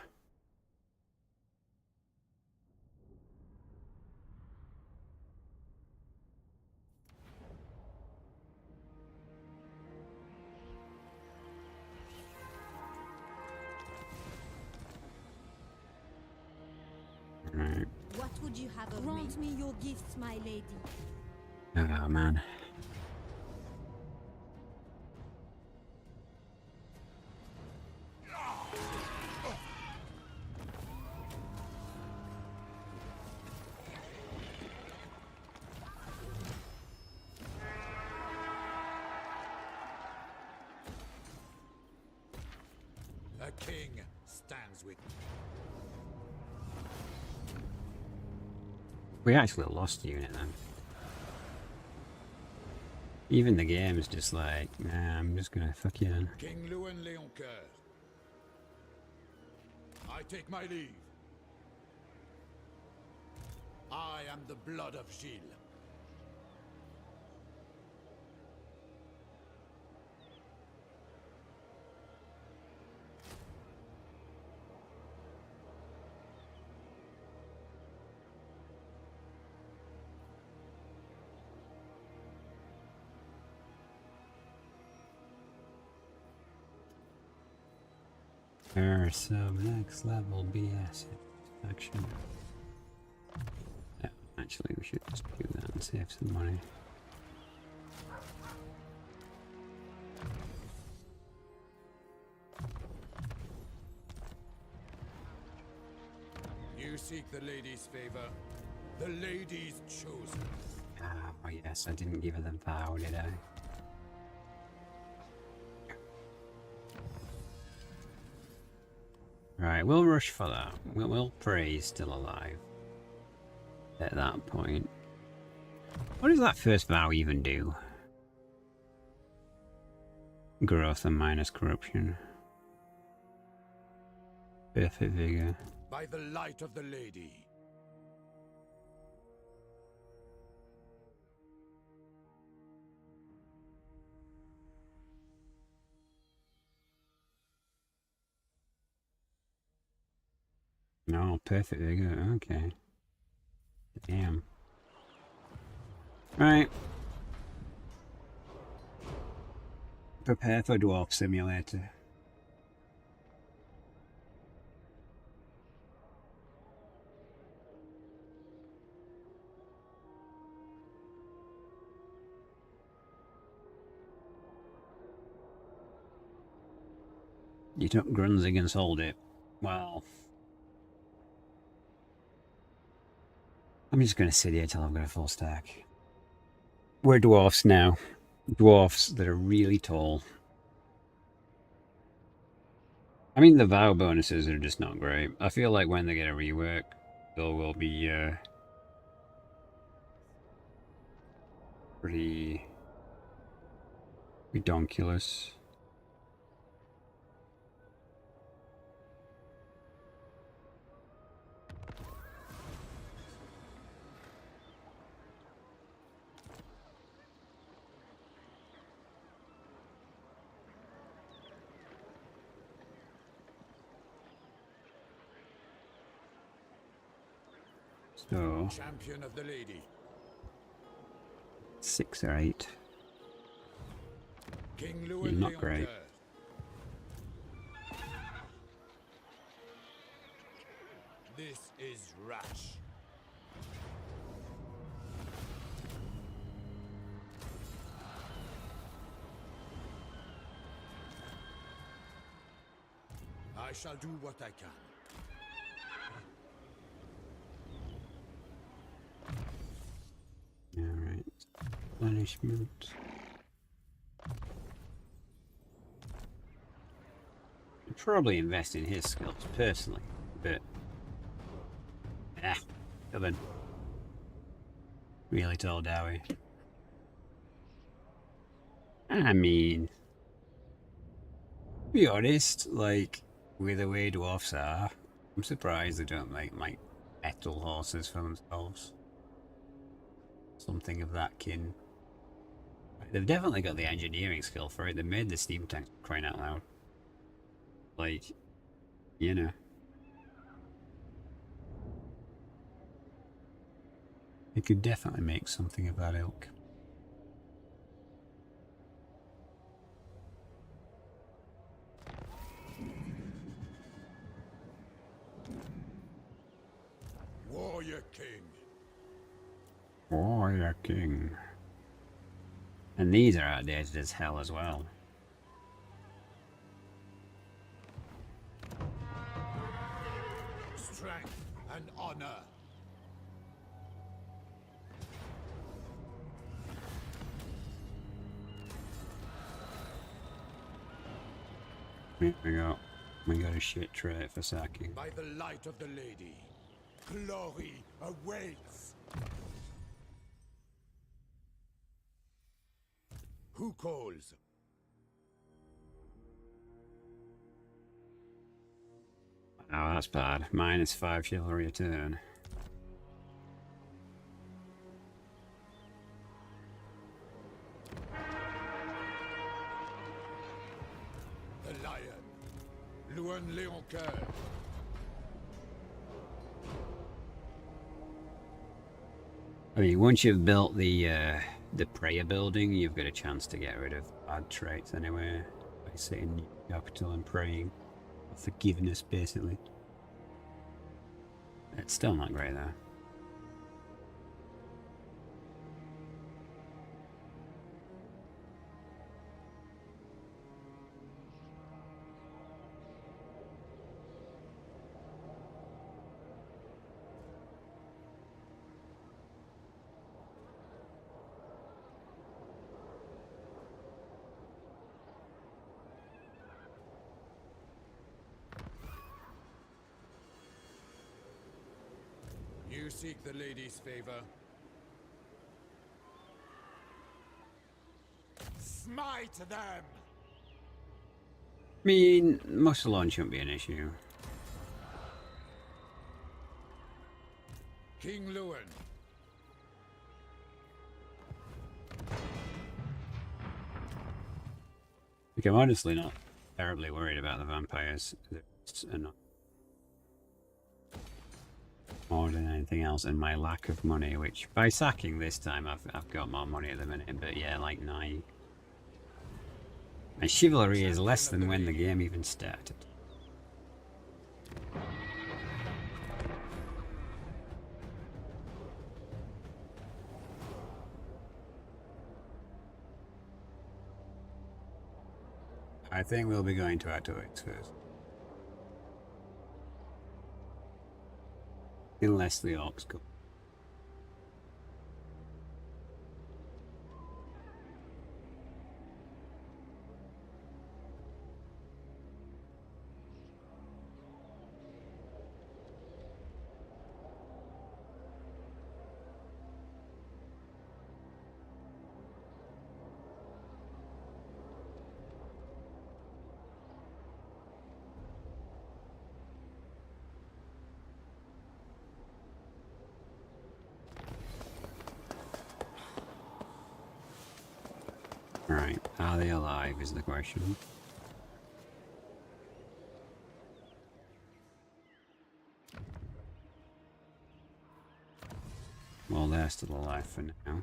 Right. What would you have of Grant me your gifts, my lady. Oh, man. A king stands with me. We actually lost the unit then. Even the game is just like, nah, I'm just gonna fuck you in. King Louen Leoncoeur. I take my leave. I am the blood of Gilles. So next level BS action. Yeah, actually we should just do that and save some money. You seek the lady's favor. The lady's chosen. Oh yes, I didn't give her the vow, did I? Right, we'll rush for that. We'll pray he's still alive at that point. What does that first vow even do? Growth and minus corruption. Perfect vigor. By the light of the lady. No, perfect vigor. Okay. Damn. Right. Prepare for Dwarf Simulator. You took Grunzig and sold it. Well, I'm just going to sit here till I've got a full stack. We're dwarfs now. Dwarfs that are really tall. I mean, the vow bonuses are just not great. I feel like when they get a rework, they will be pretty redonkulous. So, Champion of the lady. 6 or 8. King Louen Not great. Leoncoeur. This is rash. I shall do what I can. Alright. Punishment. I'd probably invest in his skills personally, but stubborn. Really tall Dowie. I mean, to be honest, like, with the way dwarfs are, I'm surprised they don't make like metal horses for themselves. Something of that kin. They've definitely got the engineering skill for it. They made the steam tank, crying out loud. Like, you know. They could definitely make something of that ilk. Warrior King. Warrior King. And these are outdated as hell as well. Strength and honor. We got a shit trait for sacking. By the light of the lady, glory awaits. Who calls? Oh, that's bad. -5 chivalry a turn. Louen Leoncoeur. I mean, once you've built the prayer building, you've got a chance to get rid of bad traits anyway by sitting in your capital and praying for forgiveness, basically. It's still not great though. You seek the lady's favor. Smite them! I mean, muscle launch shouldn't be an issue. King Louen. Like, I'm honestly not terribly worried about the vampires. They're not more than anything else, and my lack of money, which by sacking this time I've got more money at the minute, but yeah, like my chivalry is less than when the game even started. I think we'll be going to Atoix first. Unless the orcs go. Right, are they alive is the question. Well, they're still alive for now.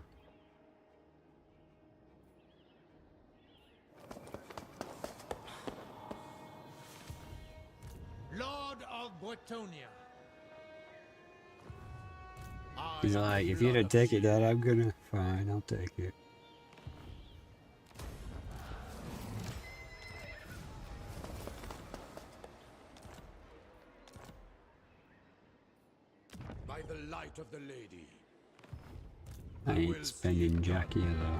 Lord of Bretonnia. He's like, if you don't take it, Dad, I'm gonna. Fine, I'll take it. By the light of the lady. I ain't spending Jack here though.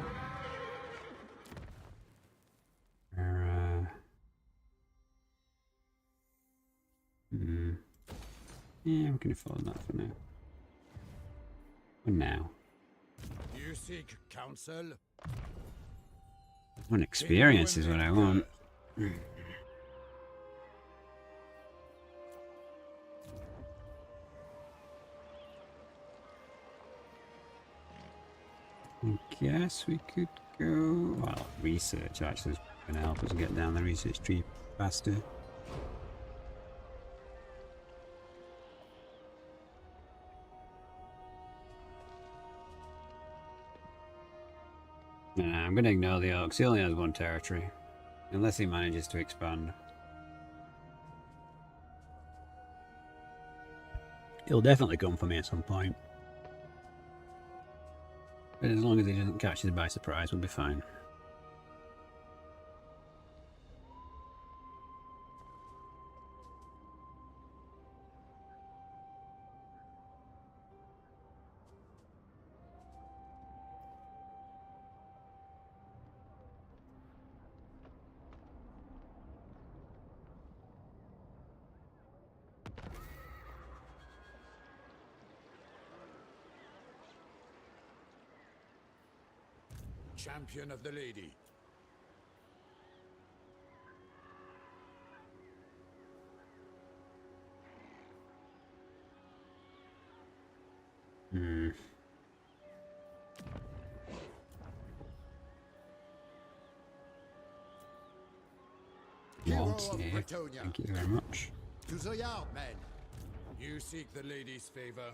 Yeah, we can afford that for now. For now. You seek counsel? One experience is what I want. I guess we could go. Well, research actually is going to help us get down the research tree faster. Nah, I'm going to ignore the orcs. He only has one territory. Unless he manages to expand. He'll definitely come for me at some point. But as long as he doesn't catch us by surprise, we'll be fine. Champion of the lady. Hero want of here. Bretonnia. Thank you very much. To the yard, men. You seek the lady's favor.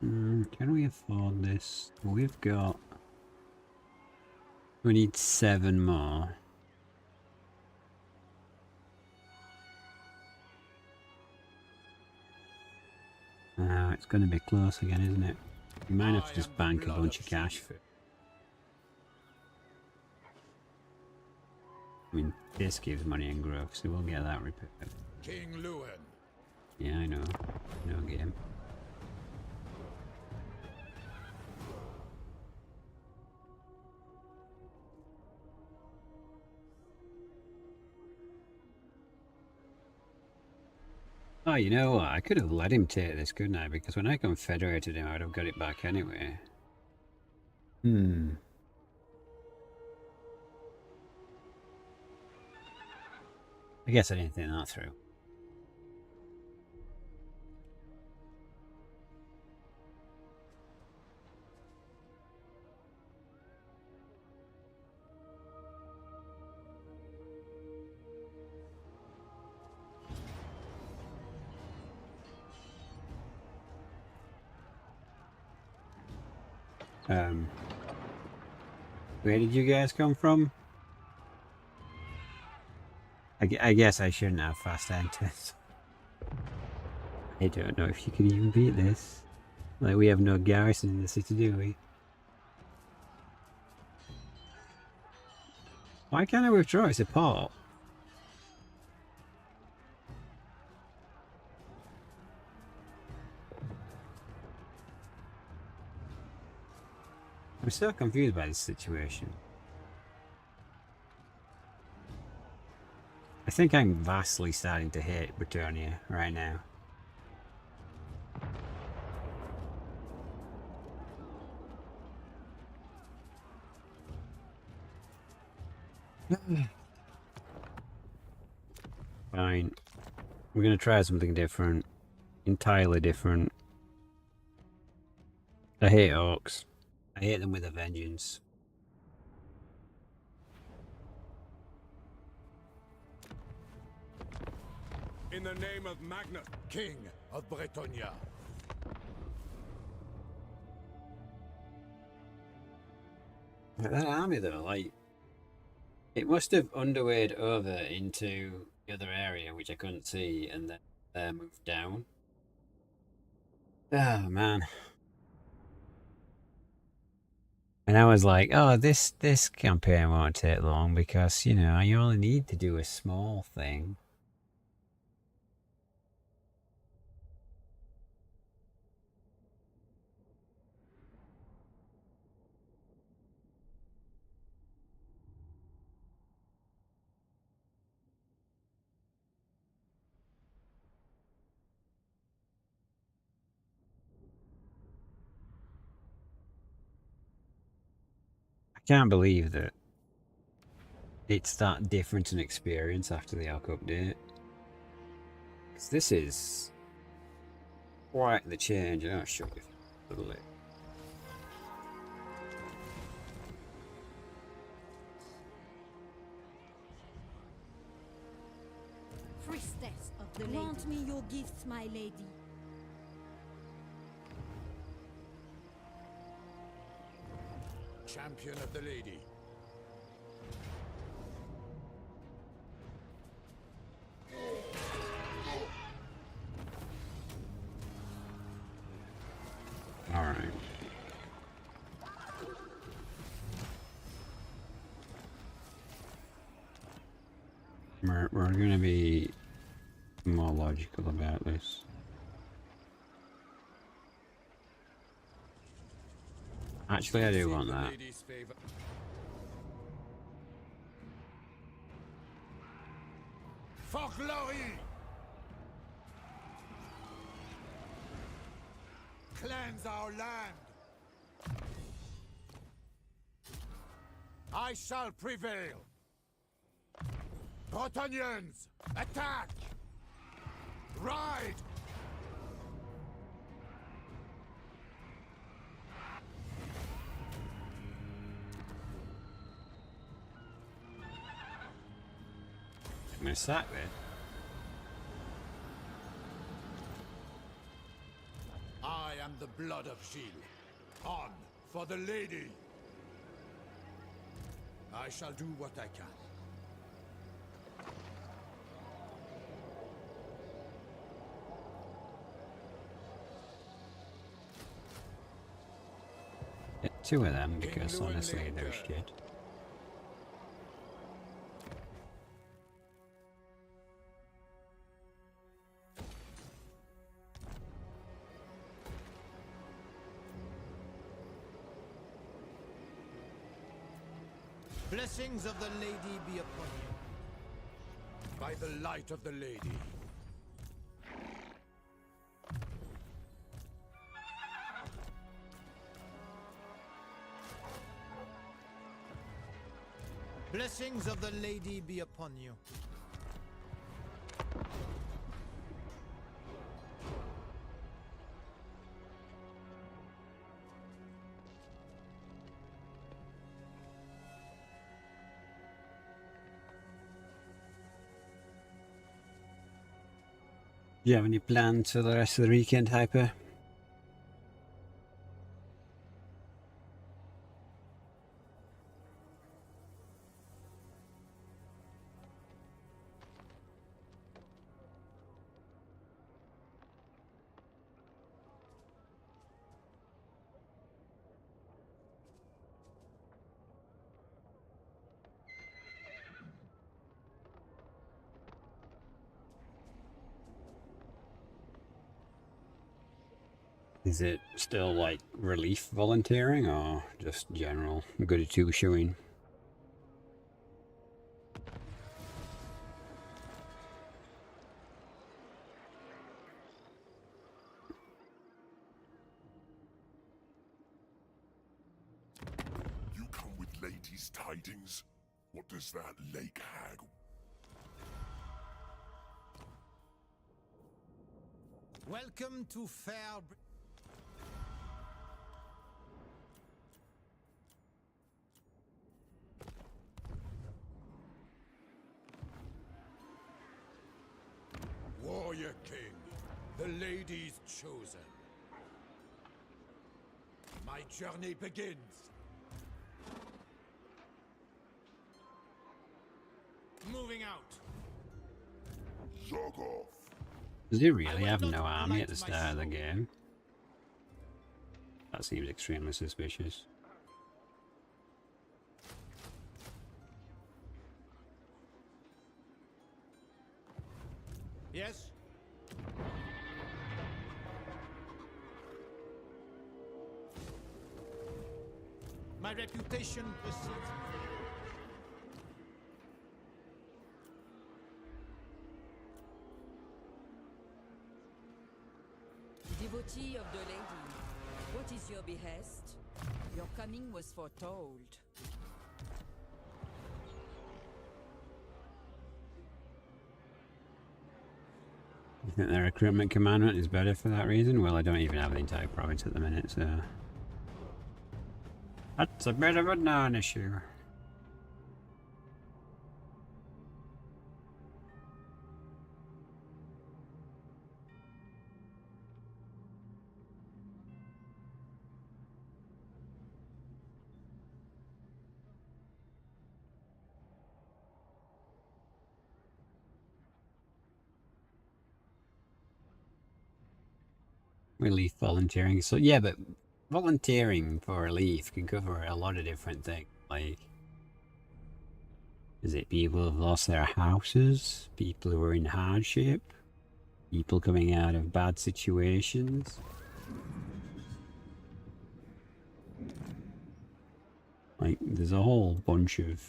Can we afford this? We've got... We need 7 more. It's going to be close again, isn't it? We might have to just bank a bunch of cash for it. I mean, this gives money and growth, so we'll get that repaired. King Louen. Yeah, I know. No game. Oh, you know what? I could have let him take this, couldn't I? Because when I confederated him, I would have got it back anyway. I guess I didn't think that through. Where did you guys come from? I guess I shouldn't have fast enters. I don't know if you can even beat this. Like, we have no garrison in the city, do we? Why can't I withdraw? It's a port. I'm so confused by this situation. I think I'm vastly starting to hate Bretonnia right now. Fine. We're gonna try something different. Entirely different. I hate orcs. I hate them with a vengeance. In the name of Magnus, King of Bretonnia. That army though, like, it must have underwayed over into the other area, which I couldn't see, and then moved down. Oh man. And I was like, oh, this campaign won't take long because, you know, you only need to do a small thing. I can't believe that it's that different an experience after the Arc update. Because this is quite the change. Oh, shut your little lip. Priestess of the Grant me your gifts, my lady. Champion of the lady. Alright. We're going to be more logical about this. Actually, I do want that. For glory! Cleanse our land! I shall prevail! Bretonians, attack! Ride! I'm gonna sack it. I am the blood of Gilles. On for the lady. I shall do what I can. Get two of them because Louen honestly they're Leoncoeur. shit. Blessings of the lady be upon you. By the light of the lady. Blessings of the lady be upon you. Do you have any plans for the rest of the weekend, Hyper? Is it still like relief volunteering or just general goody two shoeing? You come with ladies' tidings? What does that lake hag? Welcome to fair. Warrior King, the lady's chosen. My journey begins. Moving out. Zog off. Does he really have no army at the start of the game? That seems extremely suspicious. Yes? My reputation precedes me. Devotee of the lady, what is your behest? Your coming was foretold. You think their recruitment commandment is better for that reason? Well, I don't even have the entire province at the minute, so... That's a bit of a non-issue. Relief volunteering. So yeah, but volunteering for relief can cover a lot of different things. Like, is it people who've lost their houses? People who are in hardship? People coming out of bad situations? Like, there's a whole bunch of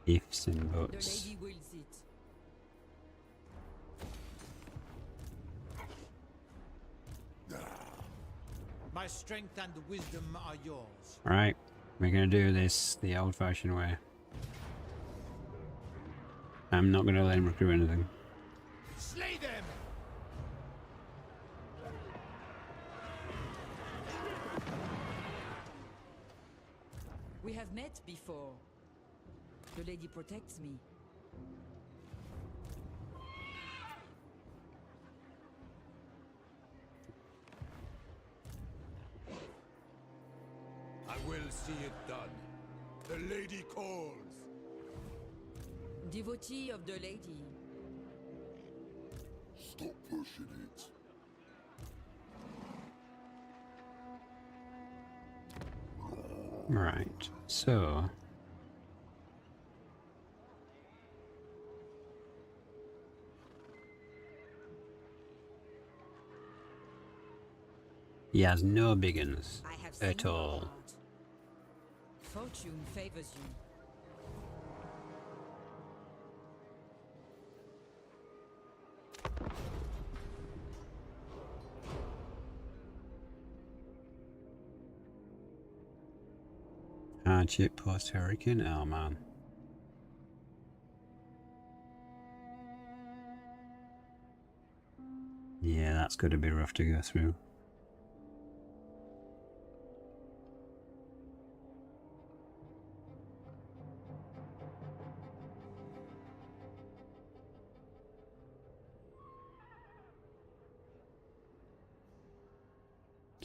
ifs and The buts. lady wills it. My strength and wisdom are yours. Right, we're gonna do this the old-fashioned way. I'm not gonna let him recruit anything. Slay them! We have met before. The lady protects me. I will see it done. The lady calls. Devotee of the lady. Stop pushing it. Right, so... he has no big uns I have seen at your all. heart. Fortune favors you. Hardship post-hurricane? Oh man. Yeah, that's going to be rough to go through.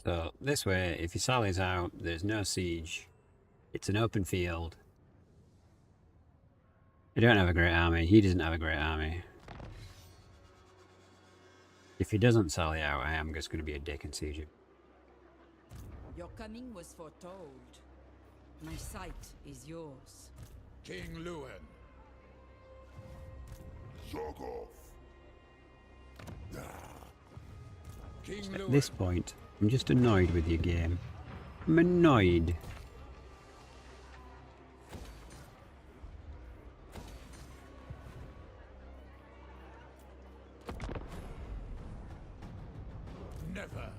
So, this way, if he sallies out, there's no siege. It's an open field. They don't have a great army. He doesn't have a great army. If he doesn't sally out, I am just going to be a dick and siege him. Your coming was foretold. My sight is yours. King Louen. Zog off. King At Louen. this point, I'm just annoyed with your game. I'm annoyed. Never.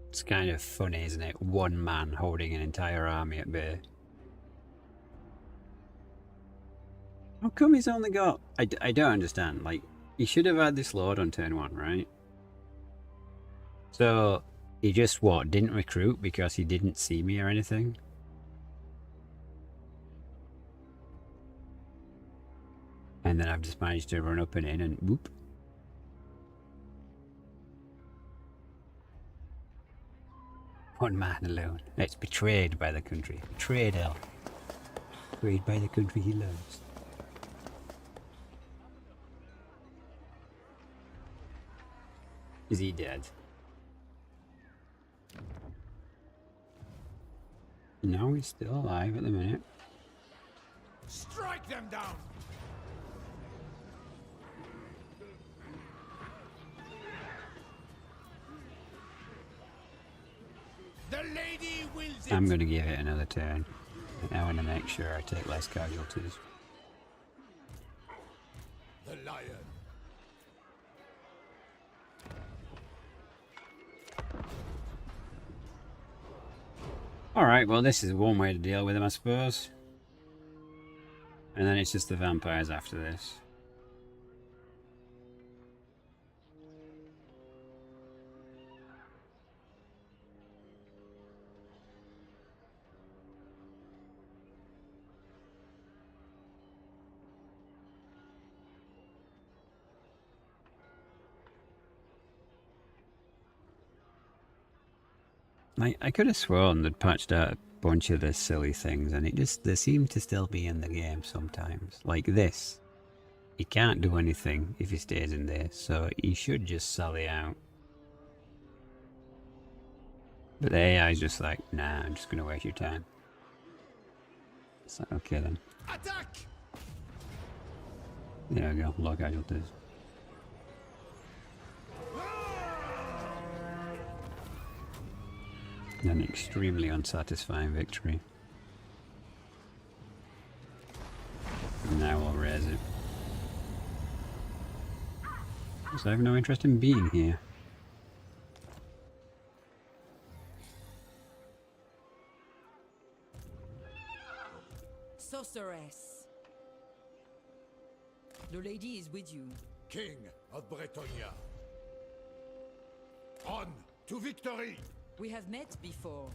It's kind of funny, isn't it? One man holding an entire army at bay. How come he's only got... I don't understand. Like, he should have had this lord on turn 1, right? So, he just, what, didn't recruit because he didn't see me or anything? And then I've just managed to run up and in and whoop. One man alone. It's betrayed by the country. Betrayed hell. Betrayed by the country he loves. Is he dead? No, he's still alive at the minute. Strike them down. The lady wills it. I'm going to give it another turn. I want to make sure I take less casualties. The lion. Alright, well this is one way to deal with him, I suppose. And then it's just the vampires after this. I could have sworn they'd patched out a bunch of the silly things, and they seem to still be in the game sometimes. Like this. He can't do anything if he stays in there, so he should just sally out. But the AI's just like, nah, I'm just gonna waste your time. It's like, okay then. Attack! There we go, low casualties. An extremely unsatisfying victory. Now we'll raise it. So I have no interest in being here. Sorceress. The lady is with you. King of Bretonnia. On to victory! We have met before.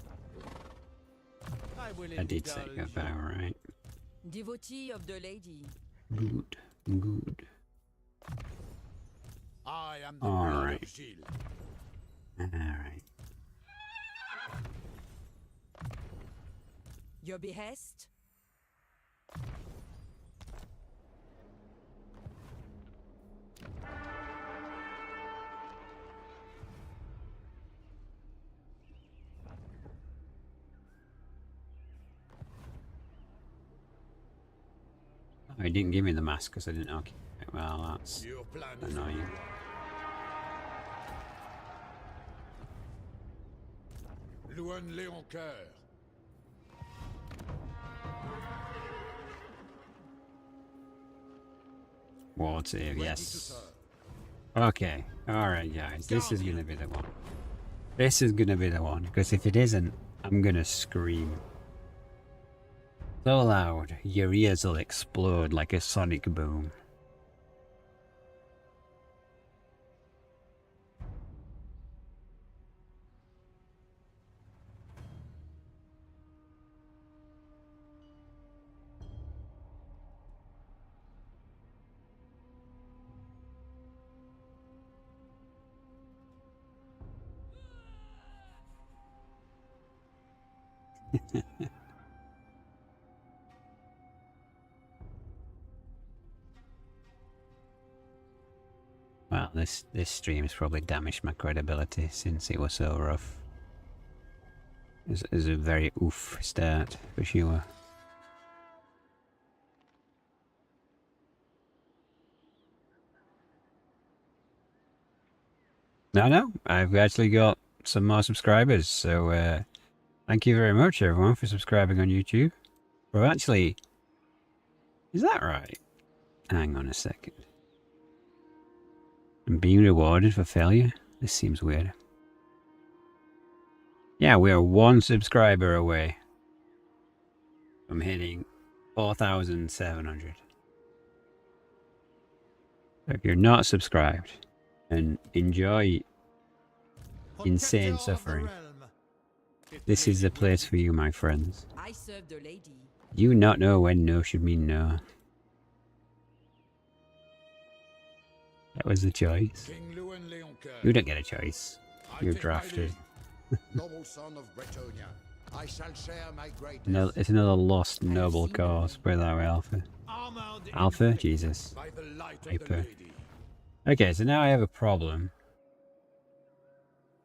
I will I did say indulge goodbye, right? Devotee of the lady. Good, good. I am the All blood right. of Gilles. Alright. Your behest? Oh, he didn't give me the mask because I didn't occupy it. Well, that's Your plan is annoying. Louen Leoncoeur. Ward save, Ready to yes. serve. Okay, alright guys, this is gonna be the one. This is gonna be the one, because if it isn't, I'm gonna scream. So loud, your ears will explode like a sonic boom. Well, this stream's probably damaged my credibility since it was so rough. It was a very oof start, for sure. No, I've actually got some more subscribers, so thank you very much everyone for subscribing on YouTube. Well, actually, is that right? Hang on a second. I'm being rewarded for failure? This seems weird. Yeah, we are 1 subscriber away from hitting 4,700. So if you're not subscribed, and enjoy insane Protector of the suffering, realm. It this may is be the place with for you, my friends. I serve the lady. You not know when no should mean no. That was the choice. King Louen Leoncoeur. You don't get a choice. I You're take my drafted. leave. Noble son of Bretonnia, I shall share my greatness. No, it's another lost noble cause. Put it that way, Alpha. armored in Alpha? faith. Jesus. By the light of the Hyper. lady. Okay, so now I have a problem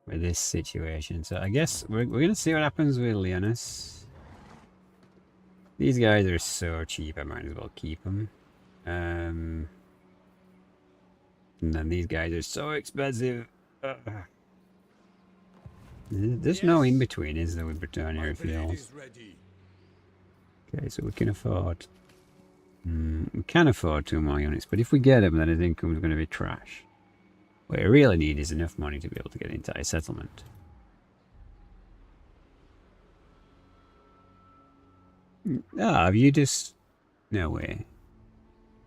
with this situation. So I guess we're going to see what happens with Leonis. These guys are so cheap, I might as well keep them. And then these guys are so expensive. There's no in-between, is there, with Bretonnia, My it blade feels. is ready. Okay, so we can afford... we can afford 2 more units, but if we get them, then his income's going to be trash. What we really need is enough money to be able to get into a settlement. Ah, have you just... No way.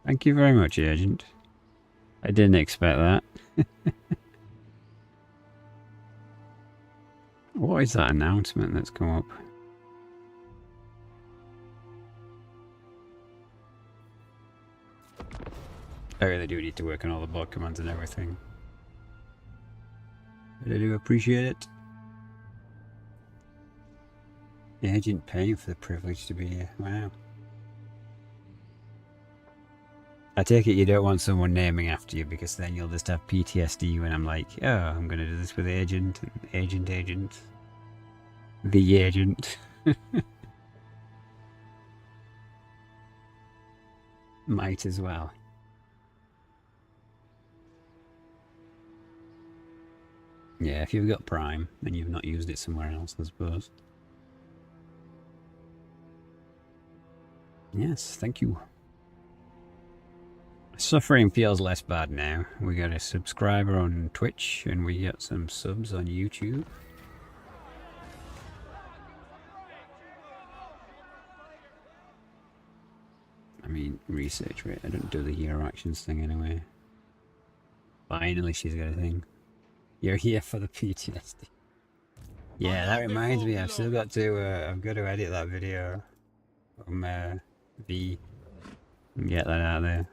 Thank you very much, Agent. I didn't expect that. What is that announcement that's come up? I really do need to work on all the bot commands and everything. But I do appreciate it. The agent paying for the privilege to be here. Wow. I take it you don't want someone naming after you because then you'll just have PTSD when I'm like, oh, I'm going to do this with agent and agent. The agent. Might as well. Yeah, if you've got Prime and you've not used it somewhere else, I suppose. Yes, thank you. Suffering feels less bad now. We got a subscriber on Twitch and we got some subs on YouTube. I mean, research rate. I don't do the hero actions thing anyway. Finally, she's got a thing. You're here for the PTSD. Yeah, that reminds me. I've still got to. I've got to edit that video from V and get that out there.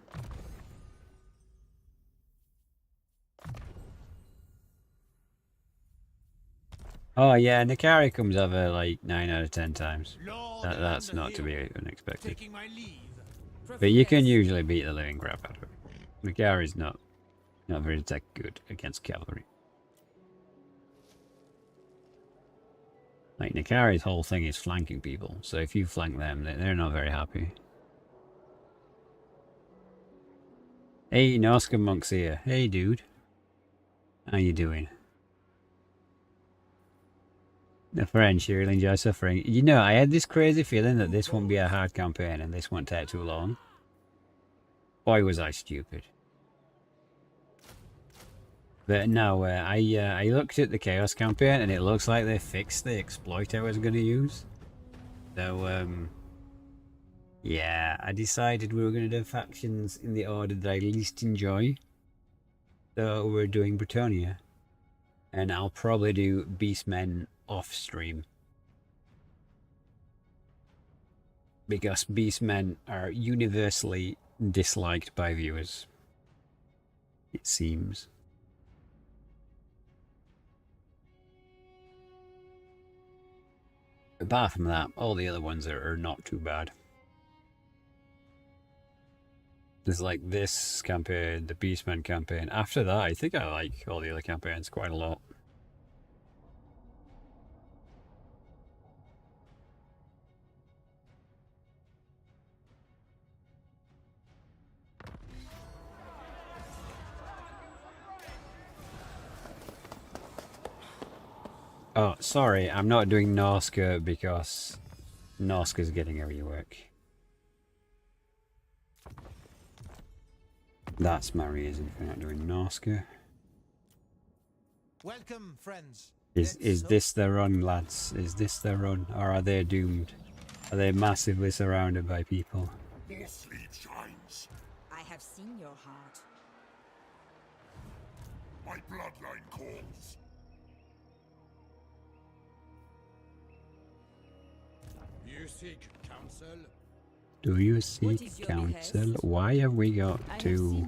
Oh yeah, Nikari comes over like 9 out of 10 times. That's not to be unexpected. But you can usually beat the living crap out of her. Nikari's not very tech good against cavalry. Like Nikari's whole thing is flanking people, so if you flank them, they're not very happy. Hey, Noska Monk's here. Hey, dude. How you doing? The French, you really enjoy suffering. You know, I had this crazy feeling that this won't be a hard campaign and this won't take too long. Boy, was I stupid. But no, I looked at the Chaos campaign and it looks like they fixed the exploit I was going to use. So, yeah, I decided we were going to do factions in the order that I least enjoy. So we're doing Bretonnia. And I'll probably do Beastmen off stream. Because Beastmen are universally disliked by viewers. It seems. Apart from that, all the other ones are not too bad. There's like this campaign, the Beastmen campaign. After that, I think I like all the other campaigns quite a lot. Oh, sorry, I'm not doing Norska because Norska's getting a rework. That's my reason for not doing Norska. Welcome, friends. Is this their run, lads? Is this their run? Or are they doomed? Are they massively surrounded by people? More sleep shines. I have seen your heart. My bloodline calls. You seek counsel? Do you seek counsel? Why have we got to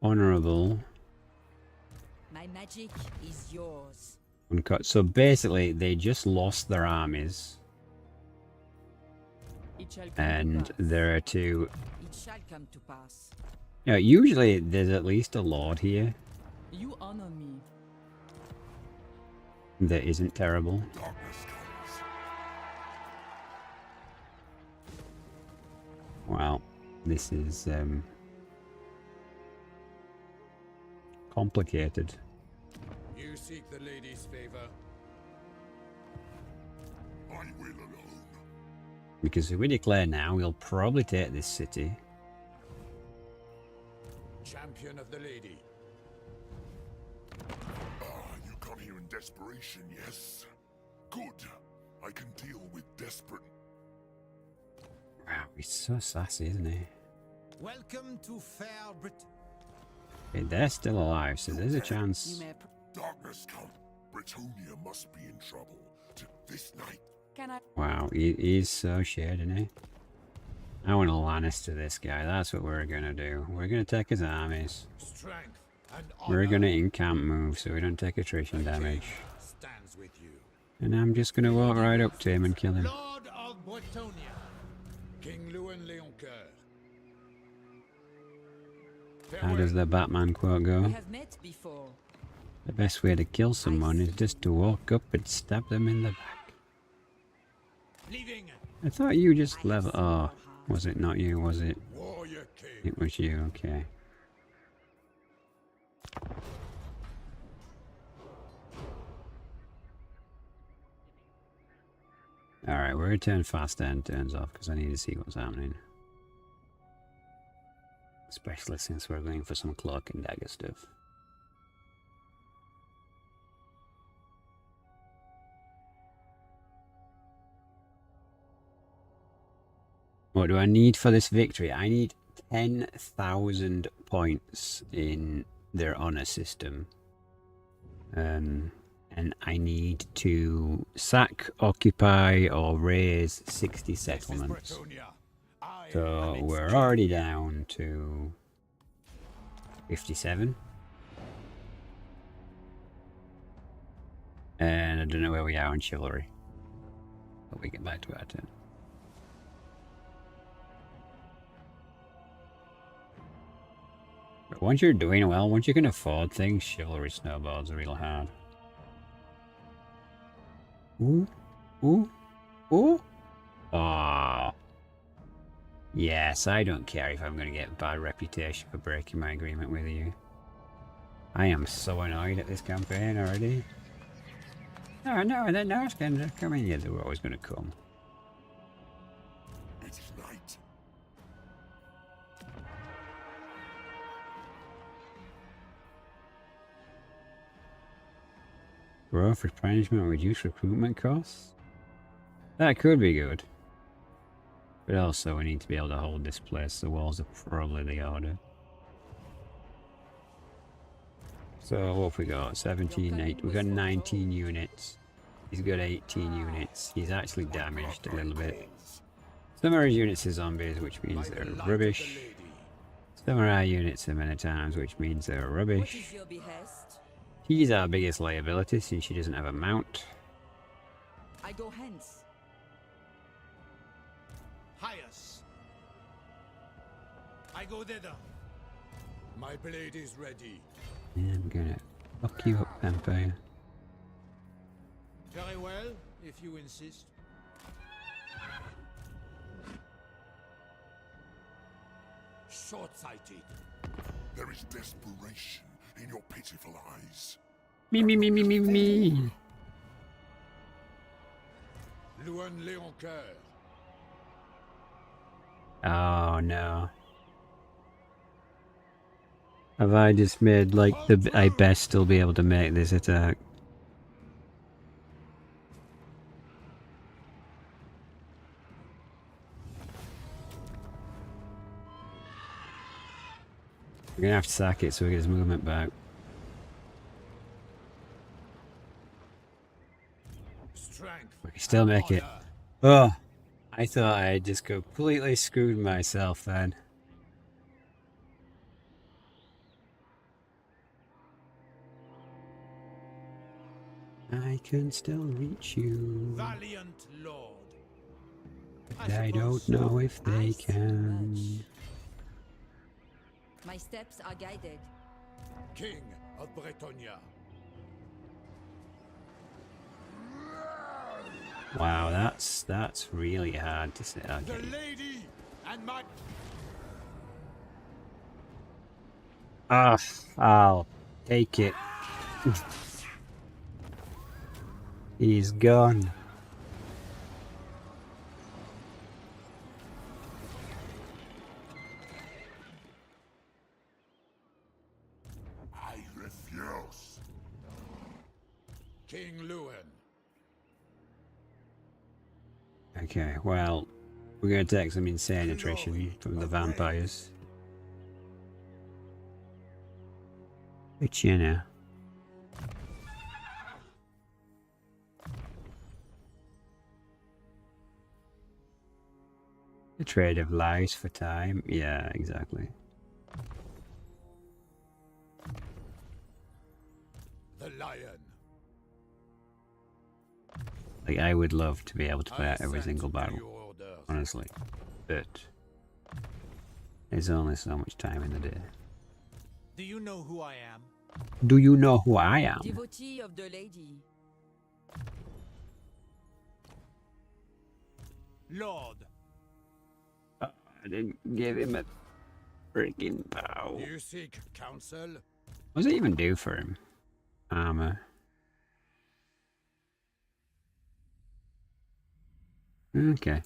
honorable? My magic is yours. Uncut. So basically, they just lost their armies, and there are two. It shall come to pass. Yeah, usually there's at least a lord here. You honor me. That isn't terrible. Wow, this is complicated. You seek the lady's favor? I will alone. Because if we declare now, we'll probably take this city. Champion of the lady. You come here in desperation, yes? Good. I can deal with desperate. Wow, he's so sassy, isn't he? Welcome to fair Brit. Okay, they're still alive, so there's a chance. Darkness Count. Bretonnia must be in trouble. This night. Can I? Wow, he's so shit, isn't he? I want to Lannister this guy. That's what we're gonna do. We're gonna take his armies. Strength and We're honor. gonna in-camp move so we don't take attrition The damage. king stands with you. And I'm just gonna walk right up to him and kill him. Lord of Bretonnia. King Louen Leoncoeur. How does the Batman quote We go? have met before. The best way to kill someone is just to walk up and stab them in the back. Leaving. I thought you just level. Oh, was it not you? Was it? Warrior king. It was you. Okay. Alright, we're gonna turn fast end turns off because I need to see what's happening. Especially since we're going for some cloak and dagger stuff. What do I need for this victory? I need 10,000 points in their honor system. And I need to sack, occupy, or raise 60 settlements. So we're already down to 57. And I don't know where we are on chivalry. But we get back to our turn. But once you're doing well, once you can afford things, chivalry snowballs real hard. Ooh. Ooh. Ooh. Aww. Yes, I don't care if I'm going to get a bad reputation for breaking my agreement with you. I am so annoyed at this campaign already. No, it's going to come in. Yeah, they were always going to come. It's night. Growth, replenishment, reduce recruitment costs? That could be good. But also we need to be able to hold this place. The walls are probably the order. So what have we got? 17, 8. We've got 19 units. He's got 18 units. He's actually damaged a little bit. Some of his units are zombies, which means they're rubbish. Some of our units are men-at-arms, which means they're rubbish. What is your behest? He's our biggest liability since she doesn't have a mount. I go hence. Highest. I go thither. My blade is ready. Yeah, I'm gonna fuck you up, Vampire. Very well, if you insist. Short-sighted. There is desperation in your pitiful eyes. Me. Louen Leoncoeur. Oh no. Have I just made like I best still be able to make this attack? We're gonna have to sack it so we get his movement back. Strength. We can still make it. Oh, I thought I had just completely screwed myself then. I can still reach you. Valiant lord. I don't know if they can. My steps are guided. King of Bretonnia. Wow, that's really hard to say. Okay. The lady and my... Ah, I'll take it. He's gone. I refuse. King Louen. Okay, well, we're going to take some insane attrition from the vampires. Which, you know. The trade of lives for time. Yeah, exactly. The lion. Like, I would love to be able to play out every single battle, honestly. But there's only so much time in the day. Do you know who I am? Do you know who I am? Devotee of the lady. Lord. I didn't give him a freaking bow. You seek counsel? What does it even do for him? Armor. Okay.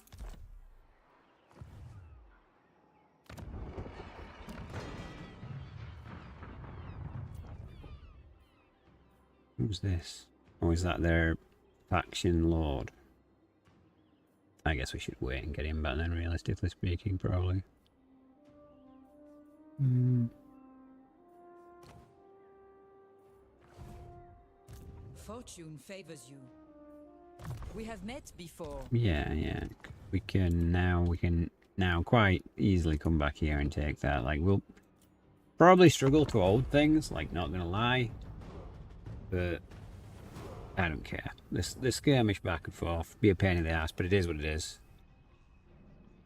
Who's this? Oh, is that their faction lord? I guess we should wait and get him back then, realistically speaking, probably. fortune favors you. We have met before. Yeah, yeah. We can now quite easily come back here and take that. Like, we'll probably struggle to hold things, like, not gonna lie. But I don't care. This skirmish back and forth be a pain in the ass, but it is what it is.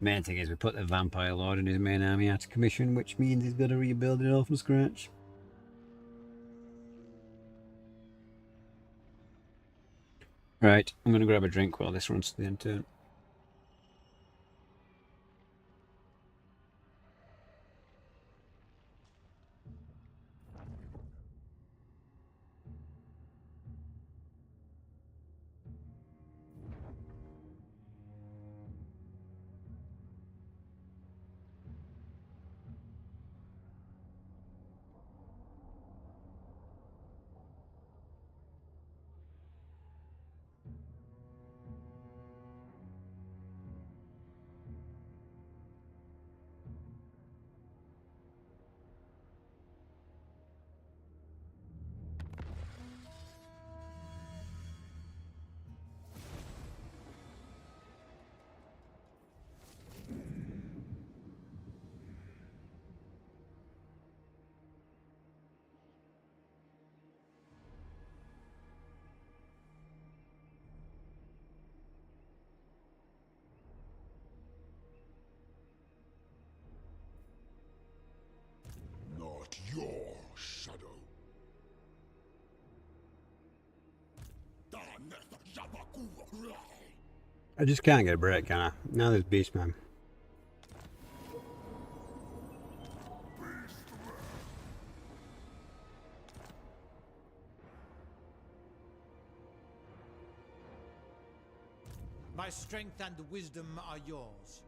Main thing is we put the Vampire Lord and his main army out of commission, which means he's got to rebuild it all from scratch. Right, I'm going to grab a drink while this runs to the end turn. Not your shadow. I just can't get a break, can I? Now there's Beastman. My strength and wisdom are yours.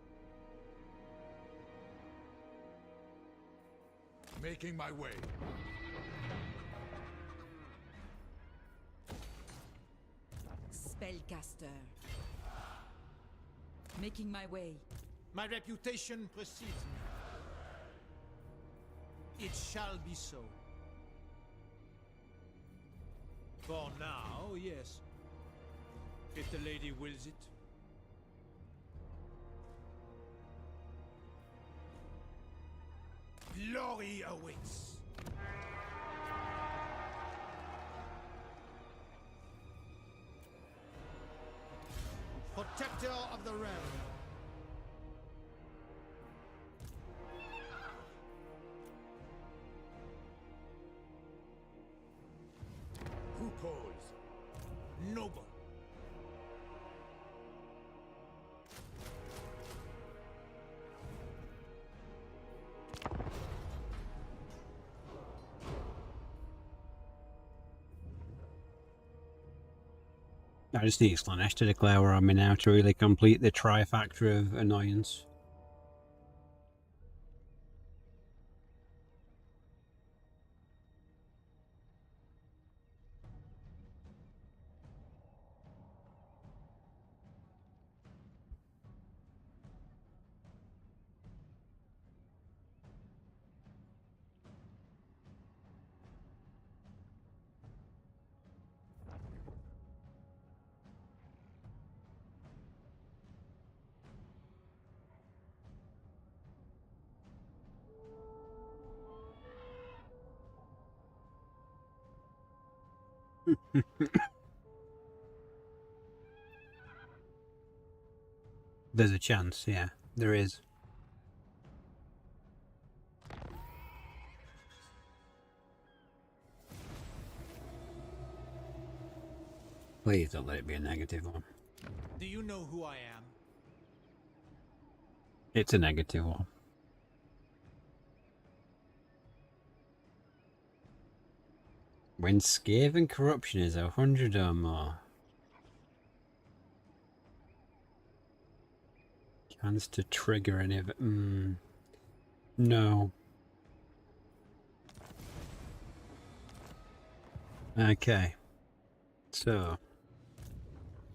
Making my way. Spellcaster. Making my way. My reputation precedes me. It shall be so. For now, yes. If the lady wills it. Glory awaits. Protector of the realm. Who calls? Noble. I just need Slanesh to declare where I'm in now to really complete the trifactor of annoyance. There's a chance, yeah, there is. Please don't let it be a negative one. Do you know who I am? It's a negative one. When scathe and corruption is 100 or more. Chance to trigger any of it. No. Okay. So.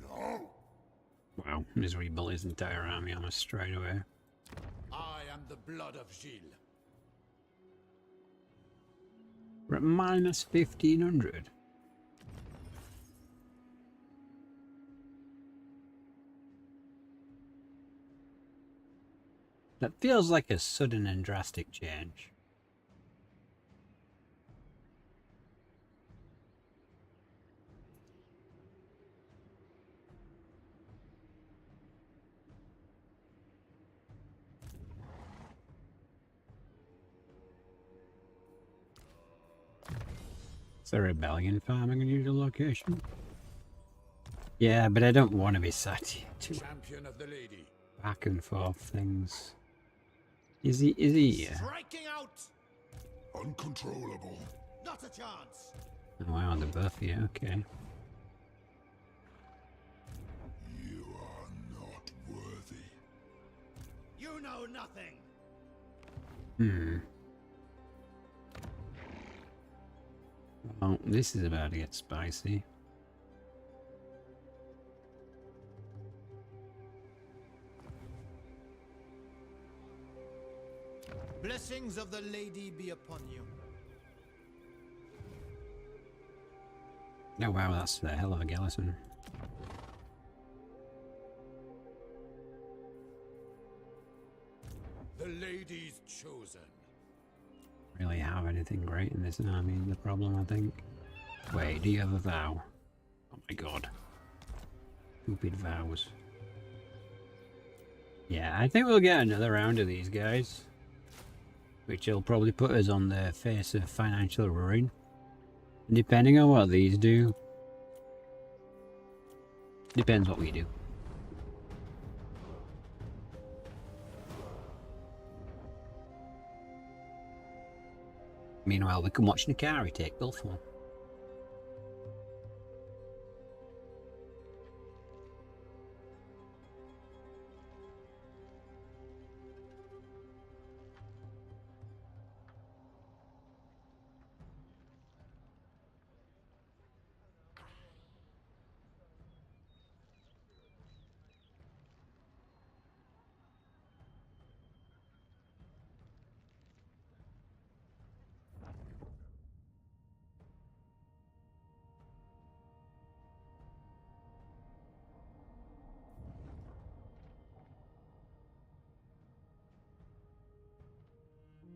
No. Wow, he's rebuilt his entire army almost straight away. I am the blood of Gilles. We're at minus 1500. That feels like a sudden and drastic change. It's a rebellion farming unusual location. Yeah, but I don't want to be sat here too Champion of the lady. back and forth things. Is he? Striking out! Uncontrollable. Not a chance! Oh wow, the buff, yeah, okay. You are not worthy. You know nothing! Well, this is about to get spicy. Blessings of the lady be upon you. Oh wow, that's a hell of a garrison. The lady's chosen. Really have anything great in this army is the problem, I think. Wait, do you have a vow? Oh my god. Stupid vows. Yeah, I think we'll get another round of these guys. Which will probably put us on the face of financial ruin. Depending on what these do. Depends what we do. Meanwhile, we can watch Nakari take Gulfmore.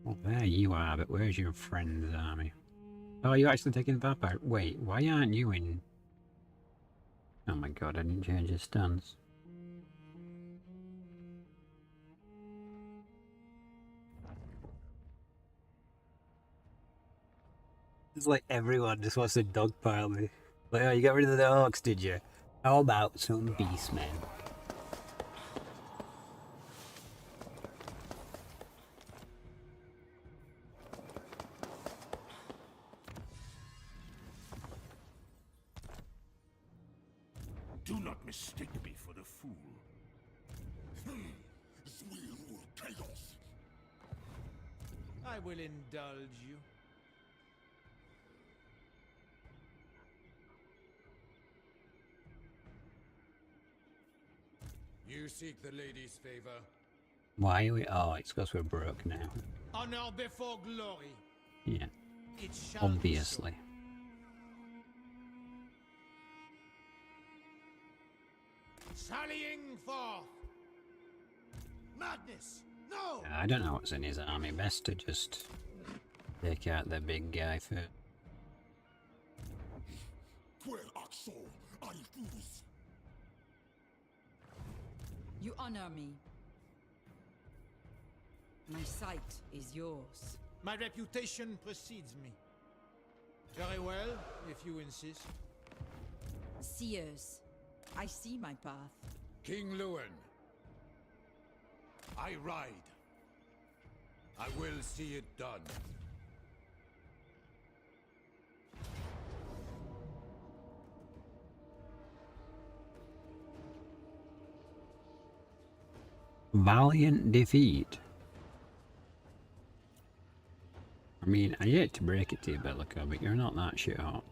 Well, there you are, but where's your friend's army? Oh, you're actually taking Vampire. Wait, why aren't you in? Oh my god, I didn't change his stance. It's like everyone just wants to dogpile me. Like, oh, you got rid of the orcs, did you? How about some beastmen? Do not mistake me for the fool. Chaos. I will indulge you. You seek the lady's favor. Why are we? Oh, it's because we're broke now. Honor before glory. Yeah, It shall obviously. be so. Sallying forth. Madness. No. I don't know what's in his army. Best to just take out the big guy first. I refuse. You honor me. My sight is yours. My reputation precedes me. Very well, if you insist. Seers, I see my path. King Louen. I ride. I will see it done. Valiant defeat. I mean, I hate to break it to you, Bellico, but you're not that shit hot.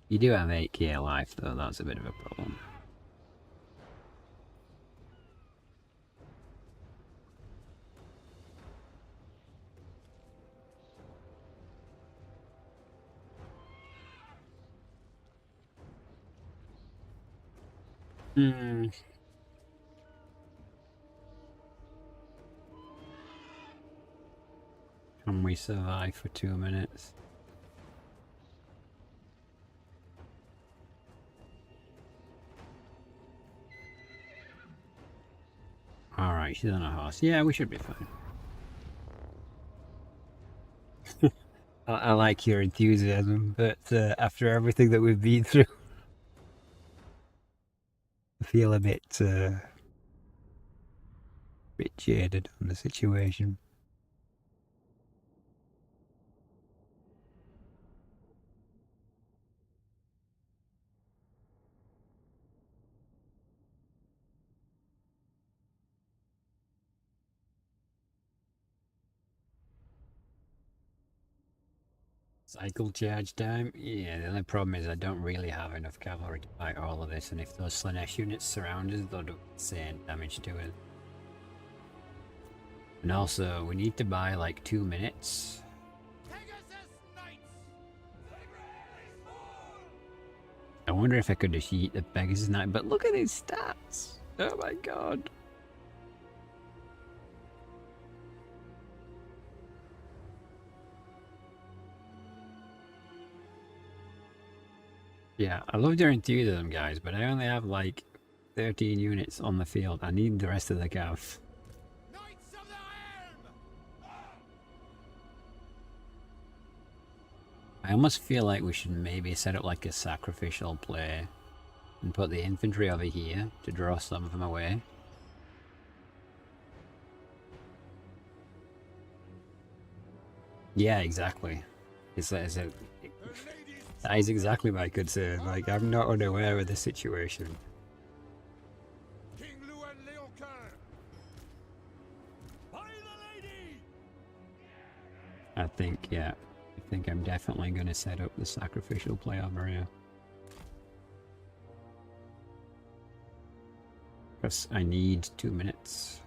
You do have 8k life, though, that's a bit of a problem. Hmm. Can we survive for 2 minutes? Alright, she's on a horse. Yeah, we should be fine. I like your enthusiasm, but after everything that we've been through, I feel a bit jaded on the situation. Cycle charge time? Yeah, the only problem is I don't really have enough cavalry to fight all of this, and if those Slanesh units surround us, they'll do insane damage to it. And also, we need to buy like 2 minutes. I wonder if I could just eat the Pegasus Knight, but look at his stats! Oh my god. Yeah, I love your enthusiasm, guys, but I only have like 13 units on the field. I need the rest of the cav. I almost feel like we should maybe set up like a sacrificial play and put the infantry over here to draw some of them away. Yeah, exactly. That is exactly what I could say. Like, I'm not unaware of the situation. King Louen Leoncoeur. By the lady. I think, yeah. I think I'm definitely going to set up the sacrificial play over here. Because I need 2 minutes.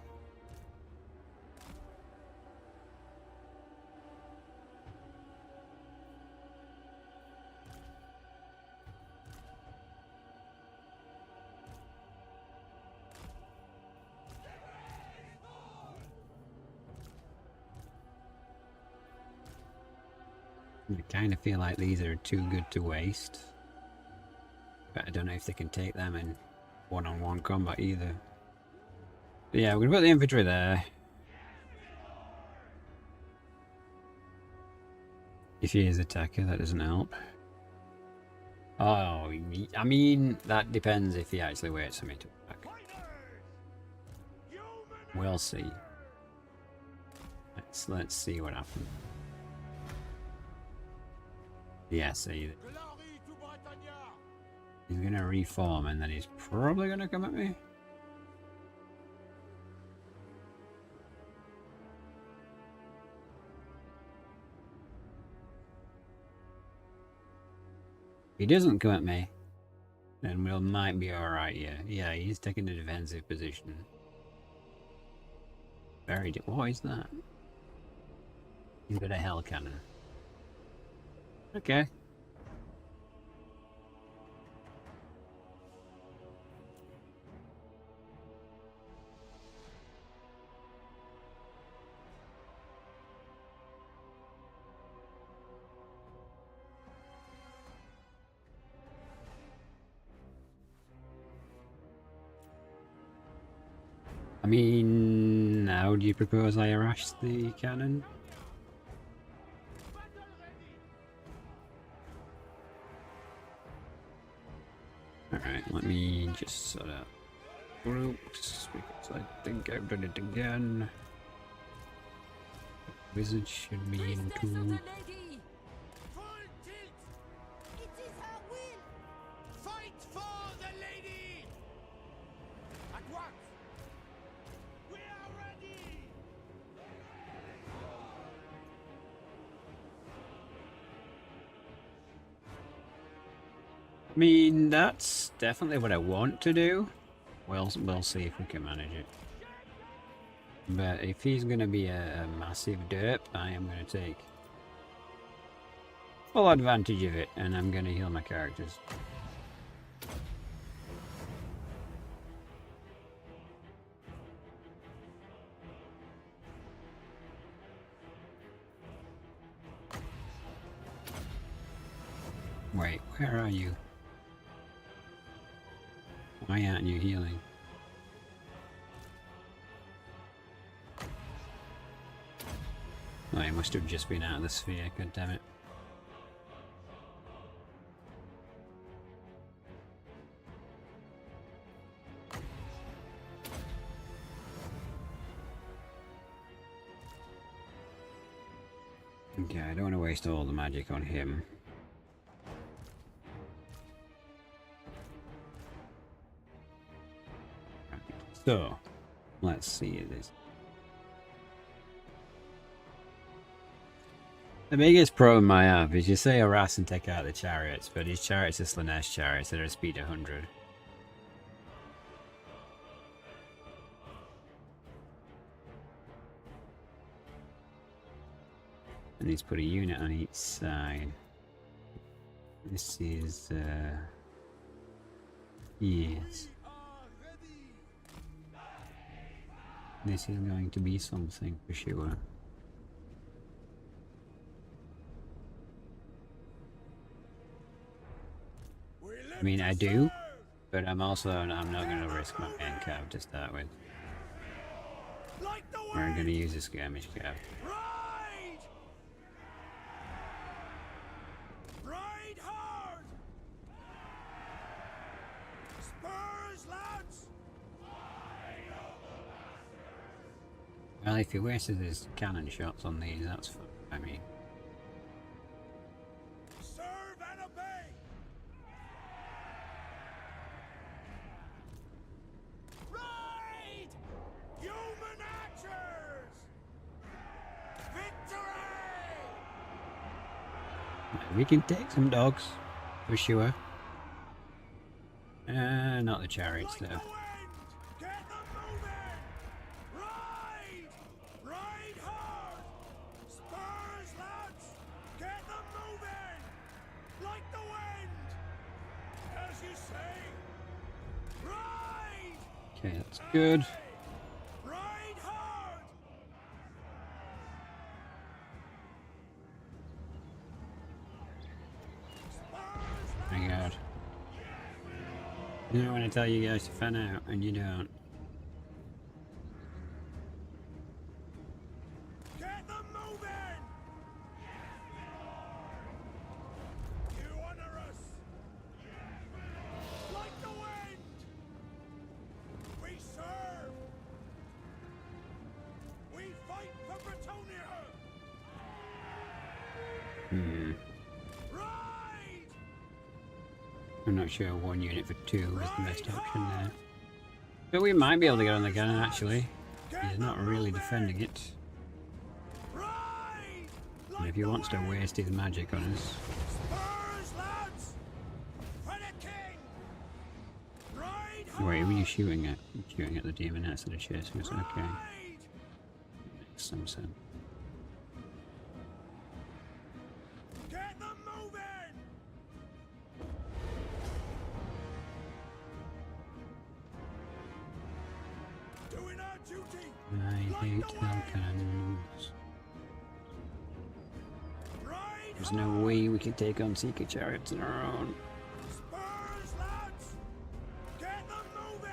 I kind of feel like these are too good to waste. But I don't know if they can take them in one-on-one combat either. But yeah, we're going to put the infantry there. If he is attacker, that doesn't help. Oh, I mean, that depends if he actually waits for me to attack. We'll see. Let's see what happens. Yeah, see. He's gonna reform and then he's probably gonna come at me. If he doesn't come at me, then we might be alright, yeah. Yeah, he's taking a defensive position. What is that? He's got a hell cannon. Okay. I mean, how do you propose I harass the cannon? Alright, let me just sort of groups, because I think I've done it again. Wizard should be into... I mean, that's definitely what I want to do. We'll see if we can manage it. But if he's going to be a massive derp, I am going to take full advantage of it, and I'm going to heal my characters. Wait, where are you? Why aren't you healing? Oh, he must have just been out of the sphere, god damn it. Okay, I don't want to waste all the magic on him. Right, so, let's see this. The biggest problem I have is you say harass and take out the chariots, but his chariots are Slanesh chariots that are speed 100. And he's put a unit on each side. This is, yes. This is going to be something for sure. I mean, I do, but I'm not going to risk my main cav to start with. We're going to use a skirmish cav. Ride hard! Spurs, lads! Well, if he wasted his cannon shots on these, that's fun. I mean, Serve and obey! Ride! Human archers! Victory! we can take some dogs, for sure. Not the chariots though. Get them moving! Ride! Ride hard! Spurs, lads! Get them moving! Like the wind! As you say! Ride! Okay, that's good. Ride hard! My god. I don't want to tell you guys to fan out, and you don't. Get them moving! You honor us! Like the wind! We serve! We fight for Bretonnia! Ride! I'm not sure one unit for two is the best option there. But we might be able to get on the cannon actually. He's not really defending it. Ride! And if he wants to waste his magic on us. Spurs, lads! For the king! Ride hard! Wait, who are you shooting at? You're shooting at the demonettes that are chasing us, okay. Ride! Makes some sense. Get them moving! Doing our duty! I hate hell cannons. Ride There's no way we can take on Seeker chariots on our own. Spurs, lads! Get them moving!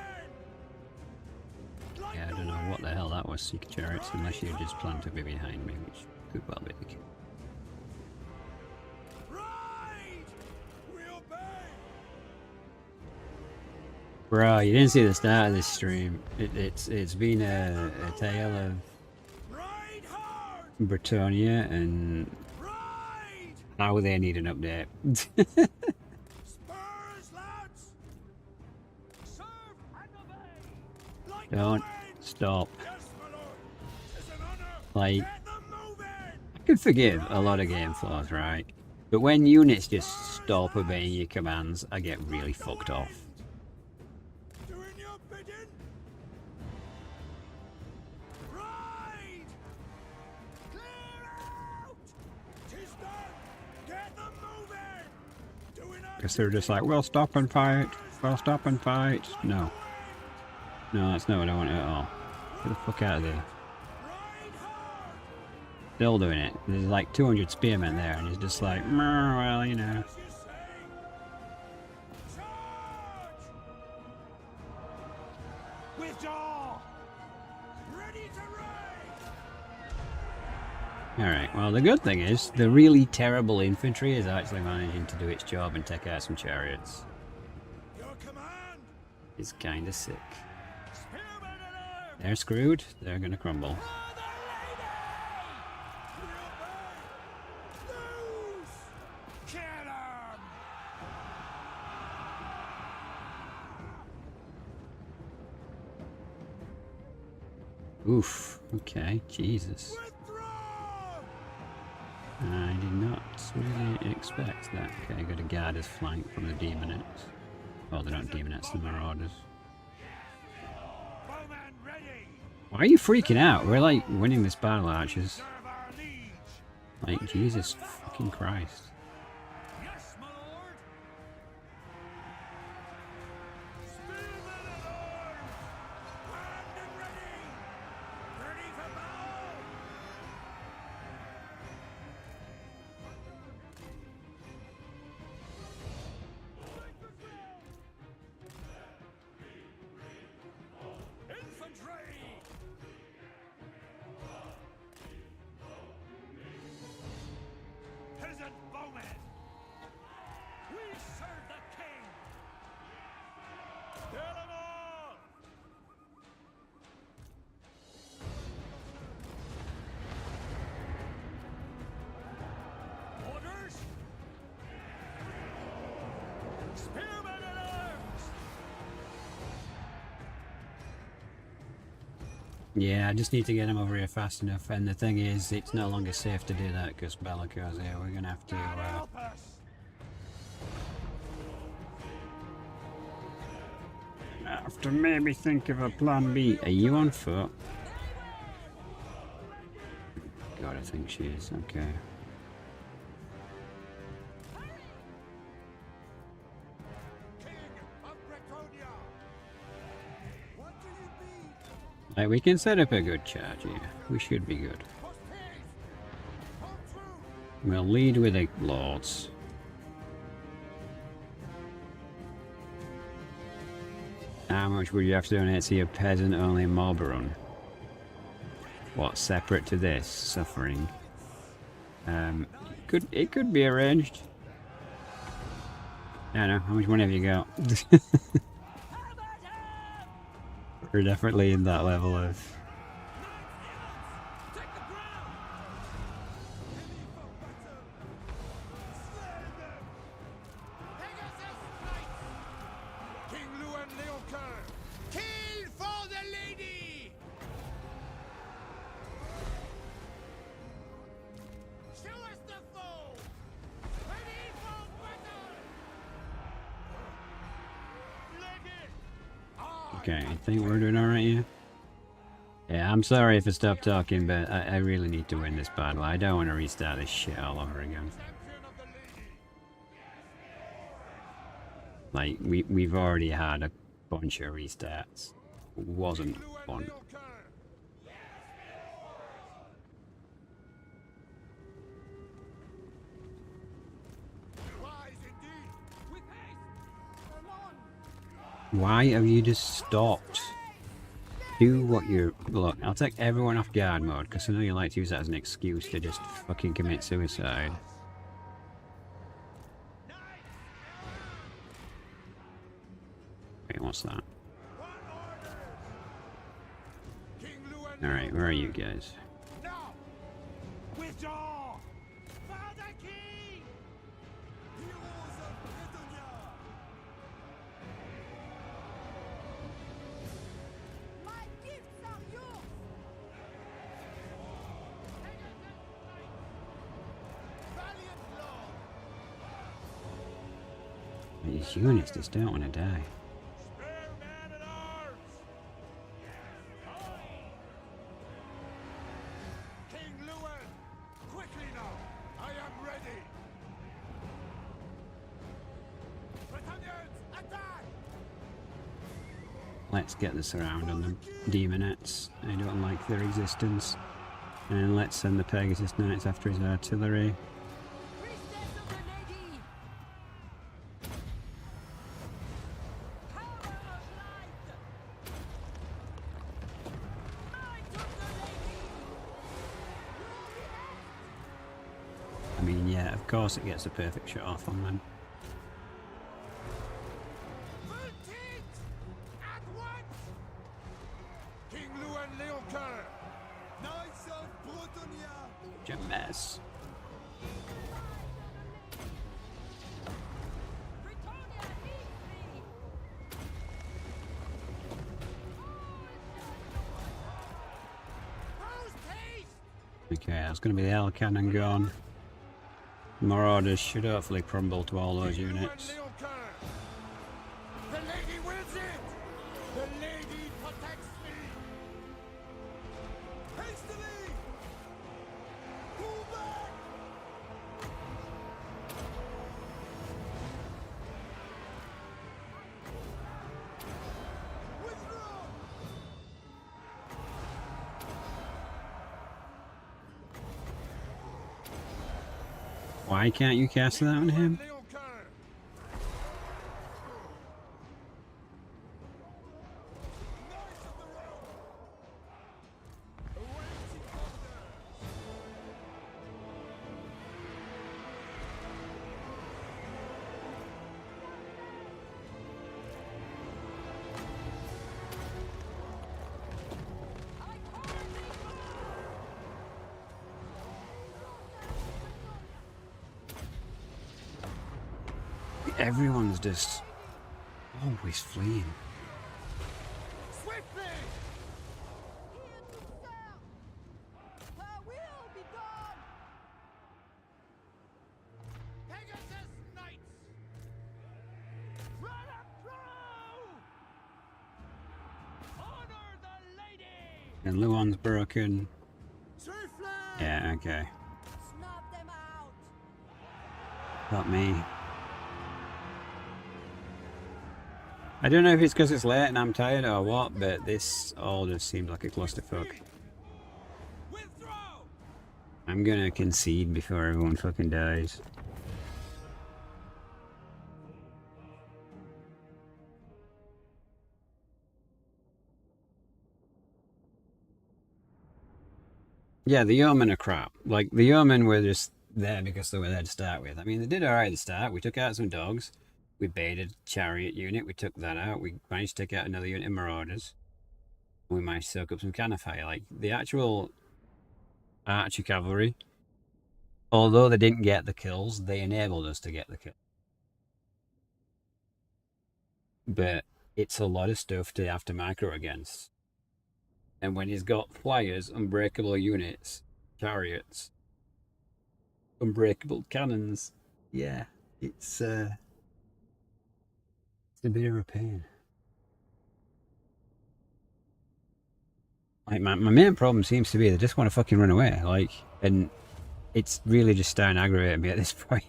Like Yeah, I don't know what the hell that was, Seeker chariots, unless you just plan to be behind me, which could well be the case. Ride! We obey! Bro, you didn't see the start of this stream. It's been a tale of Ride hard! Bretonnia and Ride! how they need an update. Spurs, lads! Serve and obey! Like Don't stop. Yes, my lord! 'Tis an honor! Like, Get them moving! I could forgive a lot of game flaws, right? But when units just stop obeying your commands, I get really fucked off. Doing your bidding! Ride! Clear out! 'Tis done! Get them moving! Doing our Because they're just like, we'll stop and fight. We'll stop and fight. No. No, that's not what I want at all. Get the fuck out of there. Ride hard! Still doing it. There's like 200 spearmen there, and he's just like, "Meh, well, you know. As you say! Alright, well the good thing is, the really terrible infantry is actually managing to do its job and take out some chariots. It's kinda sick. They're screwed, they're gonna crumble. Oof, okay, Jesus. I did not really expect that. Okay, got a guard as flank from the demonettes. Well, they're not demonettes, they're marauders. Why are you freaking out? We're like winning this battle, archers. Like, Jesus fucking Christ. Yeah, I just need to get him over here fast enough, and the thing is, it's no longer safe to do that because Bellico's here. We're gonna have to maybe think of a plan B. Are you on foot? God, I think she is. Okay. Like, we can set up a good charge here. We should be good. We'll lead with the lords. How much would you have to donate to your peasant-only mob run? What, separate to this? Suffering. It could be arranged. I don't know, how much money have you got? We're definitely in that level of... King Louen Leoncoeur! Kill for the lady! Show us the foe! Ready for battle! Okay, I think we're doing alright here. Yeah, I'm sorry if I stop talking, but I really need to win this battle. I don't want to restart this shit all over again. Like, we've already had a bunch of restarts. It wasn't fun. Why have you just stopped? Do what you're... Look, I'll take everyone off guard mode, because I know you like to use that as an excuse to just fucking commit suicide. Wait, what's that? Alright, where are you guys? Withdraw! Father King! Heroes of Bretonnia! My gifts are yours! Valiant Lord! These units just don't want to die. Spare man at arms! King Louen! Quickly now! I am ready! Bretonians, attack! Let's get the surround on the demonettes. I don't like their existence. And let's send the Pegasus Knights after his artillery. Priestess of the Lady! Power of light! Of course it gets a perfect shot off on them. King Louen Leoncoeur! Knights of Bretonnia! Such a mess. Bretonnia needs me! Okay, that's going to be the L cannon gone. Marauders should hopefully crumble to all those units. The lady wills it! The lady protects me! Hastily! Pull back! Withdraw! Why can't you cast that on him? Everyone's just always fleeing. Swiftly! Here to serve! Her will be done! Pegasus Knights! Run up through! Honor the lady! And Luon's broken. Swiftly! Yeah, okay. Snuff them out! Not me. I don't know if it's because it's late and I'm tired or what, but this all just seems like a clusterfuck. Withdraw! I'm gonna concede before everyone fucking dies. Yeah, the Yeomen are crap. Like, the Yeomen were just there because they were there to start with. I mean, they did alright at the start. We took out some dogs. We baited chariot unit, we took that out, we managed to take out another unit of marauders. We managed to soak up some cannon fire. Like, the actual archer cavalry, although they didn't get the kills, they enabled us to get the kill. But it's a lot of stuff to have to micro against. And when he's got flyers, unbreakable units, chariots, unbreakable cannons, yeah, it's a bit of a pain. Like, my main problem seems to be they just want to fucking run away. Like, and it's really just starting to aggravate me at this point.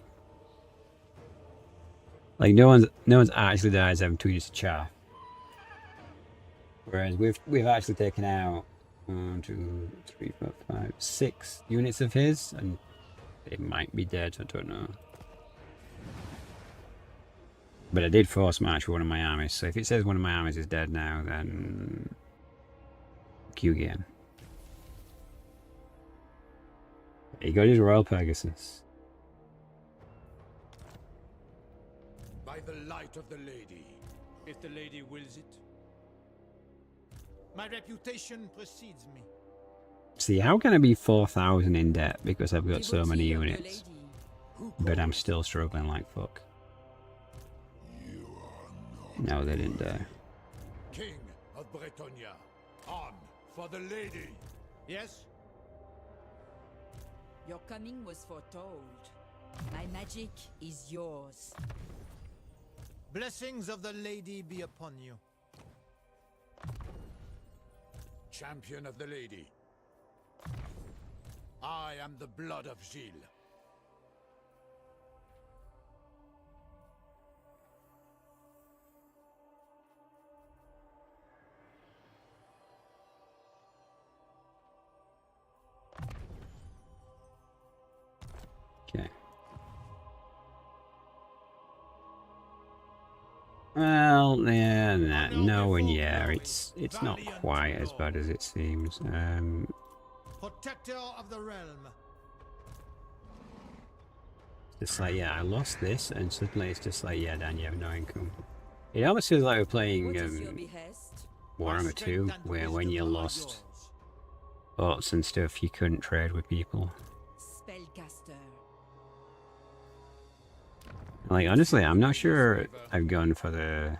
Like, no one's actually died having 2 units of chaff. Whereas we've actually taken out 1, 2, 3, 4, 5, 6 units of his, and it might be dead, I don't know. But I did force march for one of my armies, so if it says one of my armies is dead now, then Q game. He got his Royal Pegasus. By the light of the lady. If the lady wills it. My reputation precedes me. See, how can I be 4,000 in debt because I've got so many units, but I'm still struggling like fuck? No, they didn't die. King of Bretonnia, on for the lady. Yes? Your coming was foretold. My magic is yours. Blessings of the lady be upon you. Champion of the lady. I am the blood of Gilles. Okay. Well, yeah, no, and yeah, it's not quite as bad as it seems. Protector of the realm. It's like, yeah, I lost this, and suddenly it's just like, yeah, Dan, you have no income. It almost feels like we're playing What is your behest? Warhammer 2, where when you lost bots and stuff, you couldn't trade with people. Spellcaster. Like, honestly, I'm not sure I've gone for the...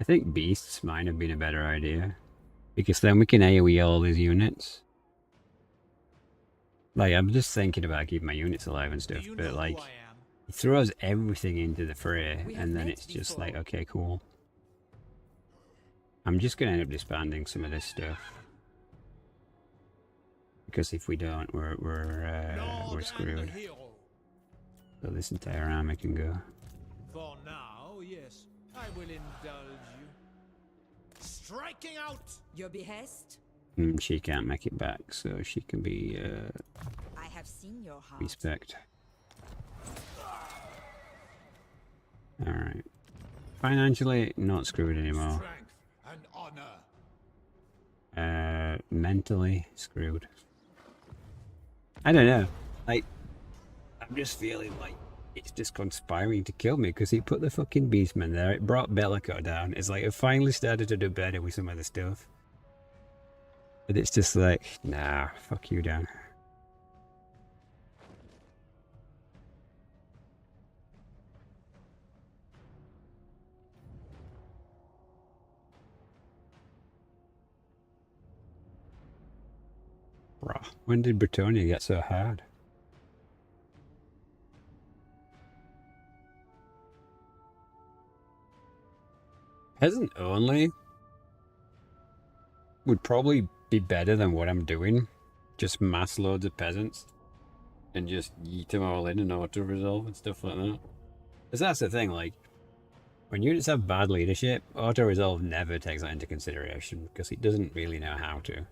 I think beasts might have been a better idea. Because then we can AoE all these units. Like, I'm just thinking about keeping my units alive and stuff, but like, it throws everything into the fray, and then it's just like, okay, cool. I'm just gonna end up disbanding some of this stuff. Because if we don't, we're screwed. So this entire army can go. For now, yes, I will indulge you. Striking out! Your behest? She can't make it back, so she can be I have seen your heart. respect. Alright. Financially, not screwed anymore. Strength and honor. Mentally screwed. I don't know. Like, I'm just feeling like it's just conspiring to kill me because he put the fucking beastman there. It brought Bellico down. It's like it finally started to do better with some of the stuff. But it's just like, nah, fuck you, Dan. Bruh, when did Bretonnia get so hard? Peasant only would probably be better than what I'm doing. Just mass loads of peasants and just yeet them all in and auto-resolve and stuff like that. Because that's the thing, like, when units have bad leadership, auto-resolve never takes that into consideration because it doesn't really know how to.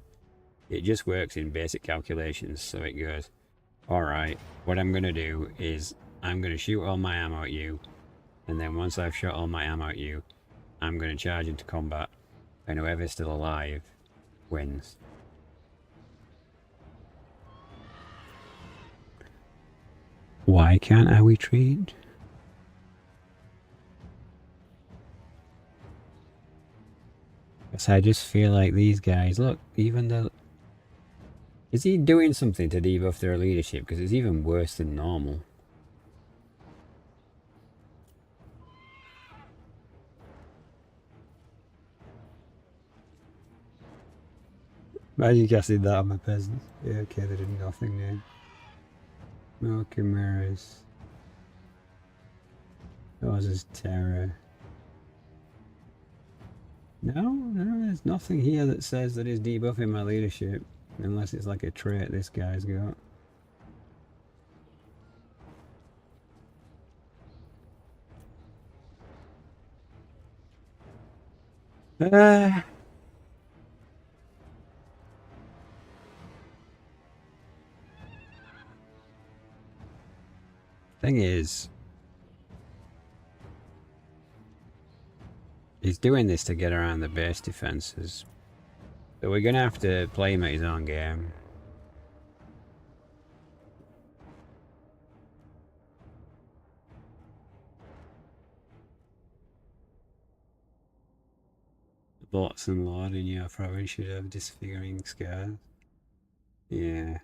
It just works in basic calculations, so it goes, alright, what I'm going to do is I'm going to shoot all my ammo at you, and then once I've shot all my ammo at you, I'm going to charge into combat, and whoever's still alive wins. Why can't I retreat? Because I just feel like these guys, look, even though... Is he doing something to debuff their leadership? Because it's even worse than normal. Imagine casting that on my peasants. Yeah, okay, they did nothing now. No chimeras. Causes terror. No, there's nothing here that says that he's debuffing my leadership. Unless it's like a trait this guy's got. Thing is, he's doing this to get around the base defenses. So we're gonna have to play him at his own game. Bots and Lord in your province should have disfiguring scars. Yeah,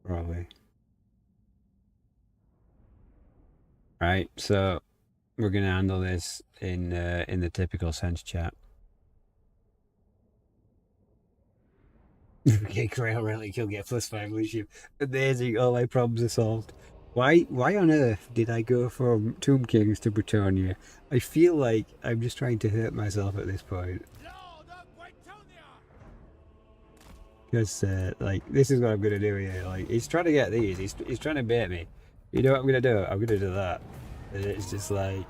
probably. Right, so we're gonna handle this in the typical sense, chat. Okay, Grail Relic, he'll get +5 leadership. Amazing, all my problems are solved. Why on earth did I go from Tomb Kings to Bretonnia? I feel like I'm just trying to hurt myself at this point. Because, like, this is what I'm going to do here. Like, he's trying to get these. He's trying to bait me. You know what I'm going to do? I'm going to do that. And it's just like,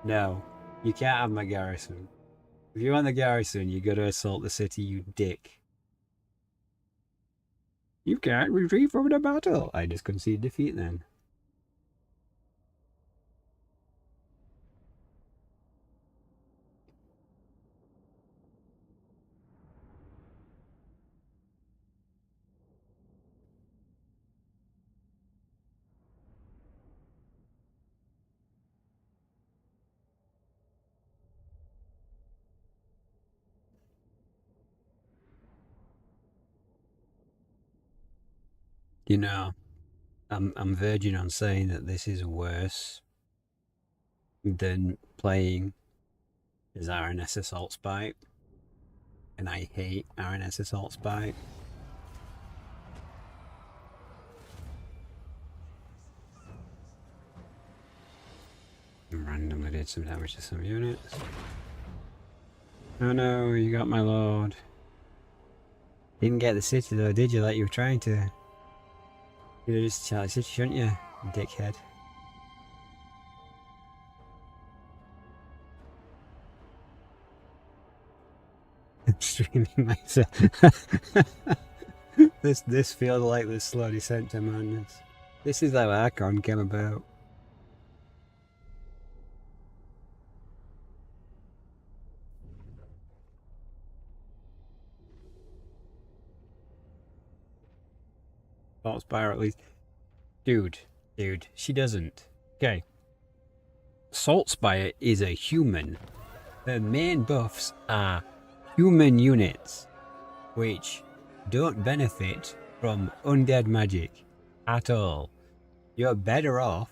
no, you can't have my garrison. If you want the garrison, you got to assault the city, you dick. You can't retreat from the battle. I just concede defeat then. You know, I'm verging on saying that this is worse than playing as RNS Assault Spike, and I hate RNS Assault Spike. Randomly did some damage to some units. Oh no, you got my lord. Didn't get the city though, did you, like you were trying to? You'd just Charlie City, shouldn't you, dickhead? I'm streaming myself. This feels like the slow descent to madness. This is how Archon came about. Thought Spire at least. Dude, she doesn't. Okay. Salt Spire is a human. Her main buffs are human units, which don't benefit from undead magic at all. You're better off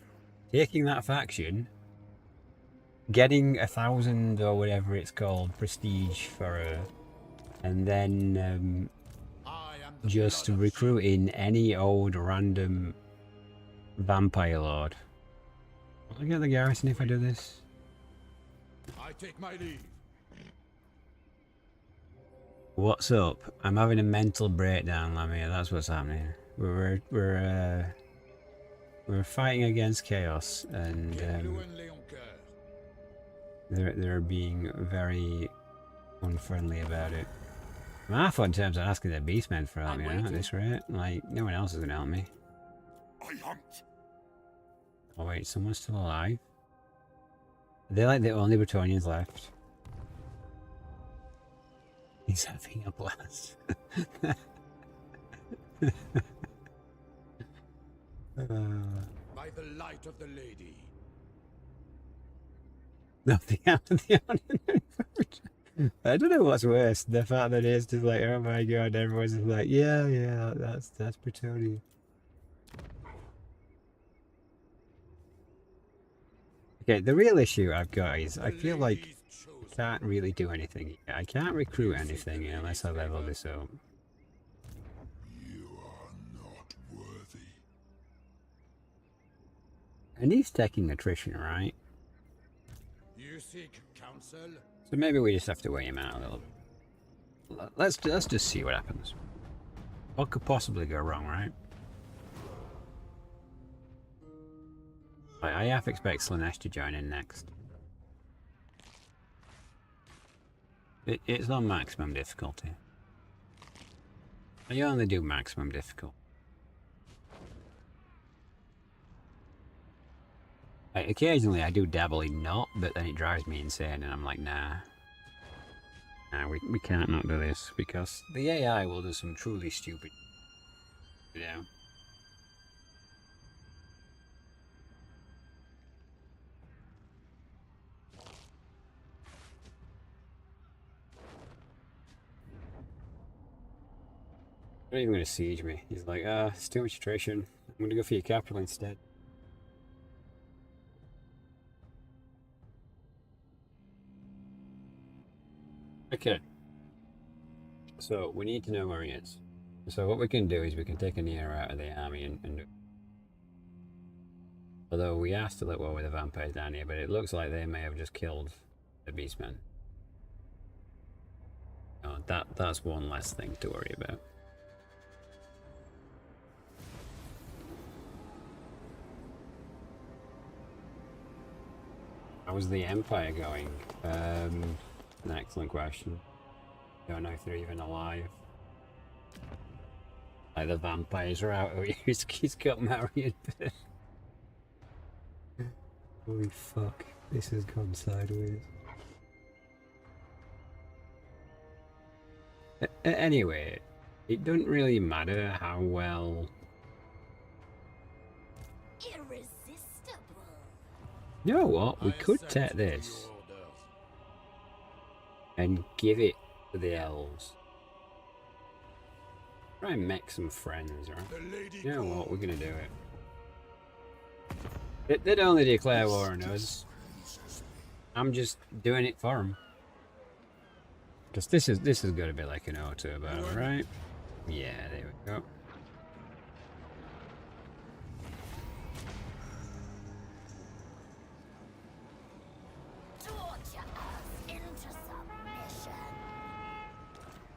taking that faction, getting 1,000 or whatever it's called, prestige for her, and then just recruiting any old random vampire lord. Will I get the garrison if I do this? I take my leave. What's up? I'm having a mental breakdown, Lamia. That's what's happening. We're fighting against chaos, and they're being very unfriendly about it. I'm half on terms of asking the beastmen for help, you know, at this rate. Like, no one else is gonna help me. I hunt. Oh wait, someone's still alive? They're like the only Bretonnians left. He's having a blast. By the light of the lady. No, I don't know what's worse, the fact that it's just like, oh my god, everyone's just like, yeah, that's Bretonnia. Okay, the real issue I've got is I feel like I can't really do anything. I can't recruit anything unless I level this up. You are not worthy. And he's taking attrition, right? You seek counsel? So maybe we just have to weigh him out a little bit. Let's just see what happens. What could possibly go wrong, right? I half expect Slanesh to join in next. It's on maximum difficulty. I only do maximum difficult. Occasionally I do dabble in not, but then it drives me insane and I'm like, nah. Nah, we can't not do this because the AI will do some truly stupid, you know. Not even going to siege me. He's like, it's too much attrition. I'm going to go for your capital instead. Okay. So, we need to know where he is. So what we can do is we can take a Nero out of the army and although we are still at war with the vampires down here, but it looks like they may have just killed the beastmen. Oh, that's one less thing to worry about. How's the Empire going? An excellent question. Don't know if they're even alive. Like the vampires are out. He's got Marion. Holy fuck! This has gone sideways. Anyway, it doesn't really matter how well. Irresistible. You know what? We could take this and give it to the elves. Try and make some friends, right? You know what? We're gonna do it. They'd only declare war on us. I'm just doing it for them. Because this is got to be like an auto battle, right? Yeah, there we go.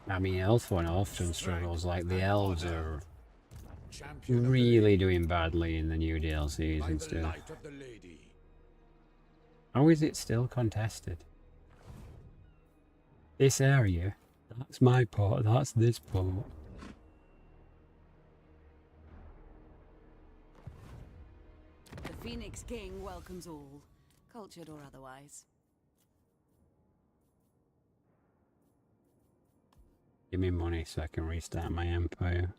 I mean, Elf one often struggles. Like the elves are really doing badly in the new DLCs and stuff. How is it still contested? This area, that's my port, that's this port. The Phoenix King welcomes all, cultured or otherwise. Give me money so I can restart my empire.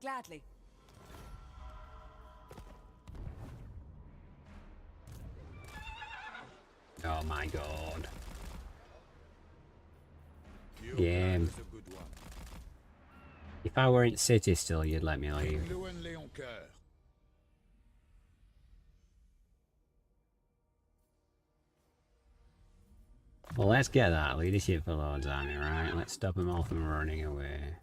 Gladly. Oh my god. Game. If I were in city still, you'd let me leave. Louen Leoncoeur. Well, let's get that leadership for Lord's Army, right? Let's stop them all from running away.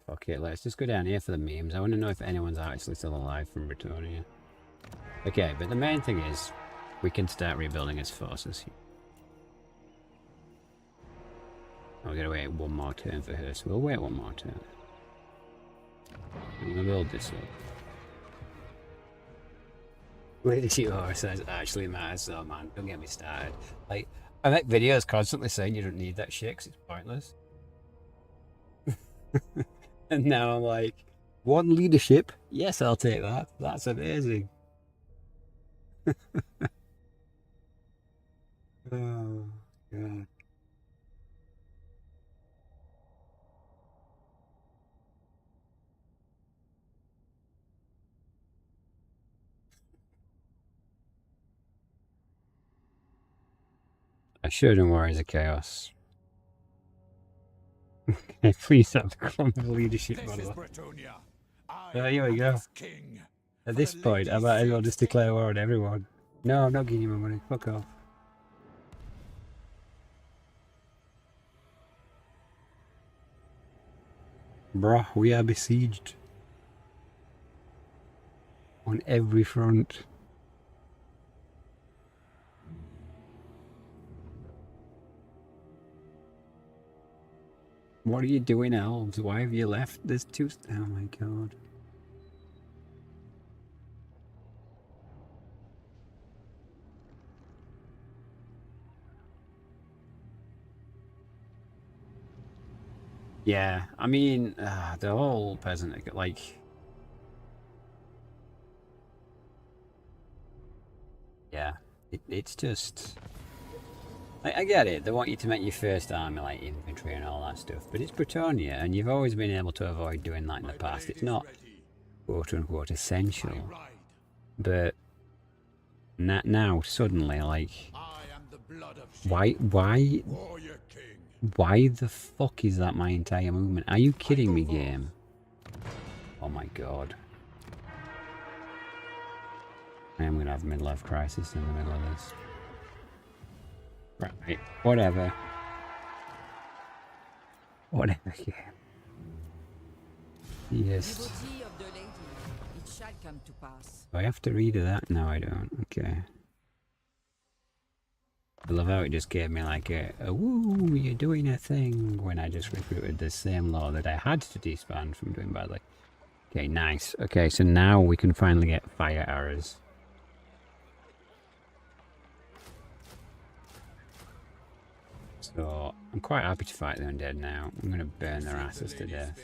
Fuck it, let's just go down here for the memes. I want to know if anyone's actually still alive from Bretonnia. Okay, but the main thing is, we can start rebuilding his forces here. We're gonna wait one more turn for her, so we'll wait one more turn. I'm gonna build this up. Leadership says actually matters though, man. Don't get me started. Like, I make videos constantly saying you don't need that shit 'cause it's pointless. And now I'm like, one leadership? Yes, I'll take that. That's amazing. Oh, God. I shouldn't worry the chaos. Okay, please have the common leadership model. Here we go. At this point, I might as well just declare war on everyone. No, I'm not giving you my money. Fuck off. Bruh, we are besieged. On every front. What are you doing, elves? Why have you left? There's two... Oh my god. Yeah, I mean, the whole peasant, like... Yeah, it's just... I get it, they want you to make your first army like infantry and all that stuff, but it's Bretonnia, and you've always been able to avoid doing that in the past. It's not quote-unquote essential, but now suddenly, like... Why the fuck is that my entire movement? Are you kidding me, game? Oh my god. I am gonna have a midlife crisis in the middle of this. Right, whatever. Whatever, yeah. Yes. Devotee of the lady, it shall come to pass. Do I have to read that? No, I don't. Okay. I love how it just gave me like a woo, you're doing a thing, when I just recruited the same law that I had to disband from doing badly. Okay, nice. Okay, so now we can finally get fire arrows. So, I'm quite happy to fight the undead now. I'm going to burn their asses to death.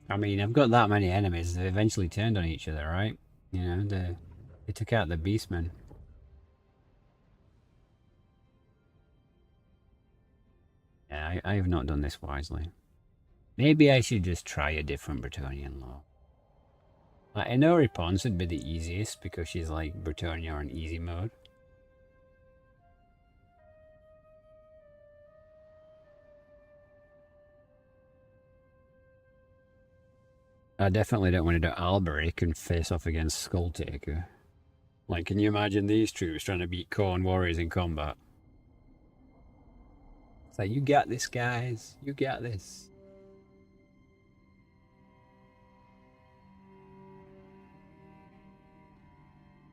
I mean, I've got that many enemies, they eventually turned on each other, right? You know, they took out the beastmen. Yeah, I have not done this wisely. Maybe I should just try a different Bretonnian law. Like, I know Ripon's would be the easiest because she's like Bretonnia on easy mode. I definitely don't want to do Alberic and face off against Skulltaker. Like, can you imagine these troops trying to beat Khorne warriors in combat? It's like, you got this, guys. You got this.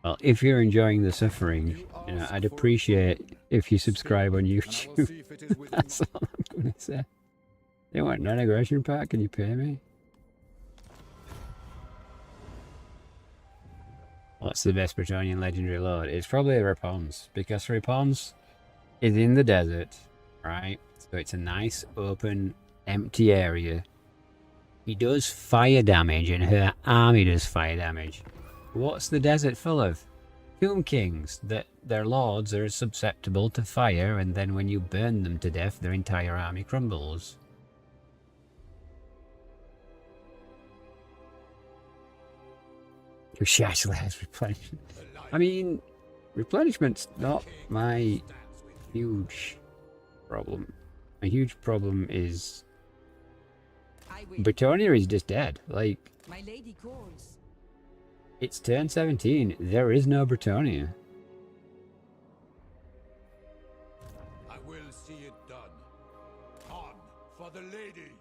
Well, if you're enjoying the suffering, you know, I'd appreciate if you subscribe on YouTube. That's all I'm going to say. You want non-aggression pack? Can you pay me? What's the best Bretonnian legendary lord? It's probably Ripon's, because Ripon's is in the desert, right? So it's a nice, open, empty area. He does fire damage, and her army does fire damage. What's the desert full of? Tomb Kings, that their lords are susceptible to fire, and then when you burn them to death, their entire army crumbles. She actually has replenishment. I mean, replenishment's not my huge problem. My huge problem is Bretonnia is just dead. Like, My lady calls. It's turn 17. There is no Bretonnia. I will see it done. On for the lady.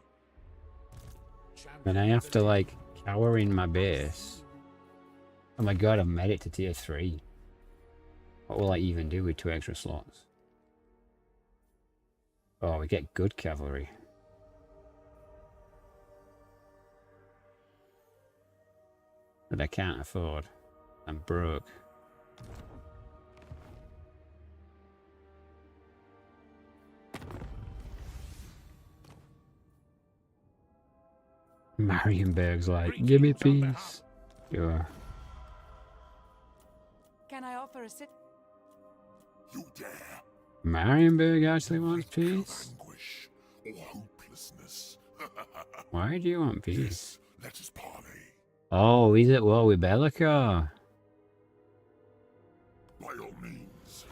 And I have to, like, cower in my base. Oh my god, I've made it to tier 3. What will I even do with 2 extra slots? Oh, we get good cavalry. That I can't afford. I'm broke. Marienberg's like, give me peace. Sure. Can I offer a sit? You dare. Marienberg actually wants peace? Anguish or hopelessness. Why do you want peace? Yes, let us parley. Oh, he's at war with Be'lakor. By all means.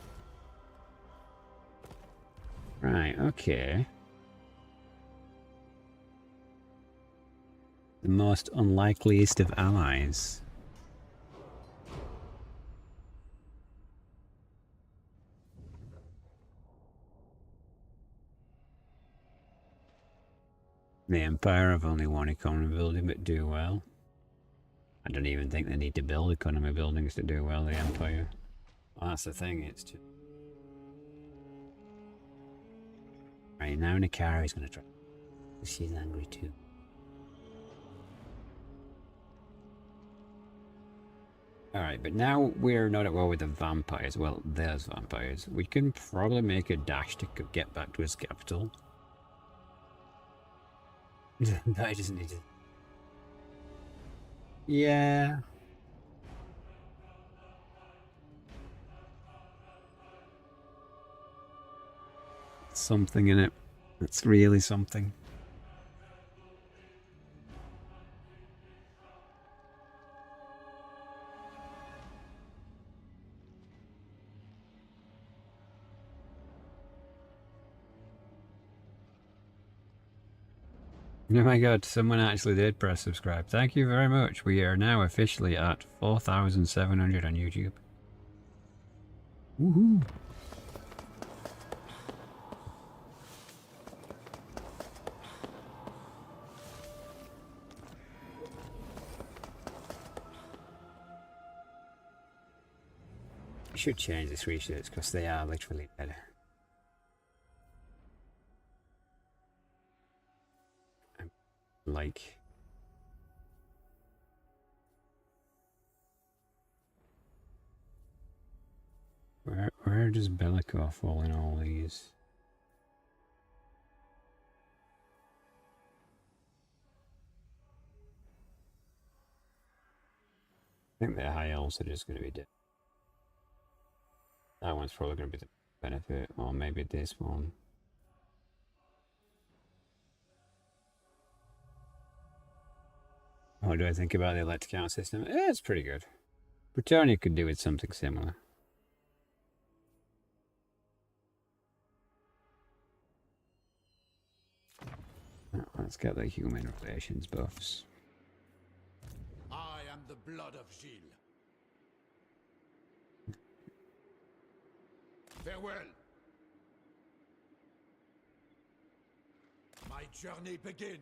Right, okay. The most unlikeliest of allies. The Empire have only one economy building but do well. I don't even think they need to build economy buildings to do well, the Empire. Well, that's the thing, it's just... Right, now Nakari's gonna try. She's angry too. Alright, but now we're not at war with the vampires. Well, there's vampires. We can probably make a dash to get back to his capital. No, he doesn't need to. Yeah. Something in it. It's really something. Oh my god, someone actually did press subscribe. Thank you very much. We are now officially at 4,700 on YouTube. Woohoo! I should change the reshoots because they are literally better. Like, where does Be'lakor fall in all these? I think the high elves are just going to be dead. That one's probably going to be the benefit, or maybe this one. What do I think about the electric system? It's pretty good. Bretonnia could do with something similar. Oh, let's get the human relations buffs. I am the blood of Gilles. Farewell. My journey begins.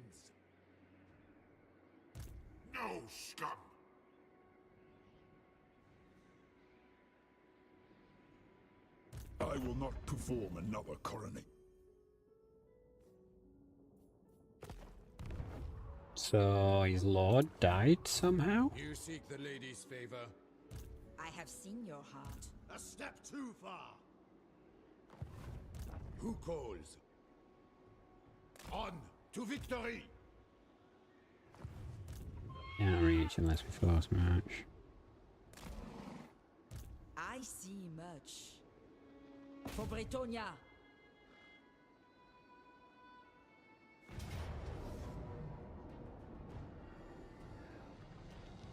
No, scum! I will not perform another coroning. So his lord died somehow? You seek the lady's favor? I have seen your heart. A step too far. Who calls? On to victory! Can't reach unless we force march. I see much. For Bretonnia.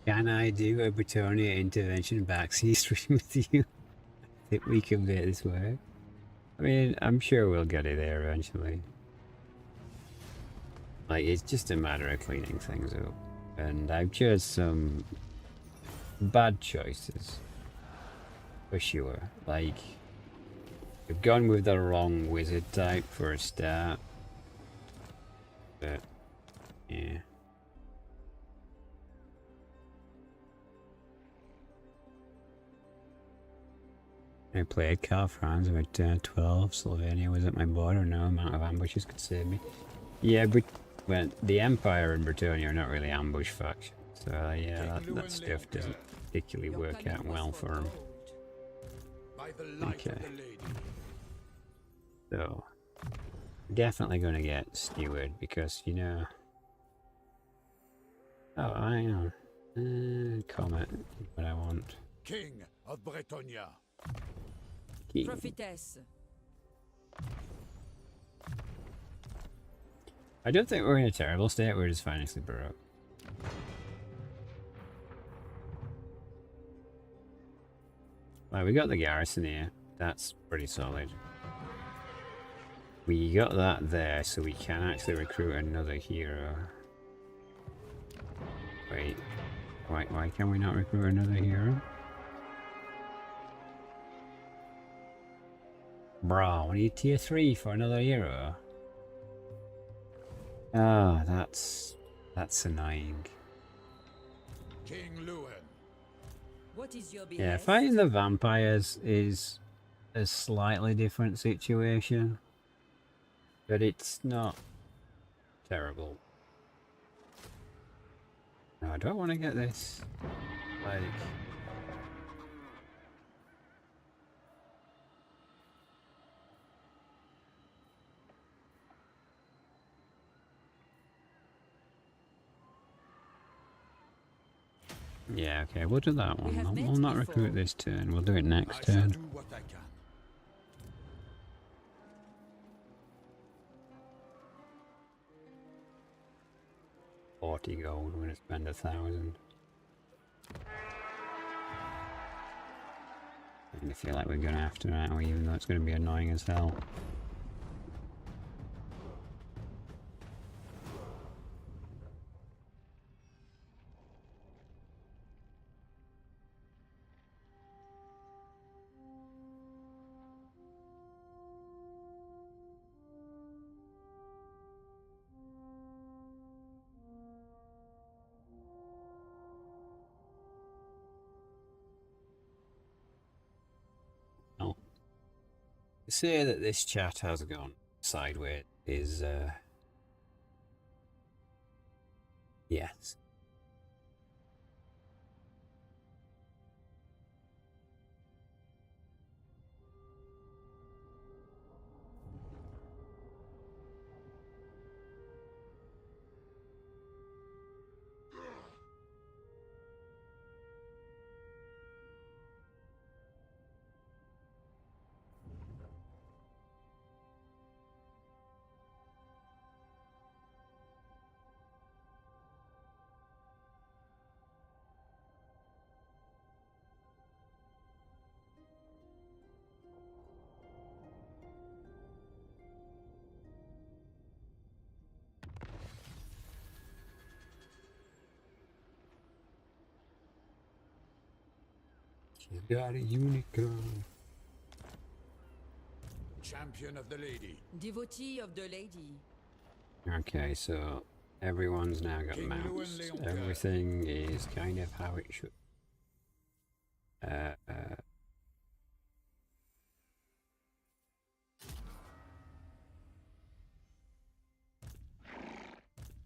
Can I do a Bretonnia intervention backseat stream with you? I think we can make this work. I mean, I'm sure we'll get it there eventually. Like, it's just a matter of cleaning things up. And I've chose some bad choices. For sure. Like, we've gone with the wrong wizard type for a start. But, yeah. I played Cal France about 12. Slovenia was at my border. No amount of ambushes could save me. Yeah, but well, the Empire and Bretonnia are not really ambush factions. So yeah, that stuff doesn't particularly work out well for them. Okay. So, definitely going to get Steward because, you know... Oh, hang on. Comet, what I want. King of Bretonnia. King. Prophetess. I don't think we're in a terrible state, we're just financially broke. Well, we got the garrison here. That's pretty solid. We got that there, so we can actually recruit another hero. Wait. Why can we not recruit another hero? Bro, we need tier 3 for another hero. Ah, that's annoying. King Louen. What is your behest? Yeah, fighting the vampires is a slightly different situation, but it's not terrible. No, I don't want to get this. Like... Yeah, okay, we'll do that one. We'll not recruit this turn, we'll do it next turn. Do what I can. 40 gold, we're gonna spend 1,000. I feel like we're gonna have to, aren't we? Even though it's gonna be annoying as hell. To say that this chat has gone sideways is, yes. She's got a unicorn. Champion of the lady. Devotee of the lady. Okay, so everyone's now got King mounts. Louen Leoncoeur. Everything is kind of how it should. I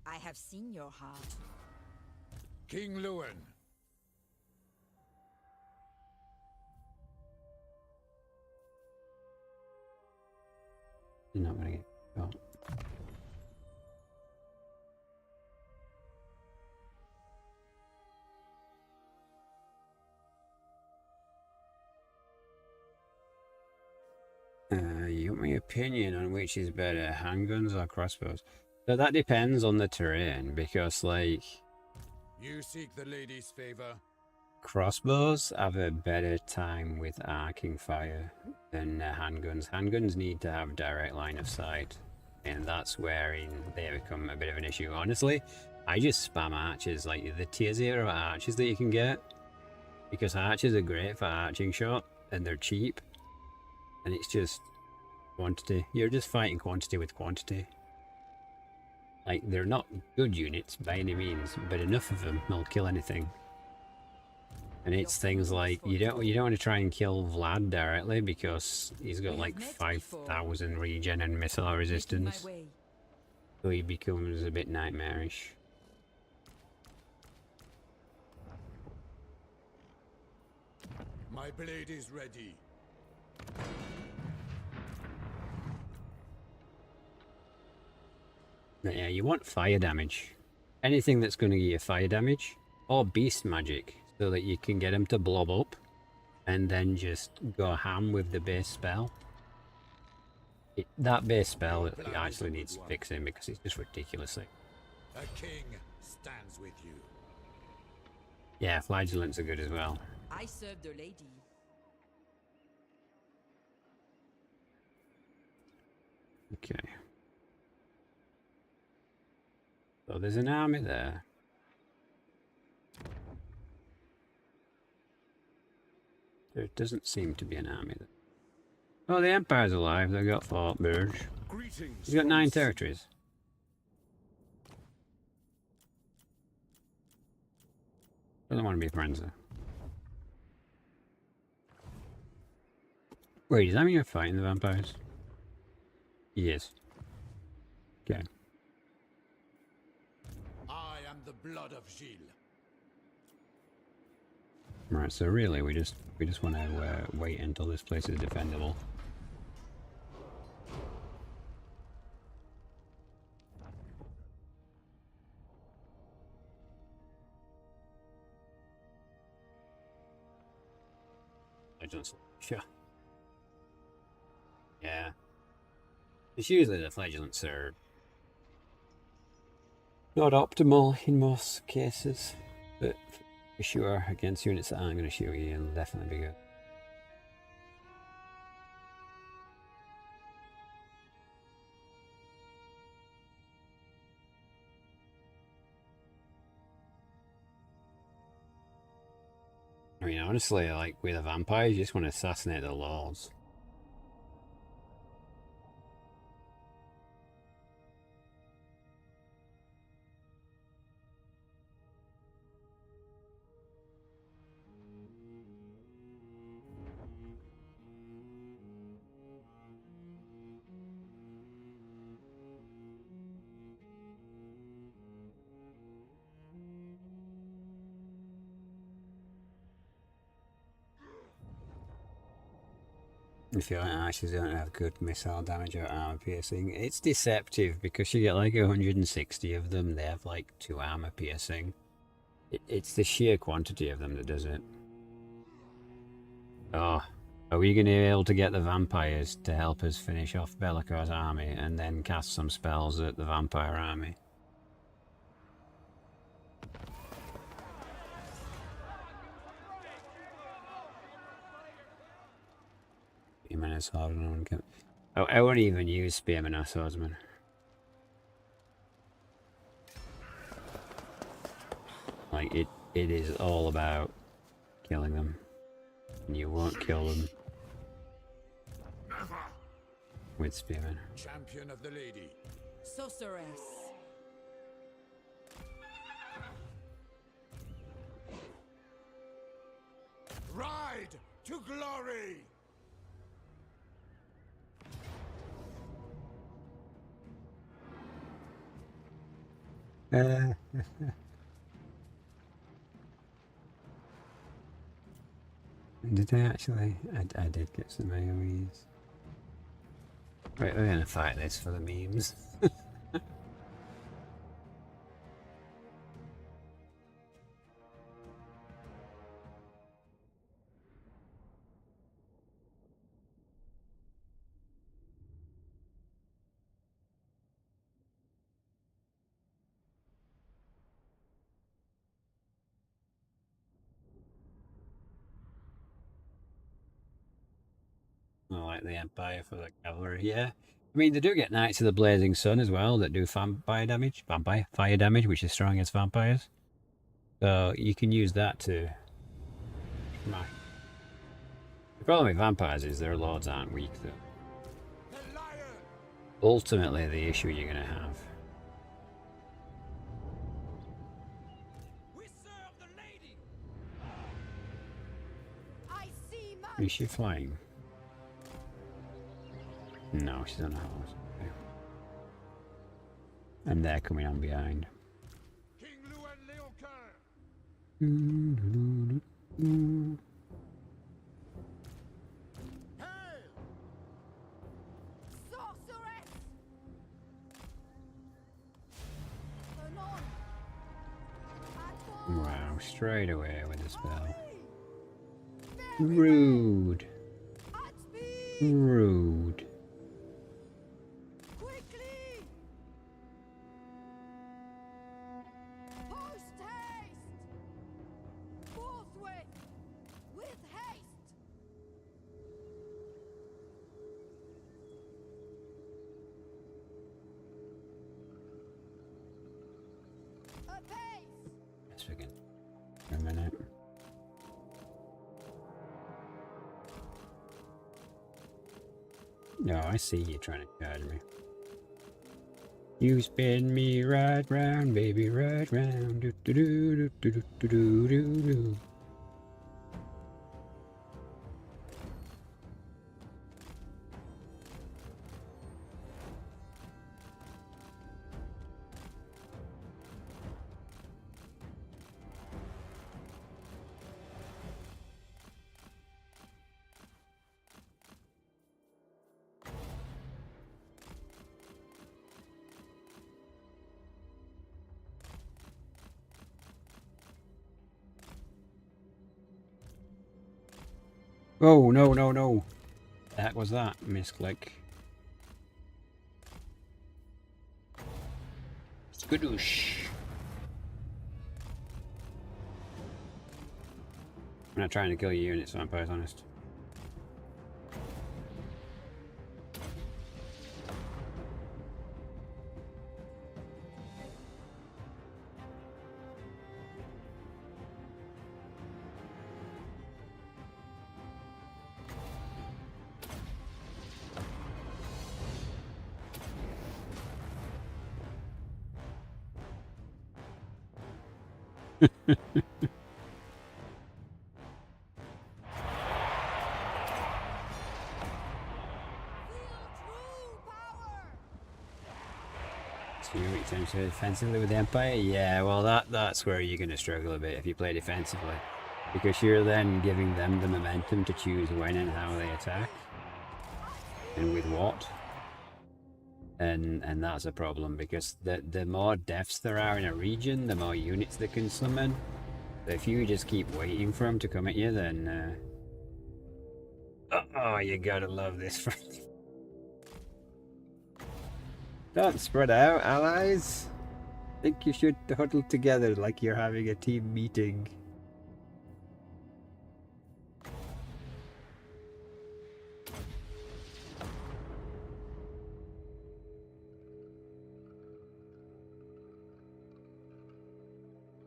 have seen your heart. King Louen. You're not gonna get caught. You want my opinion on which is better, handguns or crossbows? So that depends on the terrain, because like You seek the lady's favor. crossbows have a better time with arcing fire than handguns. Handguns need to have direct line of sight, and that's wherein they become a bit of an issue. Honestly, I just spam archers, like the tier 0 archers that you can get, because archers are great for arching shot and they're cheap, and it's just quantity. You're just fighting quantity with quantity. Like, they're not good units by any means, but enough of them will kill anything. And it's things like you don't want to try and kill Vlad directly because he's got like 5,000 regen and missile resistance, so he becomes a bit nightmarish. My blade is ready. But yeah, you want fire damage. Anything that's going to give you fire damage, or beast magic, so that you can get them to blob up and then just go ham with the base spell. That base spell actually needs fixing because it's just ridiculously. A king stands with you. Yeah, flagellants are good as well. I serve the lady. Okay. So there's an army there. There doesn't seem to be an army there. Oh, the Empire's alive. They've got Fort Burge. He's got 9 territories. Doesn't want to be friends there. Wait, does that mean you're fighting the vampires? Yes. Okay. I am the blood of Gilles. Right, so really we just want to wait until this place is defendable. Sure. Yeah. It's usually the flagellants are not optimal in most cases, but for sure against units that aren't going to shoot you, it'll definitely be good. I mean, honestly, like with a vampire, you just want to assassinate the lords. If your archers don't have good missile damage or armor piercing, it's deceptive because you get like 160 of them, they have like 2 armor piercing. It's the sheer quantity of them that does it. Oh, are we going to be able to get the vampires to help us finish off Be'lakor's army and then cast some spells at the vampire army? Spearman is hard on one. Oh, I won't even use Spearman or Swordsman. Like, it is all about killing them. And you won't kill them Never. with spearmen. Champion of the lady. Sorceress. Ride to glory! Did I actually? I did get some AoEs. Right, we're gonna fight this for the memes. I like the Empire for the cavalry, yeah. I mean, they do get Knights of the Blazing Sun as well that do fire damage, which is strong against vampires. So you can use that to smash. The problem with vampires is their lords aren't weak, though. Ultimately, the issue you're going to have. We serve the lady. I see much. Is she flying? No, she's on a horse. Okay. And they're coming on behind. King Louen Leoncoeur! Hail! Sorceress. Anon. Advance. Wow, straight away with a spell. Very Rude. at speed. Rude. Quickly. Post haste. Forthwith. With haste. Apace. Yes, we can. A minute. No, I see you trying to charge me. You spin me right round, baby, right round. Do do do do do do do do do. Oh, no, no, no. The heck was that? Misclick. Skadoosh. I'm not trying to kill your units, vampires, honest. So you're weak times defensively with the Empire? Yeah, well that's where you're going to struggle a bit if you play defensively. Because you're then giving them the momentum to choose when and how they attack. And with what. And that's a problem because the more deaths there are in a region, the more units they can summon. So if you just keep waiting for them to come at you, then... oh, you gotta love this. Don't spread out, allies. I think you should huddle together like you're having a team meeting.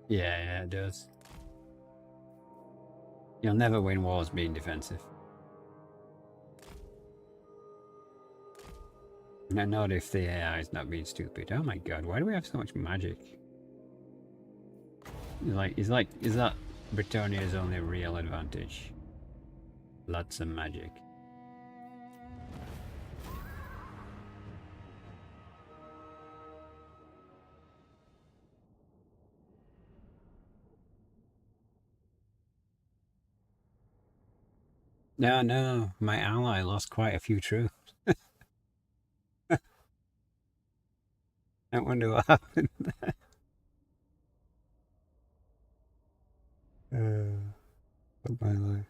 Yeah, it does. You'll never win wars being defensive. No, not if the AI is not being stupid. Oh my god, why do we have so much magic? Is that Bretonnia's only real advantage? Lots of magic. No, my ally lost quite a few troops. I wonder what happened there. Fuck my life.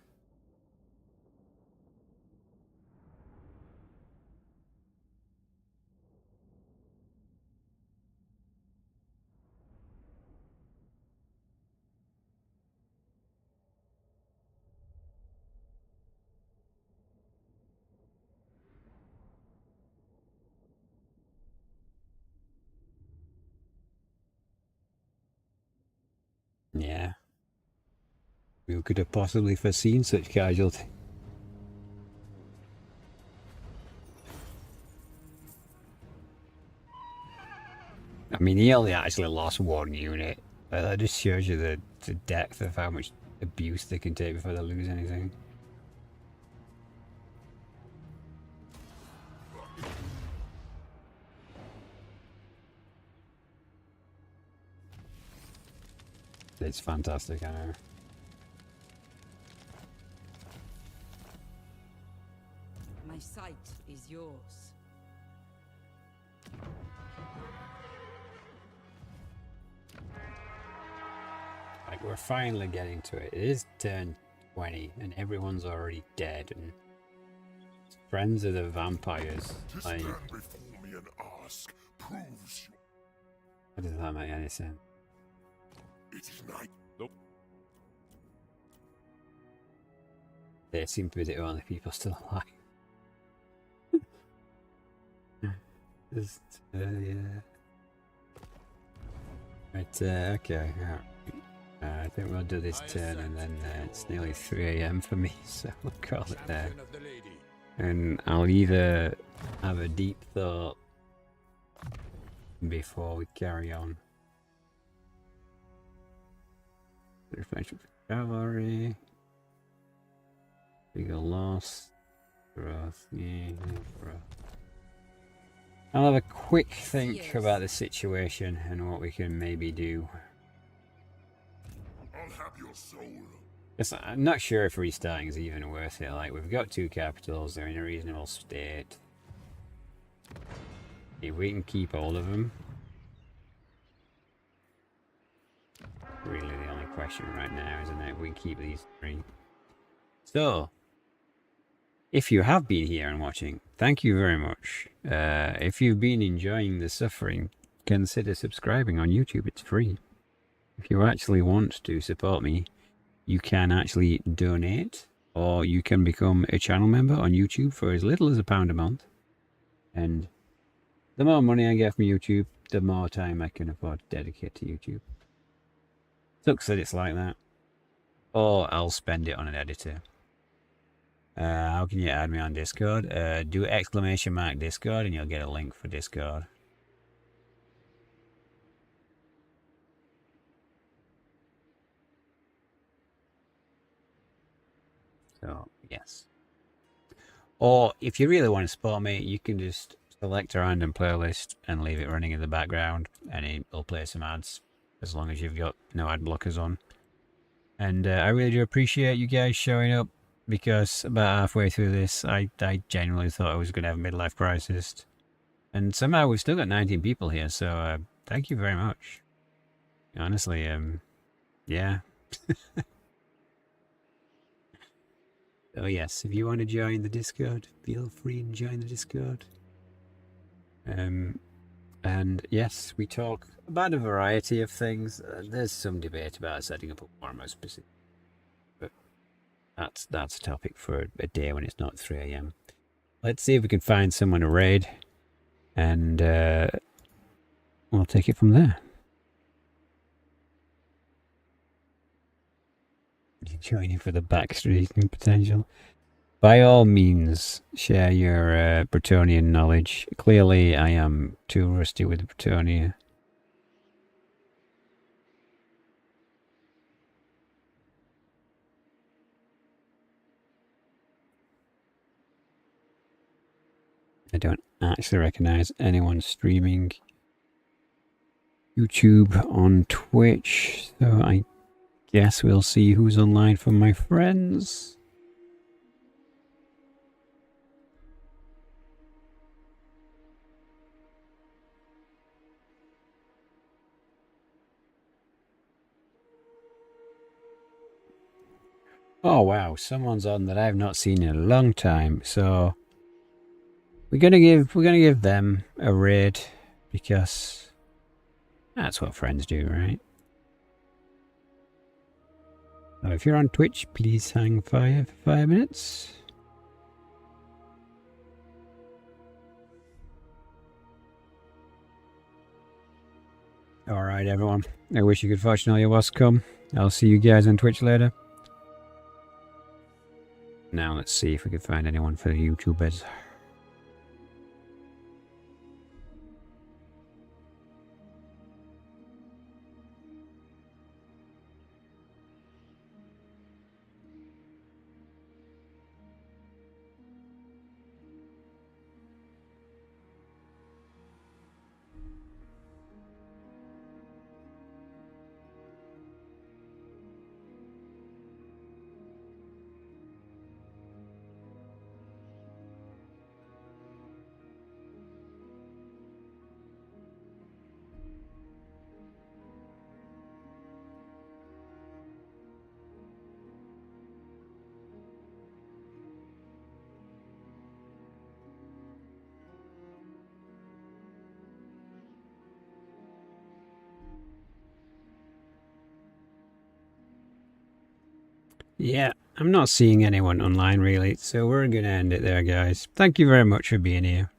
Yeah. Who could have possibly foreseen such casualty? I mean, he only actually lost one unit. But that just shows you the depth of how much abuse they can take before they lose anything. It's fantastic, I know. My sight is yours. Like, we're finally getting to it. It is turn 20 and everyone's already dead and friends of the vampires. To Like, stand before me and ask proves you. how does that make any sense? It is night. Nope. They seem to be the only people still alive. Just, yeah. Right, okay. I think we'll do this turn and then it's nearly 3 AM for me, so we'll call it there. And I'll either have a deep thought before we carry on. Reflection for cavalry. Bigger loss. Growth. Yeah, growth. I'll have a quick think about the situation and what we can maybe do. I'll have your soul. Yes, I'm not sure if restarting is even worth it. Like, we've got 2 capitals, they're in a reasonable state. If we can keep all of them. Really the only question right now, isn't it? If we can keep these 3. So, if you have been here and watching, thank you very much. If you've been enjoying the suffering, consider subscribing on YouTube. It's free. If you actually want to support me, you can actually donate, or you can become a channel member on YouTube for as little as £1 a month. And the more money I get from YouTube, the more time I can afford to dedicate to YouTube. Sucks that it's like that. Or I'll spend it on an editor. How can you add me on Discord? Do ! Discord and you'll get a link for Discord. So, yes. Or if you really want to support me, you can just select a random playlist and leave it running in the background and it'll play some ads as long as you've got no ad blockers on. And I really do appreciate you guys showing up, because about halfway through this, I genuinely thought I was going to have a midlife crisis. And somehow we've still got 19 people here, so thank you very much. Honestly, yeah. So yes, if you want to join the Discord, feel free and join the Discord. And yes, we talk about a variety of things. There's some debate about setting up a Warhammer specific, but that's a topic for a day when it's not 3 AM. Let's see if we can find someone to raid, and we'll take it from there. Joining for the backstreeting potential. By all means, share your Bretonian knowledge. Clearly, I am too rusty with Bretonia. I don't actually recognize anyone streaming YouTube on Twitch, so I guess we'll see who's online from my friends. Oh wow, someone's on that I've not seen in a long time, so we're gonna give them a raid because that's what friends do, right? So if you're on Twitch, please hang fire for 5 minutes. Alright everyone, I wish you good fortune all your was come. I'll see you guys on Twitch later. Now let's see if we can find anyone for the YouTubers. Yeah, I'm not seeing anyone online really, so we're going to end it there, guys. Thank you very much for being here.